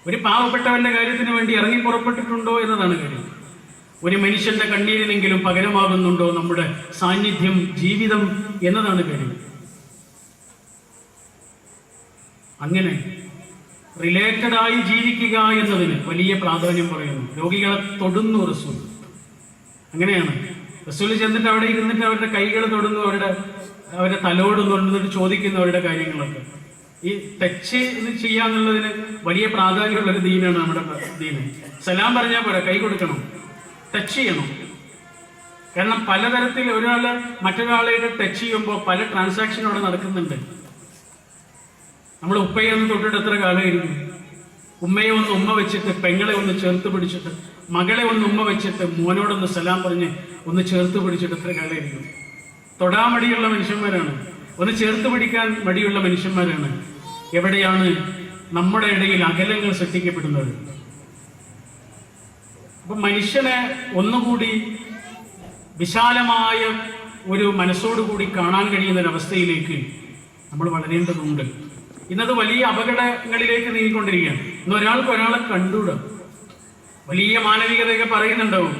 ഒരു പാവപ്പെട്ടവന്റെ കാര്യത്തിന് വേണ്ടി ഇറങ്ങി പുറപ്പെട്ടിട്ടുണ്ടോ എന്നതാണ് കാര്യം. ഒരു മനുഷ്യന്റെ കണ്ണീരിനെങ്കിലും പകരമാകുന്നുണ്ടോ നമ്മുടെ സാന്നിധ്യം, ജീവിതം എന്നതാണ് കാര്യം. അങ്ങനെ റിലേറ്റഡായി ജീവിക്കുക എന്നതിന് വലിയ പ്രാധാന്യം പറയുന്നു. രോഗികളെ തൊടുന്നു റസൂൽ. അങ്ങനെയാണ് റസൂൽ ചെന്നിട്ട് അവിടെ ഇരുന്നിട്ട് അവരുടെ കൈകൾ തൊടുന്നു, അവരുടെ തലോടുന്നു, എന്നിട്ട് ചോദിക്കുന്നു അവരുടെ കാര്യങ്ങളൊക്കെ. ഈ ടച്ച് ചെയ്യാന്നുള്ളതിന് വലിയ പ്രാധാന്യമുള്ളൊരു ദീനാണ് നമ്മുടെ ദീന്. സലാം പറഞ്ഞാൽ പോരാ, കൈ കൊടുക്കണം, ടച്ച് ചെയ്യണം. കാരണം പലതരത്തിൽ ഒരാള് മറ്റൊരാളായിട്ട് ടച്ച് ചെയ്യുമ്പോൾ പല ട്രാൻസാക്ഷനും അവിടെ നടക്കുന്നുണ്ട്. നമ്മൾ ഉപ്പയെ ഒന്ന് തൊട്ടിട്ട് എത്ര കാലമായിരിക്കും? ഉമ്മയെ ഒന്ന് ഉമ്മ വെച്ചിട്ട്, പെങ്ങളെ ഒന്ന് ചേർത്ത് പിടിച്ചിട്ട്, മകളെ ഒന്ന് ഉമ്മ വെച്ചിട്ട്, മോനോടൊന്ന് സലാം പറഞ്ഞ് ഒന്ന് ചേർത്ത് പിടിച്ചിട്ട് എത്ര കാലമായിരിക്കും? തൊടാൻ മടിയുള്ള മനുഷ്യന്മാരാണ്, ഒന്ന് ചേർത്ത് പിടിക്കാൻ മടിയുള്ള മനുഷ്യന്മാരാണ്. എവിടെയാണ് നമ്മുടെ ഇടയിൽ അകലങ്ങൾ സൃഷ്ടിക്കപ്പെടുന്നത്? അപ്പൊ മനുഷ്യനെ ഒന്നുകൂടി വിശാലമായ ഒരു മനസ്സോടുകൂടി കാണാൻ കഴിയുന്ന ഒരവസ്ഥയിലേക്ക് നമ്മൾ വളരേണ്ടതുണ്ട്. ഇന്നത് വലിയ അപകടങ്ങളിലേക്ക് നീങ്ങിക്കൊണ്ടിരിക്കുകയാണ്. ഇന്ന് ഒരാൾക്ക് ഒരാളെ കണ്ടുകൂടാ. വലിയ മാനവികതയൊക്കെ പറയുന്നുണ്ടാവും,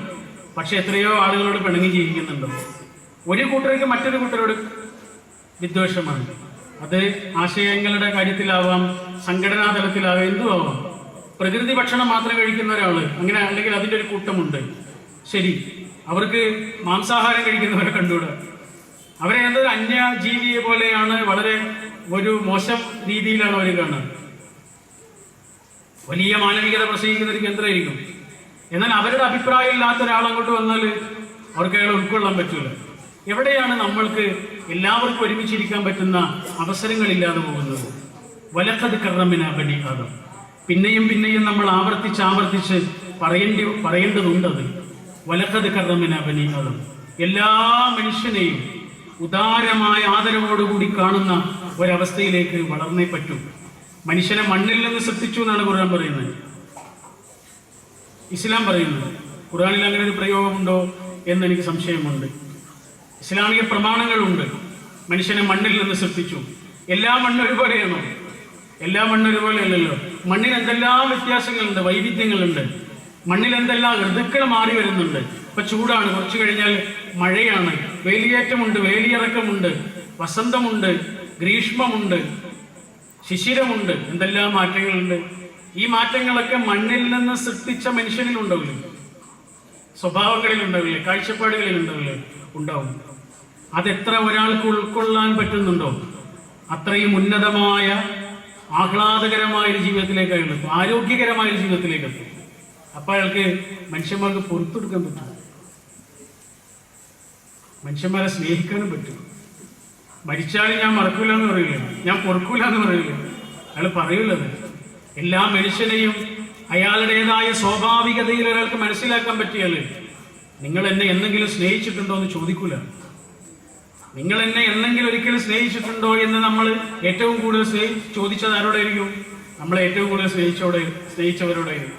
പക്ഷെ എത്രയോ ആളുകളോട് പിണങ്ങി ജീവിക്കുന്നുണ്ടാവും. ഒരു കൂട്ടർക്ക് മറ്റൊരു കൂട്ടരോട് വിദ്വേഷമാണ്. അത് ആശയങ്ങളുടെ കാര്യത്തിലാവാം, സംഘടനാ തലത്തിലാവാം, എന്തും ആവാം. പ്രകൃതി ഭക്ഷണം മാത്രം കഴിക്കുന്ന ഒരാള് അങ്ങനെ, അല്ലെങ്കിൽ അതിൻ്റെ ഒരു കൂട്ടമുണ്ട്. ശരി, അവർക്ക് മാംസാഹാരം കഴിക്കുന്നവരെ കണ്ടുകൂടാ. അവരെ എന്തൊരു അന്യജീവിയെ പോലെയാണ്, വളരെ ഒരു മോശം രീതിയിലാണ് അവർ കാണുന്നത്. വലിയ മാനവികത പ്രസംഗിക്കുന്ന ഒരു കേന്ദ്രമായിരിക്കും. എന്നാൽ അവരുടെ അഭിപ്രായം ഇല്ലാത്ത ഒരാളങ്ങോട്ട് വന്നാൽ അവർക്ക് അയാളെ ഉൾക്കൊള്ളാൻ പറ്റൂല. എവിടെയാണ് നമ്മൾക്ക് എല്ലാവർക്കും ഒരുമിച്ചിരിക്കാൻ പറ്റുന്ന അവസരങ്ങളില്ലാതെ പോകുന്നത്? വലഖദ് കറംനാ ബനി ആദം. പിന്നെയും പിന്നെയും നമ്മൾ ആവർത്തിച്ച് പറയേണ്ടതുണ്ടത്. വലഖദ് കറംനാ ബനി ആദം. എല്ലാ മനുഷ്യനെയും ഉദാരമായ ആദരവോടുകൂടി കാണുന്ന ഒരവസ്ഥയിലേക്ക് വളർന്നേ പറ്റൂ. മനുഷ്യനെ മണ്ണിൽ നിന്ന് സൃഷ്ടിച്ചു എന്നാണ് ഖുർആൻ പറയുന്നത്, ഇസ്ലാം പറയുന്നത്. ഖുർആനിൽ അങ്ങനെ ഒരു പ്രയോഗമുണ്ടോ എന്ന് എനിക്ക് സംശയമുണ്ട്. ഇസ്ലാമിക പ്രമാണങ്ങളുണ്ട്. മനുഷ്യനെ മണ്ണിൽ നിന്ന് സൃഷ്ടിച്ചു. എല്ലാ മണ്ണും ഒരുപോലെയാണോ? എല്ലാ മണ്ണും ഒരുപോലെ അല്ലല്ലോ. മണ്ണിന് എന്തെല്ലാം വ്യത്യാസങ്ങളുണ്ട്, വൈവിധ്യങ്ങളുണ്ട്. മണ്ണിൽ എന്തെല്ലാം ഋതുക്കൾ മാറി വരുന്നുണ്ട്. ഇപ്പൊ ചൂടാണ്, കുറച്ചു കഴിഞ്ഞാൽ മഴയാണ്, വേലിയേറ്റമുണ്ട്, വേലിയിറക്കമുണ്ട്, വസന്തമുണ്ട്, ഗ്രീഷ്മമുണ്ട്, ശിശിരമുണ്ട്, എന്തെല്ലാം മാറ്റങ്ങളുണ്ട്. ഈ മാറ്റങ്ങളൊക്കെ മണ്ണിൽ നിന്ന് സൃഷ്ടിച്ച മനുഷ്യനിൽ ഉണ്ടാവില്ലേ? സ്വഭാവങ്ങളിൽ ഉണ്ടാവില്ലേ? കാഴ്ചപ്പാടുകളിൽ ഉണ്ടാവില്ലേ? ഉണ്ടാവും. അതെത്ര ഒരാൾക്ക് ഉൾക്കൊള്ളാൻ പറ്റുന്നുണ്ടോ അത്രയും ഉന്നതമായ ആഹ്ലാദകരമായ ഒരു ജീവിതത്തിലേക്ക് അയാൾ എത്തും, ആരോഗ്യകരമായ ഒരു ജീവിതത്തിലേക്ക് എത്തും. അപ്പൊ അയാൾക്ക് മനുഷ്യന്മാർക്ക് പുറത്തെടുക്കാൻ പറ്റും, മനുഷ്യന്മാരെ സ്നേഹിക്കാനും പറ്റും. മരിച്ചാലും ഞാൻ മറക്കൂല എന്ന് പറയില്ല, ഞാൻ പൊറുക്കൂല എന്ന് പറയില്ല. അയാൾ പറയൂലത്. എല്ലാ മനുഷ്യനെയും അയാളുടേതായ സ്വാഭാവികതയിൽ ഒരാൾക്ക് മനസ്സിലാക്കാൻ പറ്റിയാൽ നിങ്ങൾ എന്നെ എന്തെങ്കിലും സ്നേഹിച്ചിട്ടുണ്ടോ എന്ന് ചോദിക്കൂല. നിങ്ങൾ എന്നെ എന്തെങ്കിലും ഒരിക്കലും സ്നേഹിച്ചിട്ടുണ്ടോ എന്ന് നമ്മൾ ഏറ്റവും കൂടുതൽ ചോദിച്ചത് ആരോടായിരിക്കും? നമ്മളെ ഏറ്റവും കൂടുതൽ സ്നേഹിച്ചവരോടായിരിക്കും.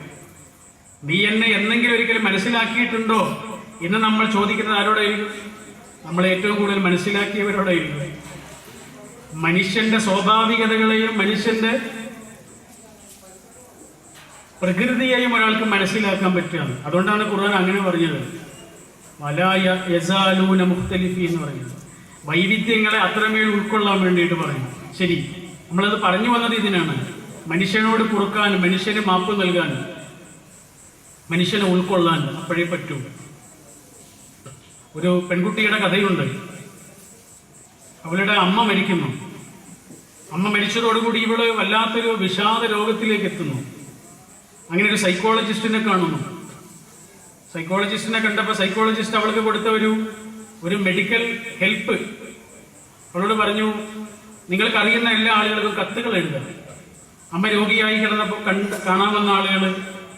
നീ എന്നെ എന്തെങ്കിലും ഒരിക്കലും മനസ്സിലാക്കിയിട്ടുണ്ടോ എന്ന് നമ്മൾ ചോദിക്കുന്നത് ആരോടായിരിക്കും? നമ്മളെ ഏറ്റവും കൂടുതൽ മനസ്സിലാക്കിയവരോടായിരിക്കും. മനുഷ്യന്റെ സ്വാഭാവികതകളെയും മനുഷ്യന്റെ പ്രകൃതിയെയും ഒരാൾക്ക് മനസ്സിലാക്കാൻ പറ്റുകയാണ്. അതുകൊണ്ടാണ് ഖുർആൻ അങ്ങനെ പറഞ്ഞത്, വലാ യസാലൂന മുഖ്തലിഫീൻ എന്ന് പറയുന്നത്. വൈവിധ്യങ്ങളെ അത്രമേൽ ഉൾക്കൊള്ളാൻ വേണ്ടിയിട്ട് പറയും. ശരി, നമ്മളത് പറഞ്ഞു വന്നത് ഇതിനാണ്. മനുഷ്യനോട് പൊറുക്കാൻ, മനുഷ്യന് മാപ്പ് നൽകാൻ, മനുഷ്യനെ ഉൾക്കൊള്ളാൻ അപ്പോഴേ പറ്റൂ. ഒരു പെൺകുട്ടിയുടെ കഥയുണ്ട്. അവളുടെ അമ്മ മരിക്കുന്നു. അമ്മ മരിച്ചതോടുകൂടി ഇവള് വല്ലാത്തൊരു വിഷാദ രോഗത്തിലേക്ക് എത്തുന്നു. അങ്ങനെ ഒരു സൈക്കോളജിസ്റ്റിനെ കാണുന്നു. സൈക്കോളജിസ്റ്റിനെ കണ്ടപ്പോൾ സൈക്കോളജിസ്റ്റ് അവൾക്ക് കൊടുത്ത ഒരു മെഡിക്കൽ ഹെൽപ്പ് അവളോട് പറഞ്ഞു, നിങ്ങൾക്ക് അറിയുന്ന എല്ലാ ആളുകൾക്കും കത്തുകൾ എഴുതുക. അമ്മ രോഗിയായി കിടന്നപ്പോൾ കാണാമെന്ന ആളുകൾ,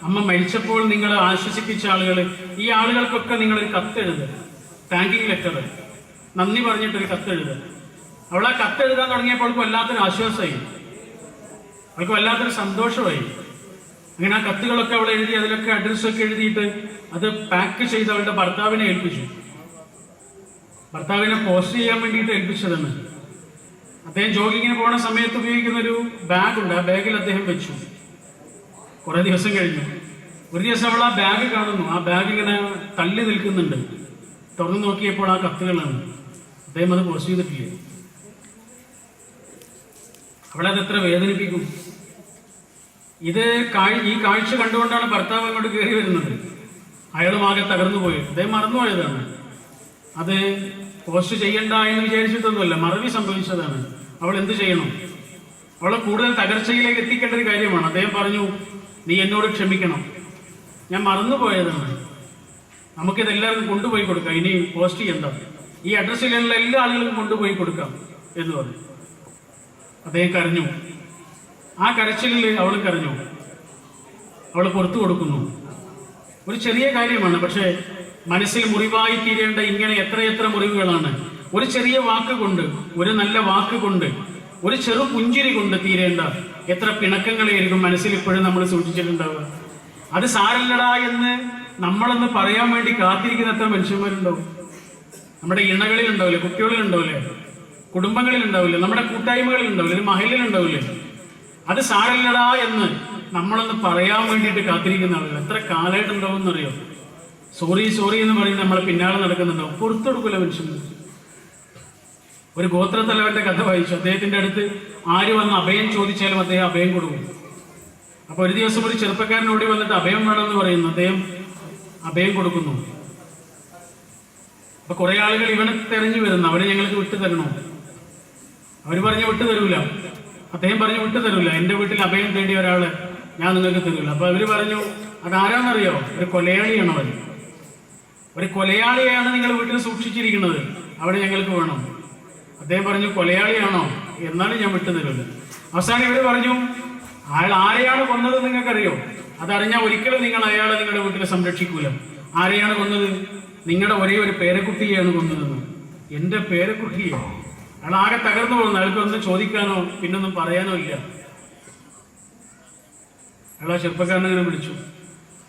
അമ്മ മരിച്ചപ്പോൾ നിങ്ങൾ ആശ്വസിപ്പിച്ച ആളുകൾ, ഈ ആളുകൾക്കൊക്കെ നിങ്ങളൊരു കത്തെഴുതുക, താങ്കിങ് ലെറ്റർ, നന്ദി പറഞ്ഞിട്ടൊരു കത്തെഴുതുക. അവൾ ആ കത്തെഴുതാൻ തുടങ്ങിയപ്പോൾ അവൾക്ക് വല്ലാത്തൊരു ആശ്വാസമായി, അവൾക്ക് വല്ലാത്തൊരു സന്തോഷമായി. അങ്ങനെ ആ കത്തുകളൊക്കെ അവൾ എഴുതി, അതിലൊക്കെ അഡ്രസ്സൊക്കെ എഴുതിയിട്ട് അത് പാക്ക് ചെയ്ത് അവളുടെ ഭർത്താവിനെ ഏൽപ്പിച്ചു. ഭർത്താവിനെ പോസ്റ്റ് ചെയ്യാൻ വേണ്ടിയിട്ട് ഏൽപ്പിച്ചതാണ്. അദ്ദേഹം ജോഗിങ്ങിന് പോകുന്ന സമയത്ത് ഉപയോഗിക്കുന്ന ഒരു ബാഗുണ്ട്, ആ ബാഗിൽ അദ്ദേഹം വെച്ചു. കുറെ ദിവസം കഴിഞ്ഞു. ഒരു ദിവസം അവൾ ആ ബാഗ് കാണുന്നു, ആ ബാഗ് ഇങ്ങനെ തള്ളി നിൽക്കുന്നുണ്ട്. തുറന്നു നോക്കിയപ്പോൾ ആ കത്തുകളാണ്. അദ്ദേഹം അത് പോസ്റ്റ് ചെയ്തിട്ടില്ല. അവളത് എത്ര വേദനിപ്പിക്കും. ഈ കാഴ്ച കണ്ടുകൊണ്ടാണ് ഭർത്താവ് അങ്ങോട്ട് കയറി വരുന്നത്. അയാളും ആകെ തകർന്നു പോയി. അദ്ദേഹം മറന്നുപോയതാണ്. അത് പോസ്റ്റ് ചെയ്യണ്ട എന്ന് വിചാരിച്ചിട്ടൊന്നുമല്ല, മറവി സംഭവിച്ചതാണ്. അവൾ എന്ത് ചെയ്യണം? അവളെ കൂടുതൽ തകർച്ചയിലേക്ക് എത്തിക്കേണ്ട ഒരു കാര്യമാണ്. അദ്ദേഹം പറഞ്ഞു, നീ എന്നോട് ക്ഷമിക്കണം, ഞാൻ മറന്നുപോയതാണ്, നമുക്കിതെല്ലാവർക്കും കൊണ്ടുപോയി കൊടുക്കാം, ഇനി പോസ്റ്റ് ചെയ്യണ്ട, ഈ അഡ്രസ്സിലുള്ള എല്ലാ ആളുകൾക്കും കൊണ്ടുപോയി കൊടുക്കാം എന്ന് പറഞ്ഞു. അദ്ദേഹം കരഞ്ഞു. ആ കരച്ചിലിൽ അവൾ കരഞ്ഞു. അവൾ പുറത്തു കൊടുക്കുന്നു. ഒരു ചെറിയ കാര്യമാണ്, പക്ഷേ മനസ്സിൽ മുറിവായി തീരേണ്ട ഇങ്ങനെ എത്രയെത്ര മുറിവുകളാണ് ഒരു ചെറിയ വാക്ക് കൊണ്ട്, ഒരു നല്ല വാക്ക് കൊണ്ട്, ഒരു ചെറു പുഞ്ചിരി കൊണ്ട് തീരേണ്ട എത്ര പിണക്കങ്ങളായിരിക്കും മനസ്സിൽ ഇപ്പോഴും നമ്മൾ സൂക്ഷിച്ചിട്ടുണ്ടാവുക. അത് സാരല്ലടാ എന്ന് നമ്മളൊന്ന് പറയാൻ വേണ്ടി കാത്തിരിക്കുന്ന എത്ര മനുഷ്യന്മാരുണ്ടാവും. നമ്മുടെ ഇണകളിൽ ഉണ്ടാവില്ലേ, കുട്ടികളിൽ ഉണ്ടാവില്ലേ, കുടുംബങ്ങളിൽ ഉണ്ടാവില്ലേ, നമ്മുടെ കൂട്ടായ്മകളിൽ ഉണ്ടാവില്ലേ, ഒരു മഹലിൽ ഉണ്ടാവില്ലേ, അത് സാരല്ലടാ എന്ന് നമ്മളൊന്ന് പറയാൻ വേണ്ടിയിട്ട് കാത്തിരിക്കുന്ന ആളുകൾ എത്ര കാലമായിട്ടുണ്ടാവും എന്നറിയോ. സോറി സോറി എന്ന് പറയുന്നത് നമ്മളെ പിന്നാലെ നടക്കുന്നുണ്ടാവും. പുറത്തെടുക്കില്ല മനുഷ്യൻ. ഒരു ഗോത്രത്തലവന്റെ കഥ വായിച്ചു. അദ്ദേഹത്തിന്റെ അടുത്ത് ആര് വന്ന് അഭയം ചോദിച്ചാലും അദ്ദേഹം അഭയം കൊടുക്കും. അപ്പൊ ഒരു ദിവസം ഒരു ചെറുപ്പക്കാരൻ ഓടി വന്നിട്ട് അഭയം വേണമെന്ന് പറയുന്നു. അദ്ദേഹം അഭയം കൊടുക്കുന്നു. അപ്പൊ കുറെ ആളുകൾ ഇവനെ തെരഞ്ഞു വരുന്നു, അവനെ ഞങ്ങൾക്ക് വിട്ടു തരണോ? അവര് പറഞ്ഞു വിട്ടു തരൂല. അദ്ദേഹം പറഞ്ഞു വിട്ടു തരൂല, എന്റെ വീട്ടിൽ അഭയം തേടിയ ഒരാള് ഞാൻ നിങ്ങൾക്ക് തരൂല. അപ്പൊ അവര് പറഞ്ഞു, അതാരാന്നറിയോ? ഒരു കൊലയാളിയാണ് അവൻ. ഒരു കൊലയാളിയാണ് നിങ്ങൾ വീട്ടിൽ സൂക്ഷിച്ചിരിക്കുന്നത്, അവിടെ ഞങ്ങൾക്ക് വേണം. അദ്ദേഹം പറഞ്ഞു, കൊലയാളിയാണോ? എന്നാലും ഞാൻ വിട്ടു തരൂല. അവസാനം ഇവര് പറഞ്ഞു, അയാൾ ആരെയാണ് കൊന്നത് നിങ്ങൾക്കറിയോ? അതറിഞ്ഞാൽ ഒരിക്കലും നിങ്ങൾ അയാളെ നിങ്ങളുടെ വീട്ടിൽ സംരക്ഷിക്കൂല. ആരെയാണ് കൊന്നത്? നിങ്ങളുടെ ഒരേ ഒരു പേരക്കുട്ടിയെയാണ് കൊന്നതെന്ന്. എന്റെ പേരക്കുട്ടിയെ? അയാൾ ആകെ തകർന്നു പോകുന്നു. അയാൾക്കൊന്നും ചോദിക്കാനോ പിന്നൊന്നും പറയാനോ ഇല്ല. അയാൾ ആ ചെറുപ്പക്കാരനെ ഇങ്ങനെ വിളിച്ചു.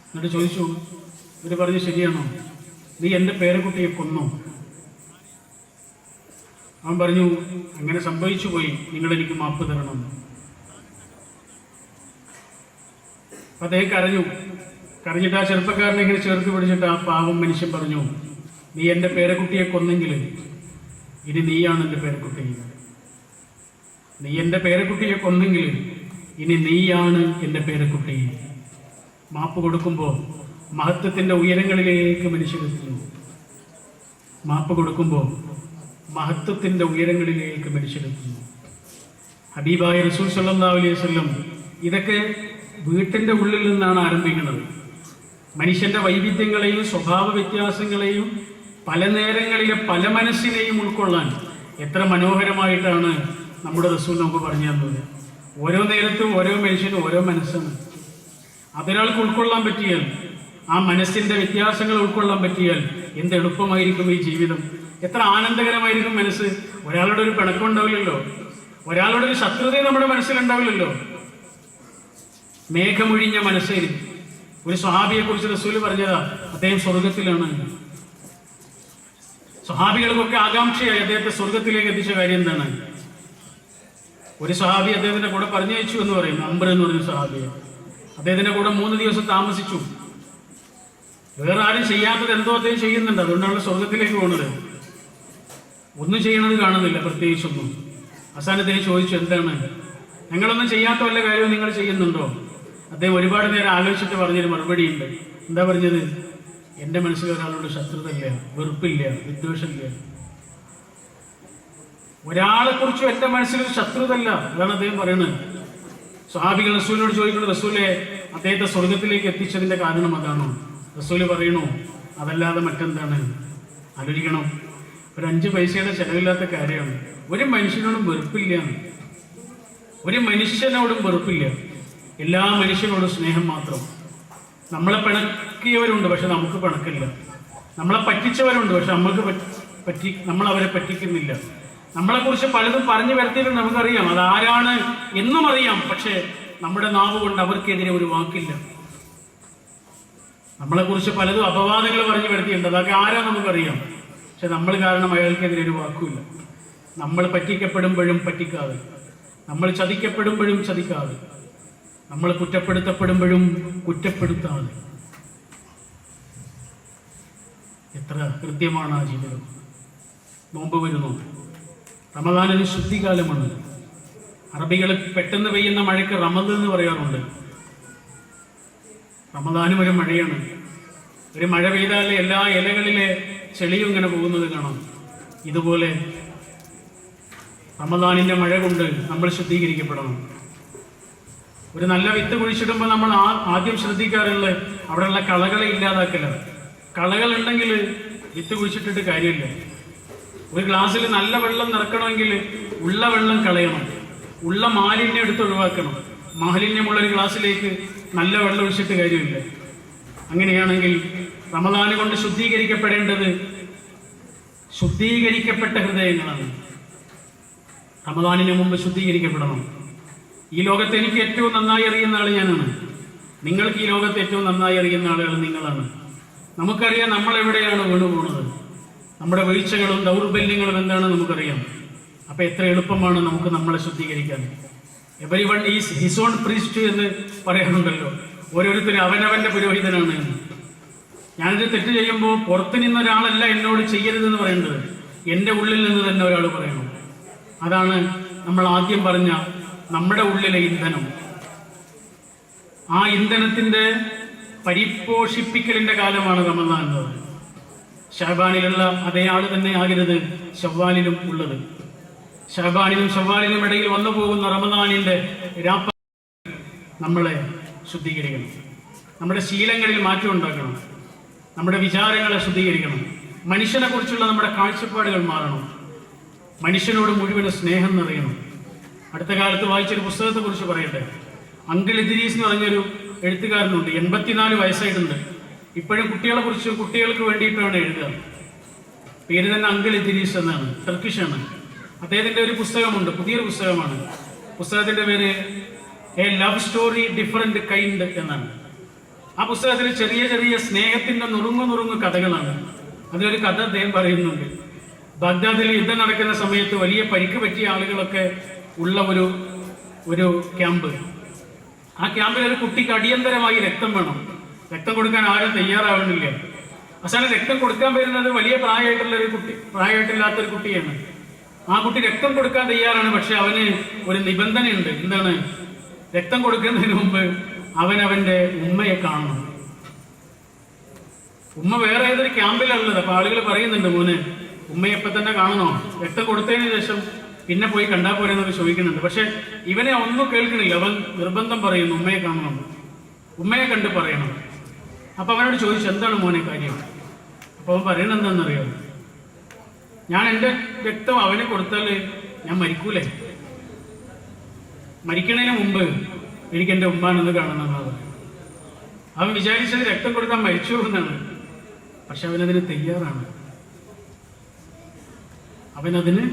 എന്നിട്ട് ചോദിച്ചു, ഇവര് പറഞ്ഞു, ശരിയാണോ? നീ എന്റെ പേരക്കുട്ടിയെ കൊന്നോ? അവൻ പറഞ്ഞു, അങ്ങനെ സംഭവിച്ചു പോയി, നിങ്ങൾ എനിക്ക് മാപ്പ് തരണം. അപ്പൊ അദ്ദേഹം കരഞ്ഞു. കരഞ്ഞിട്ട് ആ ചെറുപ്പക്കാരനെ ഇങ്ങനെ ചേർത്ത് പിടിച്ചിട്ട് ആ പാവം മനുഷ്യൻ പറഞ്ഞു, നീ എന്റെ പേരക്കുട്ടിയെ കൊന്നെങ്കിൽ ഇനി നീയാണ് എൻ്റെ പേരക്കുട്ടി. നീ എൻ്റെ പേരക്കുട്ടിയെ കൊന്നെങ്കിൽ ഇനി നീയാണ് എൻ്റെ പേരക്കുട്ടി. മാപ്പ് കൊടുക്കുമ്പോൾ മഹത്വത്തിൻ്റെ ഉയരങ്ങളിലേക്ക് മനുഷ്യരെത്തുന്നു. മാപ്പ് കൊടുക്കുമ്പോൾ മഹത്വത്തിൻ്റെ ഉയരങ്ങളിലേക്ക് മനുഷ്യരെത്തുന്നു. ഹബീബായ റസൂൽ സല്ലല്ലാഹു അലൈഹി വസല്ലം ഇതൊക്കെ വീട്ടിൻ്റെ ഉള്ളിൽ നിന്നാണ് ആരംഭിക്കുന്നത്. മനുഷ്യന്റെ വൈവിധ്യങ്ങളെയും സ്വഭാവ വ്യത്യാസങ്ങളെയും പല നേരങ്ങളിലെ പല മനസ്സിനെയും ഉൾക്കൊള്ളാൻ എത്ര മനോഹരമായിട്ടാണ് നമ്മുടെ റസൂൽ നമുക്ക് പറഞ്ഞു തന്നത്. ഓരോ നേരത്തും ഓരോ മനുഷ്യനും ഓരോ മനസ്സാണ്. അതൊരാൾക്ക് ഉൾക്കൊള്ളാൻ പറ്റിയാൽ, ആ മനസ്സിന്റെ വ്യത്യാസങ്ങൾ ഉൾക്കൊള്ളാൻ പറ്റിയാൽ എന്ത് എളുപ്പമായിരിക്കും ഈ ജീവിതം, എത്ര ആനന്ദകരമായിരിക്കും മനസ്സ്. ഒരാളുടെ ഒരു പിണക്കം ഉണ്ടാവില്ലല്ലോ, ഒരാളുടെ ഒരു ശത്രുതയും നമ്മുടെ മനസ്സിലുണ്ടാവില്ലല്ലോ. മേഘമൊഴിഞ്ഞ മനസ്സായിരിക്കും. ഒരു സ്വഹാബിയെ കുറിച്ച് റസൂൽ പറഞ്ഞതാ, അദ്ദേഹം സ്വർഗത്തിലാണ്. സ്വഹാബികൾക്കൊക്കെ ആകാംക്ഷയായി അദ്ദേഹത്തെ സ്വർഗത്തിലേക്ക് എത്തിച്ച കാര്യം എന്താണ്? ഒരു സ്വഹാബി അദ്ദേഹത്തിന്റെ കൂടെ പറഞ്ഞയച്ചു എന്ന് പറയുന്നു, അംബർ എന്ന് പറയുന്ന സ്വഹാബിയെ. അദ്ദേഹത്തിന്റെ കൂടെ 3 ദിവസം താമസിച്ചു. വേറെ ആരും ചെയ്യാത്തത് എന്തോ അദ്ദേഹം ചെയ്യുന്നുണ്ട്, അതുകൊണ്ടാണ് സ്വർഗത്തിലേക്ക് പോകുന്നത്. ഒന്നും ചെയ്യണത് കാണുന്നില്ല, പ്രത്യേകിച്ചൊന്നും. അവസാനം അദ്ദേഹം ചോദിച്ചു, എന്താണ് ഞങ്ങളൊന്നും ചെയ്യാത്ത വല്ല കാര്യവും നിങ്ങൾ ചെയ്യുന്നുണ്ടോ? അദ്ദേഹം ഒരുപാട് നേരം ആലോചിച്ചിട്ട് പറഞ്ഞൊരു മറുപടി ഉണ്ട്. എന്താ പറഞ്ഞത്? എൻ്റെ മനസ്സിൽ ഒരാളോട് ശത്രുതയില്ല, വെറുപ്പില്ല, വിദ്വേഷമില്ല. ഒരാളെ കുറിച്ചും എൻ്റെ മനസ്സിലൊരു ശത്രുതല്ല. അതാണ് അദ്ദേഹം പറയുന്നത്. സ്വഹാബികൾ റസൂലിനോട് ചോദിക്കുന്നത്, റസൂലെ അദ്ദേഹത്തെ സ്വർഗത്തിലേക്ക് എത്തിച്ചതിന്റെ കാരണം അതാണോ? റസൂല് പറയണു, അതല്ലാതെ മറ്റെന്താണ്? ആലോചിക്കണം. ഒരു 5 പൈസയുടെ ചെലവില്ലാത്ത കാര്യമാണ്. ഒരു മനുഷ്യനോടും വെറുപ്പില്ല, ഒരു മനുഷ്യനോടും വെറുപ്പില്ല. എല്ലാ മനുഷ്യനോടും സ്നേഹം മാത്രം. നമ്മളെ പിണക്കിയവരുണ്ട്, പക്ഷെ നമുക്ക് പിണക്കില്ല. നമ്മളെ പറ്റിച്ചവരുണ്ട്, പക്ഷെ നമ്മൾ അവരെ നമ്മളെക്കുറിച്ച് പലതും പറഞ്ഞു വരുത്തിയിട്ടുണ്ട്, നമുക്കറിയാം. അതാരാണ് എന്നും അറിയാം, പക്ഷെ നമ്മുടെ നാവ് കൊണ്ട് അവർക്കെതിരെ ഒരു വാക്കില്ല. നമ്മളെക്കുറിച്ച് പലതും അപവാദങ്ങൾ പറഞ്ഞു വരുത്തിയിട്ടുണ്ട്, അതൊക്കെ ആരാ നമുക്കറിയാം. പക്ഷെ നമ്മൾ കാരണം അയാൾക്കെതിരെ ഒരു വാക്കുമില്ല. നമ്മൾ പറ്റിക്കപ്പെടുമ്പോഴും പറ്റിക്കാതെ, നമ്മൾ ചതിക്കപ്പെടുമ്പോഴും ചതിക്കാതെ, നമ്മൾ കുറ്റപ്പെടുത്തപ്പെടുമ്പോഴും കുറ്റപ്പെടുത്താതെ. എത്ര കൃത്യമാണ് ആ ജീവിതം. നോമ്പ് വരുന്നു, റമദാനൊരു ശുദ്ധികാലമാണ്. അറബികൾ പെട്ടെന്ന് പെയ്യുന്ന മഴയ്ക്ക് റമദ് എന്ന് പറയാറുണ്ട്. റമദാനും ഒരു മഴയാണ്. ഒരു മഴ പെയ്താൽ എല്ലാ ഇലകളിലെ ചെളിയും ഇങ്ങനെ പോകുന്നത് കാണാം. ഇതുപോലെ റമദാനിൻ്റെ മഴ കൊണ്ട് നമ്മൾ ശുദ്ധീകരിക്കപ്പെടണം. ഒരു നല്ല വിത്ത് കുഴിച്ചിടുമ്പോൾ നമ്മൾ ആദ്യം ശ്രദ്ധിക്കാറുള്ളത് അവിടെയുള്ള കളകളെ ഇല്ലാതാക്കല. കളകൾ ഉണ്ടെങ്കിൽ വിത്ത് കുഴിച്ചിട്ടിട്ട് കാര്യമില്ല. ഒരു ഗ്ലാസ്സിൽ നല്ല വെള്ളം നിറക്കണമെങ്കിൽ ഉള്ള വെള്ളം കളയണം, ഉള്ള മാലിന്യം എടുത്ത് ഒഴിവാക്കണം. മാലിന്യമുള്ളൊരു ഗ്ലാസ്സിലേക്ക് നല്ല വെള്ളം ഒഴിച്ചിട്ട് കാര്യമില്ല. അങ്ങനെയാണെങ്കിൽ റമദാന് കൊണ്ട് ശുദ്ധീകരിക്കപ്പെടേണ്ടത് ശുദ്ധീകരിക്കപ്പെട്ട ഹൃദയങ്ങളാണ്. റമദാനിന് മുമ്പ് ശുദ്ധീകരിക്കപ്പെടണം. ഈ ലോകത്ത് എനിക്ക് ഏറ്റവും നന്നായി അറിയുന്ന ആൾ ഞാനാണ്. നിങ്ങൾക്ക് ഈ ലോകത്ത് ഏറ്റവും നന്നായി അറിയുന്ന ആളുകൾ നിങ്ങളാണ്. നമുക്കറിയാം നമ്മൾ എവിടെയാണ് വീണു പോകുന്നത്, നമ്മുടെ വീഴ്ചകളും ദൗർബല്യങ്ങളും എന്താണെന്ന് നമുക്കറിയാം. അപ്പം എത്ര എളുപ്പമാണ് നമുക്ക് നമ്മളെ ശുദ്ധീകരിക്കാൻ. Every one is his own priest എന്ന് പറയാറുണ്ടല്ലോ. ഓരോരുത്തരും അവനവൻ്റെ പുരോഹിതനാണ് എന്ന്. ഞാനൊരു തെറ്റ് ചെയ്യുമ്പോൾ പുറത്തു നിന്നൊരാളല്ല എന്നോട് ചെയ്യരുതെന്ന് പറയേണ്ടത്, എൻ്റെ ഉള്ളിൽ നിന്ന് തന്നെ ഒരാൾ പറയണം. അതാണ് നമ്മൾ ആദ്യം പറഞ്ഞ നമ്മുടെ ഉള്ളിലെ ഇന്ധനം. ആ ഇന്ധനത്തിൻ്റെ പരിപോഷിപ്പിക്കലിൻ്റെ കാലമാണ് റമദാൻ എന്നത്. ഷഅബാനിലുള്ള അതേ ആൾ തന്നെ ആകരുത് ശവ്വാലിലും ഉള്ളത്. ഷഅബാനിലും ശവ്വാലിനും ഇടയിൽ വന്നു പോകുന്ന റമദാനിൻ്റെ രാപ്പ നമ്മളെ ശുദ്ധീകരിക്കണം. നമ്മുടെ ശീലങ്ങളിൽ മാറ്റം ഉണ്ടാക്കണം. നമ്മുടെ വിചാരങ്ങളെ ശുദ്ധീകരിക്കണം. മനുഷ്യനെ കുറിച്ചുള്ള നമ്മുടെ കാഴ്ചപ്പാടുകൾ മാറണം. മനുഷ്യനോട് മുഴുവൻ സ്നേഹം നിറയണം. അടുത്ത കാലത്ത് വായിച്ചൊരു പുസ്തകത്തെക്കുറിച്ച് പറയട്ടെ. അങ്കിൾ ഇദ്രീസ് എന്ന് പറഞ്ഞൊരു എഴുത്തുകാരനുണ്ട്. 84 വയസ്സായിട്ടുണ്ട്. ഇപ്പോഴും കുട്ടികൾക്ക് വേണ്ടിയിട്ടാണ് എഴുതുക. പേര് തന്നെ അങ്കിൾ ഇദ്രീസ് എന്നാണ്, ടർക്കിഷാണ്. അദ്ദേഹത്തിൻ്റെ ഒരു പുസ്തകമുണ്ട്, പുതിയൊരു പുസ്തകമാണ്. പുസ്തകത്തിൻ്റെ പേര് A love story different kind എന്നാണ്. ആ പുസ്തകത്തിൽ ചെറിയ ചെറിയ സ്നേഹത്തിൻ്റെ നുറുങ്ങു കഥകളാണ്. അതിലൊരു കഥ അദ്ദേഹം പറയുന്നുണ്ട്. ബാഗ്ദാദിൽ യുദ്ധം നടക്കുന്ന സമയത്ത് വലിയ പരിക്ക് പറ്റിയ ആളുകളൊക്കെ ഉള്ള ഒരു ക്യാമ്പ്. ആ ക്യാമ്പിൽ ഒരു കുട്ടിക്ക് അടിയന്തരമായി രക്തം വേണം. രക്തം കൊടുക്കാൻ ആരും തയ്യാറാവുന്നില്ല. അവസാനം രക്തം കൊടുക്കാൻ വരുന്നത് വലിയ പ്രായമായിട്ടില്ലാത്തൊരു കുട്ടിയാണ്. ആ കുട്ടി രക്തം കൊടുക്കാൻ തയ്യാറാണ്. പക്ഷെ അവന് ഒരു നിബന്ധനയുണ്ട്. എന്താണ്? രക്തം കൊടുക്കുന്നതിന് മുമ്പ് അവൻ്റെ ഉമ്മയെ കാണണം. ഉമ്മ വേറെ ഏതൊരു ക്യാമ്പിലുള്ളത്. അപ്പൊ ആളുകൾ പറയുന്നുണ്ട്, മോന് ഉമ്മയെ എപ്പം തന്നെ കാണണോ? രക്തം കൊടുത്തതിന് ശേഷം പിന്നെ പോയി കണ്ടാൽ പോരെന്നൊക്കെ ചോദിക്കുന്നുണ്ട്. പക്ഷെ ഇവനെ ഒന്നും കേൾക്കണില്ല. അവൻ നിർബന്ധം പറയുന്നു, ഉമ്മയെ കാണണം, ഉമ്മയെ കണ്ട് പറയണം. അപ്പൊ അവനോട് ചോദിച്ചു, എന്താണ് മോനെ കാര്യം? അപ്പൊ അവൻ പറയണത് എന്താണെന്നറിയാം? ഞാൻ എൻ്റെ രക്തം അവന് കൊടുത്താൽ ഞാൻ മരിക്കൂലേ? മരിക്കണതിന് മുമ്പ് എനിക്ക് എൻ്റെ ഉമ്മാനൊന്ന് കാണണമെന്നാണ്. അവൻ വിചാരിച്ചത് രക്തം കൊടുക്കാൻ മരിച്ചു എന്നാണ്. പക്ഷെ അവനതിന് തയ്യാറാണ്. അവനതിന്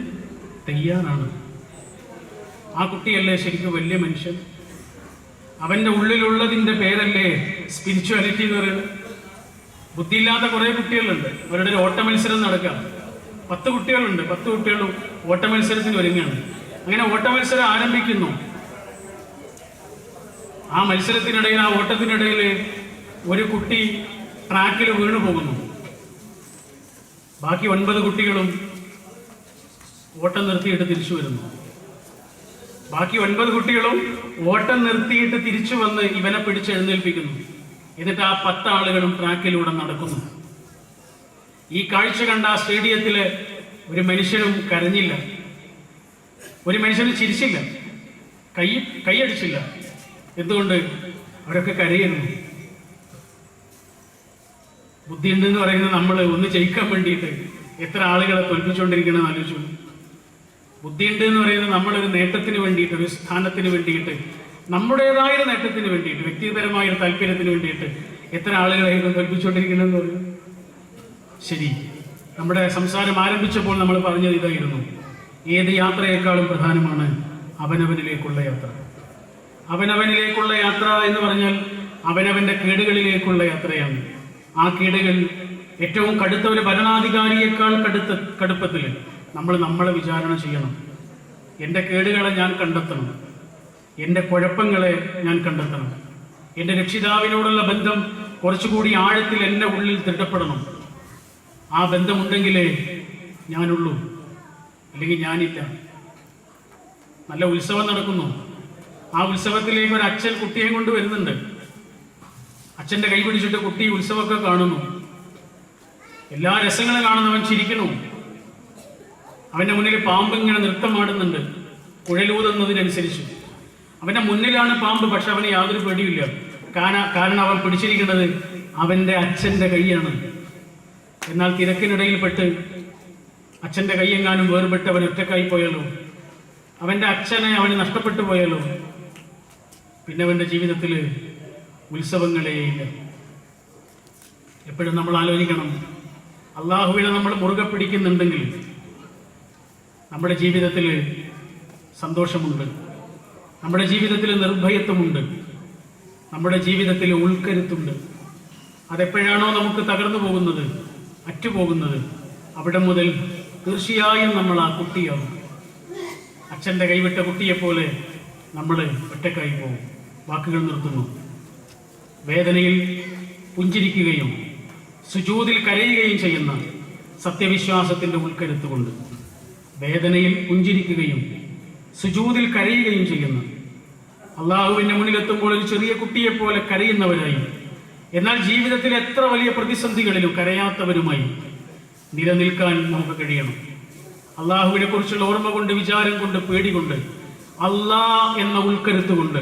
തയ്യാറാണ്. ആ കുട്ടിയല്ലേ ശരിക്കും വലിയ മനുഷ്യൻ? അവൻ്റെ ഉള്ളിലുള്ളതിൻ്റെ പേരല്ലേ സ്പിരിച്വാലിറ്റി എന്ന് പറയുന്നത്. ബുദ്ധിയില്ലാത്ത കുറേ കുട്ടികളുണ്ട്. അവരുടെ ഒരു ഓട്ട മത്സരം നടക്കാം. 10 കുട്ടികളുണ്ട്. 10 കുട്ടികളും ഓട്ട മത്സരത്തിന് ഒരുങ്ങുകയാണ്. അങ്ങനെ ഓട്ട മത്സരം ആരംഭിക്കുന്നു. ആ മത്സരത്തിനിടയിൽ, ആ ഓട്ടത്തിനിടയിൽ ഒരു കുട്ടി ട്രാക്കിൽ വീണു പോകുന്നു. ബാക്കി 9 കുട്ടികളും ഓട്ടം നിർത്തിയിട്ട് തിരിച്ചു വരുന്നു. ബാക്കി 9 കുട്ടികളും ഓട്ടം നിർത്തിയിട്ട് തിരിച്ചു വന്ന് ഇവനെ പിടിച്ചെഴുന്നേൽപ്പിക്കുന്നു. എന്നിട്ട് ആ 10 ആളുകളും ട്രാക്കിലൂടെ നടക്കുന്നു. ഈ കാഴ്ച കണ്ട ആ സ്റ്റേഡിയത്തിലെ ഒരു മനുഷ്യനും കരഞ്ഞില്ല, ഒരു മനുഷ്യനും ചിരിച്ചില്ല, കൈയടിച്ചില്ല. എന്തുകൊണ്ട്? അവരൊക്കെ കരയുന്നു. ബുദ്ധിയുണ്ടെന്ന് പറയുന്നത് നമ്മൾ ഒന്ന് ജയിക്കാൻ വേണ്ടിയിട്ട് എത്ര ആളുകളെ തോൽപ്പിച്ചുകൊണ്ടിരിക്കണമെന്ന് ആലോചിച്ചു. ബുദ്ധിയുണ്ട് എന്ന് പറയുന്നത് നമ്മളൊരു നേട്ടത്തിന് വേണ്ടിയിട്ട്, ഒരു സ്ഥാനത്തിന് വേണ്ടിയിട്ട്, നമ്മുടേതായൊരു നേട്ടത്തിന് വേണ്ടിയിട്ട്, വ്യക്തിപരമായൊരു താല്പര്യത്തിന് വേണ്ടിയിട്ട് എത്ര ആളുകളായിരുന്നു തോൽപ്പിച്ചുകൊണ്ടിരിക്കണമെന്ന് പറയുന്നത്. ശരി, നമ്മുടെ സംസാരം ആരംഭിച്ചപ്പോൾ നമ്മൾ പറഞ്ഞത് ഇതായിരുന്നു: ഏത് യാത്രയേക്കാളും പ്രധാനമാണ് അവനവനിലേക്കുള്ള യാത്ര. അവനവനിലേക്കുള്ള യാത്ര എന്ന് പറഞ്ഞാൽ അവനവന്റെ കേടുകളിലേക്കുള്ള യാത്രയാണ്. ആ കേടുകൾ ഏറ്റവും കടുത്ത ഒരു ഭരണാധികാരിയേക്കാൾ കടുപ്പത്തിൽ നമ്മളെ വിചാരണ ചെയ്യണം. എൻ്റെ കേടുകളെ ഞാൻ കണ്ടെത്തണം, എൻ്റെ കുഴപ്പങ്ങളെ ഞാൻ കണ്ടെത്തണം. എൻ്റെ രക്ഷിതാവിനോടുള്ള ബന്ധം കുറച്ചുകൂടി ആഴത്തിൽ എൻ്റെ ഉള്ളിൽ ദൃഢപ്പെടണം. ആ ബന്ധമുണ്ടെങ്കിലേ ഞാനുള്ളൂ, അല്ലെങ്കിൽ ഞാനില്ല. നല്ല ഉത്സവം നടക്കുന്നു. ആ ഉത്സവത്തിലേക്ക് ഒരു അച്ഛൻ കുട്ടിയെ കൊണ്ട് വരുന്നുണ്ട്. അച്ഛൻ്റെ കൈ പിടിച്ചിട്ട് കുട്ടി ഉത്സവമൊക്കെ കാണുന്നു. എല്ലാ രസങ്ങളും കാണുന്നവൻ ചിരിക്കണു. അവൻ്റെ മുന്നിൽ പാമ്പ് ഇങ്ങനെ നൃത്തമാടുന്നുണ്ട് കുഴലൂതുന്നതിനനുസരിച്ച്. അവൻ്റെ മുന്നിലാണ് പാമ്പ്, പക്ഷെ അവന് യാതൊരു പേടിയില്ല. കാരണം അവൻ പിടിച്ചിരിക്കുന്നത് അവൻ്റെ അച്ഛൻ്റെ കൈയാണ്. എന്നാൽ തിരക്കിനിടയിൽപ്പെട്ട് അച്ഛൻ്റെ കൈയെങ്ങാനും വേർപെട്ട് അവൻ ഒറ്റക്കായി പോയാലോ, അവൻ്റെ അച്ഛനെ അവന് നഷ്ടപ്പെട്ടു പോയാലോ, പിന്നെ അവൻ്റെ ജീവിതത്തിൽ ഉത്സവങ്ങളേയില്ല. എപ്പോഴും നമ്മൾ ആലോചിക്കണം, അള്ളാഹുവിനെ നമ്മൾ മുറുകെ പിടിക്കുന്നുണ്ടെങ്കിൽ നമ്മുടെ ജീവിതത്തിൽ സന്തോഷമുണ്ട്, നമ്മുടെ ജീവിതത്തിൽ നിർഭയത്വമുണ്ട്, നമ്മുടെ ജീവിതത്തിൽ ഉൾക്കരുത്തുണ്ട്. അതെപ്പോഴാണോ നമുക്ക് തകർന്നു പോകുന്നത്, അറ്റുപോകുന്നത്, അവിടെ മുതൽ തീർച്ചയായും നമ്മൾ ആ കുട്ടിയാവും. അച്ഛൻ്റെ കൈവിട്ട കുട്ടിയെപ്പോലെ നമ്മൾ ഒറ്റക്കായി പോകും. വാക്കുകൾ നിർത്തുന്നു. വേദനയിൽ പുഞ്ചിരിക്കുകയും സുജൂദിൽ കരയുകയും ചെയ്യുന്ന സത്യവിശ്വാസത്തിൻ്റെ ഉൾക്കരുത്തുകൊണ്ട്, വേദനയിൽ പുഞ്ചിരിക്കുകയും സുജൂദിൽ കരയുകയും ചെയ്യുന്ന, അള്ളാഹുവിൻ്റെ മുന്നിലെത്തുമ്പോൾ ഒരു ചെറിയ കുട്ടിയെപ്പോലെ കരയുന്നവരായി, എന്നാൽ ജീവിതത്തിൽ എത്ര വലിയ പ്രതിസന്ധികളിലും കരയാത്തവരുമായി നിലനിൽക്കാൻ നമുക്ക് കഴിയണം. അള്ളാഹുവിനെ കുറിച്ചുള്ള ഓർമ്മ കൊണ്ട്, വിചാരം കൊണ്ട്, പേടി കൊണ്ട്, എന്ന ഉൾക്കരുത്തുകൊണ്ട്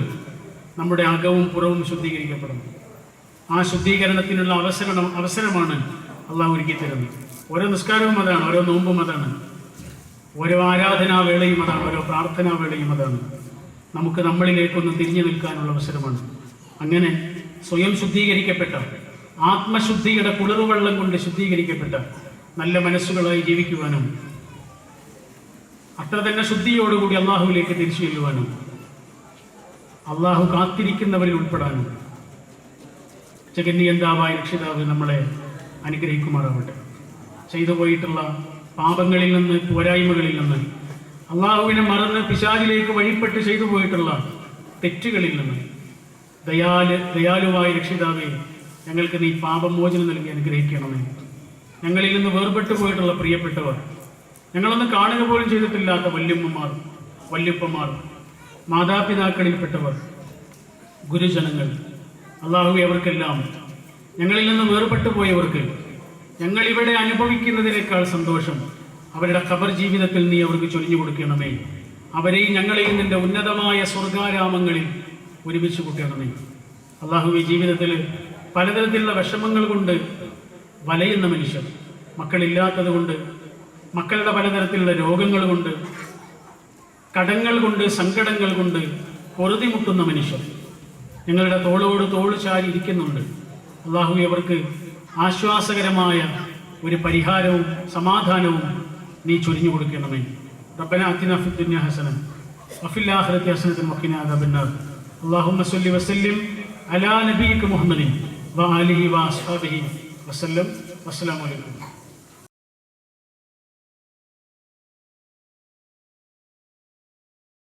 നമ്മുടെ അകവും പുറവും ശുദ്ധീകരിക്കപ്പെടണം. ആ ശുദ്ധീകരണത്തിനുള്ള അവസരമാണ് അള്ളാഹു ഒരുക്കി തരുന്നത്. ഓരോ നിസ്കാരവും അതാണ്, ഓരോ നോമ്പും അതാണ്, ഓരോ ആരാധനാവേളയും അതാണ്, ഓരോ പ്രാർത്ഥനാവേളയും അതാണ്. നമുക്ക് നമ്മളിലേക്കൊന്ന് തിരിഞ്ഞു നിൽക്കാനുള്ള അവസരമാണ്. അങ്ങനെ സ്വയം ശുദ്ധീകരിക്കപ്പെട്ട, ആത്മശുദ്ധിയുടെ കുളിർവെള്ളം കൊണ്ട് ശുദ്ധീകരിക്കപ്പെട്ട നല്ല മനസ്സുകളായി ജീവിക്കുവാനും അത്ര തന്നെ ശുദ്ധിയോടുകൂടി അള്ളാഹുവിലേക്ക് തിരിച്ചു ചെല്ലുവാനും അള്ളാഹു കാത്തിരിക്കുന്നവരിൽ ഉൾപ്പെടാനും ജഗന്നിയന്താവായ രക്ഷിതാവ് നമ്മളെ അനുഗ്രഹിക്കുമാറാവട്ടെ. ചെയ്തു പോയിട്ടുള്ള പാപങ്ങളിൽ നിന്ന്, പോരായ്മകളിൽ നിന്ന്, അള്ളാഹുവിനെ മറന്ന് പിശാചിലേക്ക് വഴിപ്പെട്ട് ചെയ്തു പോയിട്ടുള്ള തെറ്റുകളിൽ നിന്ന് ദയാലുവായ രക്ഷിതാവേ, ഞങ്ങൾക്ക് നീ പാപമോചനം നൽകി അനുഗ്രഹിക്കണമേ. ഞങ്ങളിൽ നിന്ന് വേർപെട്ടു പോയിട്ടുള്ള പ്രിയപ്പെട്ടവർ, ഞങ്ങളൊന്നും കാണുക പോലും ചെയ്തിട്ടില്ലാത്ത വല്യമ്മമാർ, വല്യപ്പമാർ, മാതാപിതാക്കളിൽപ്പെട്ടവർ, ഗുരുജനങ്ങൾ, അള്ളാഹുവേ, അവർക്കെല്ലാം ഞങ്ങളിൽ നിന്ന് വേർപെട്ടു പോയവർക്ക് ഞങ്ങളിവിടെ അനുഭവിക്കുന്നതിനേക്കാൾ സന്തോഷം അവരുടെ ഖബർ ജീവിതത്തിൽ നീ അവർക്ക് ചൊരിഞ്ഞു കൊടുക്കണമേ. അവരെയും ഞങ്ങളെയും നിന്റെ ഉന്നതമായ സ്വർഗാരാമങ്ങളിൽ ഒരുമിച്ച് കൂട്ടണമേ. അള്ളാഹുവേ, ജീവിതത്തിൽ പലതരത്തിലുള്ള വിഷമങ്ങൾ കൊണ്ട് വലയുന്ന മനുഷ്യർ, മക്കളില്ലാത്തത് കൊണ്ട്, മക്കളുടെ പലതരത്തിലുള്ള രോഗങ്ങൾ കൊണ്ട്, കടങ്ങൾ കൊണ്ട്, സങ്കടങ്ങൾ കൊണ്ട് പൊറുതിമുട്ടുന്ന മനുഷ്യർ ഞങ്ങളുടെ തോളോട് തോൾ ചാരി ഇരിക്കുന്നുണ്ട്. അള്ളാഹുവേ, അവർക്ക് ആശ്വാസകരമായ ഒരു പരിഹാരവും സമാധാനവും നീ ചൊരിഞ്ഞു കൊടുക്കണമേ. റബ്ബനാ അത്തിനാ ഫിദ്ദുനിയ ഹസന വഫിൽ ആഖിറതി ഹസനതൻ വഖിനാ അദാബന്നാർ. അല്ലാഹുമ്മ സ്വല്ലി വസല്ലിം അലാ നബിയിക മുഹമ്മദിൻ വആലിഹി വഅസ്ഹാബിഹി വസല്ലം. വസ്സലാമു അലൈക്കും.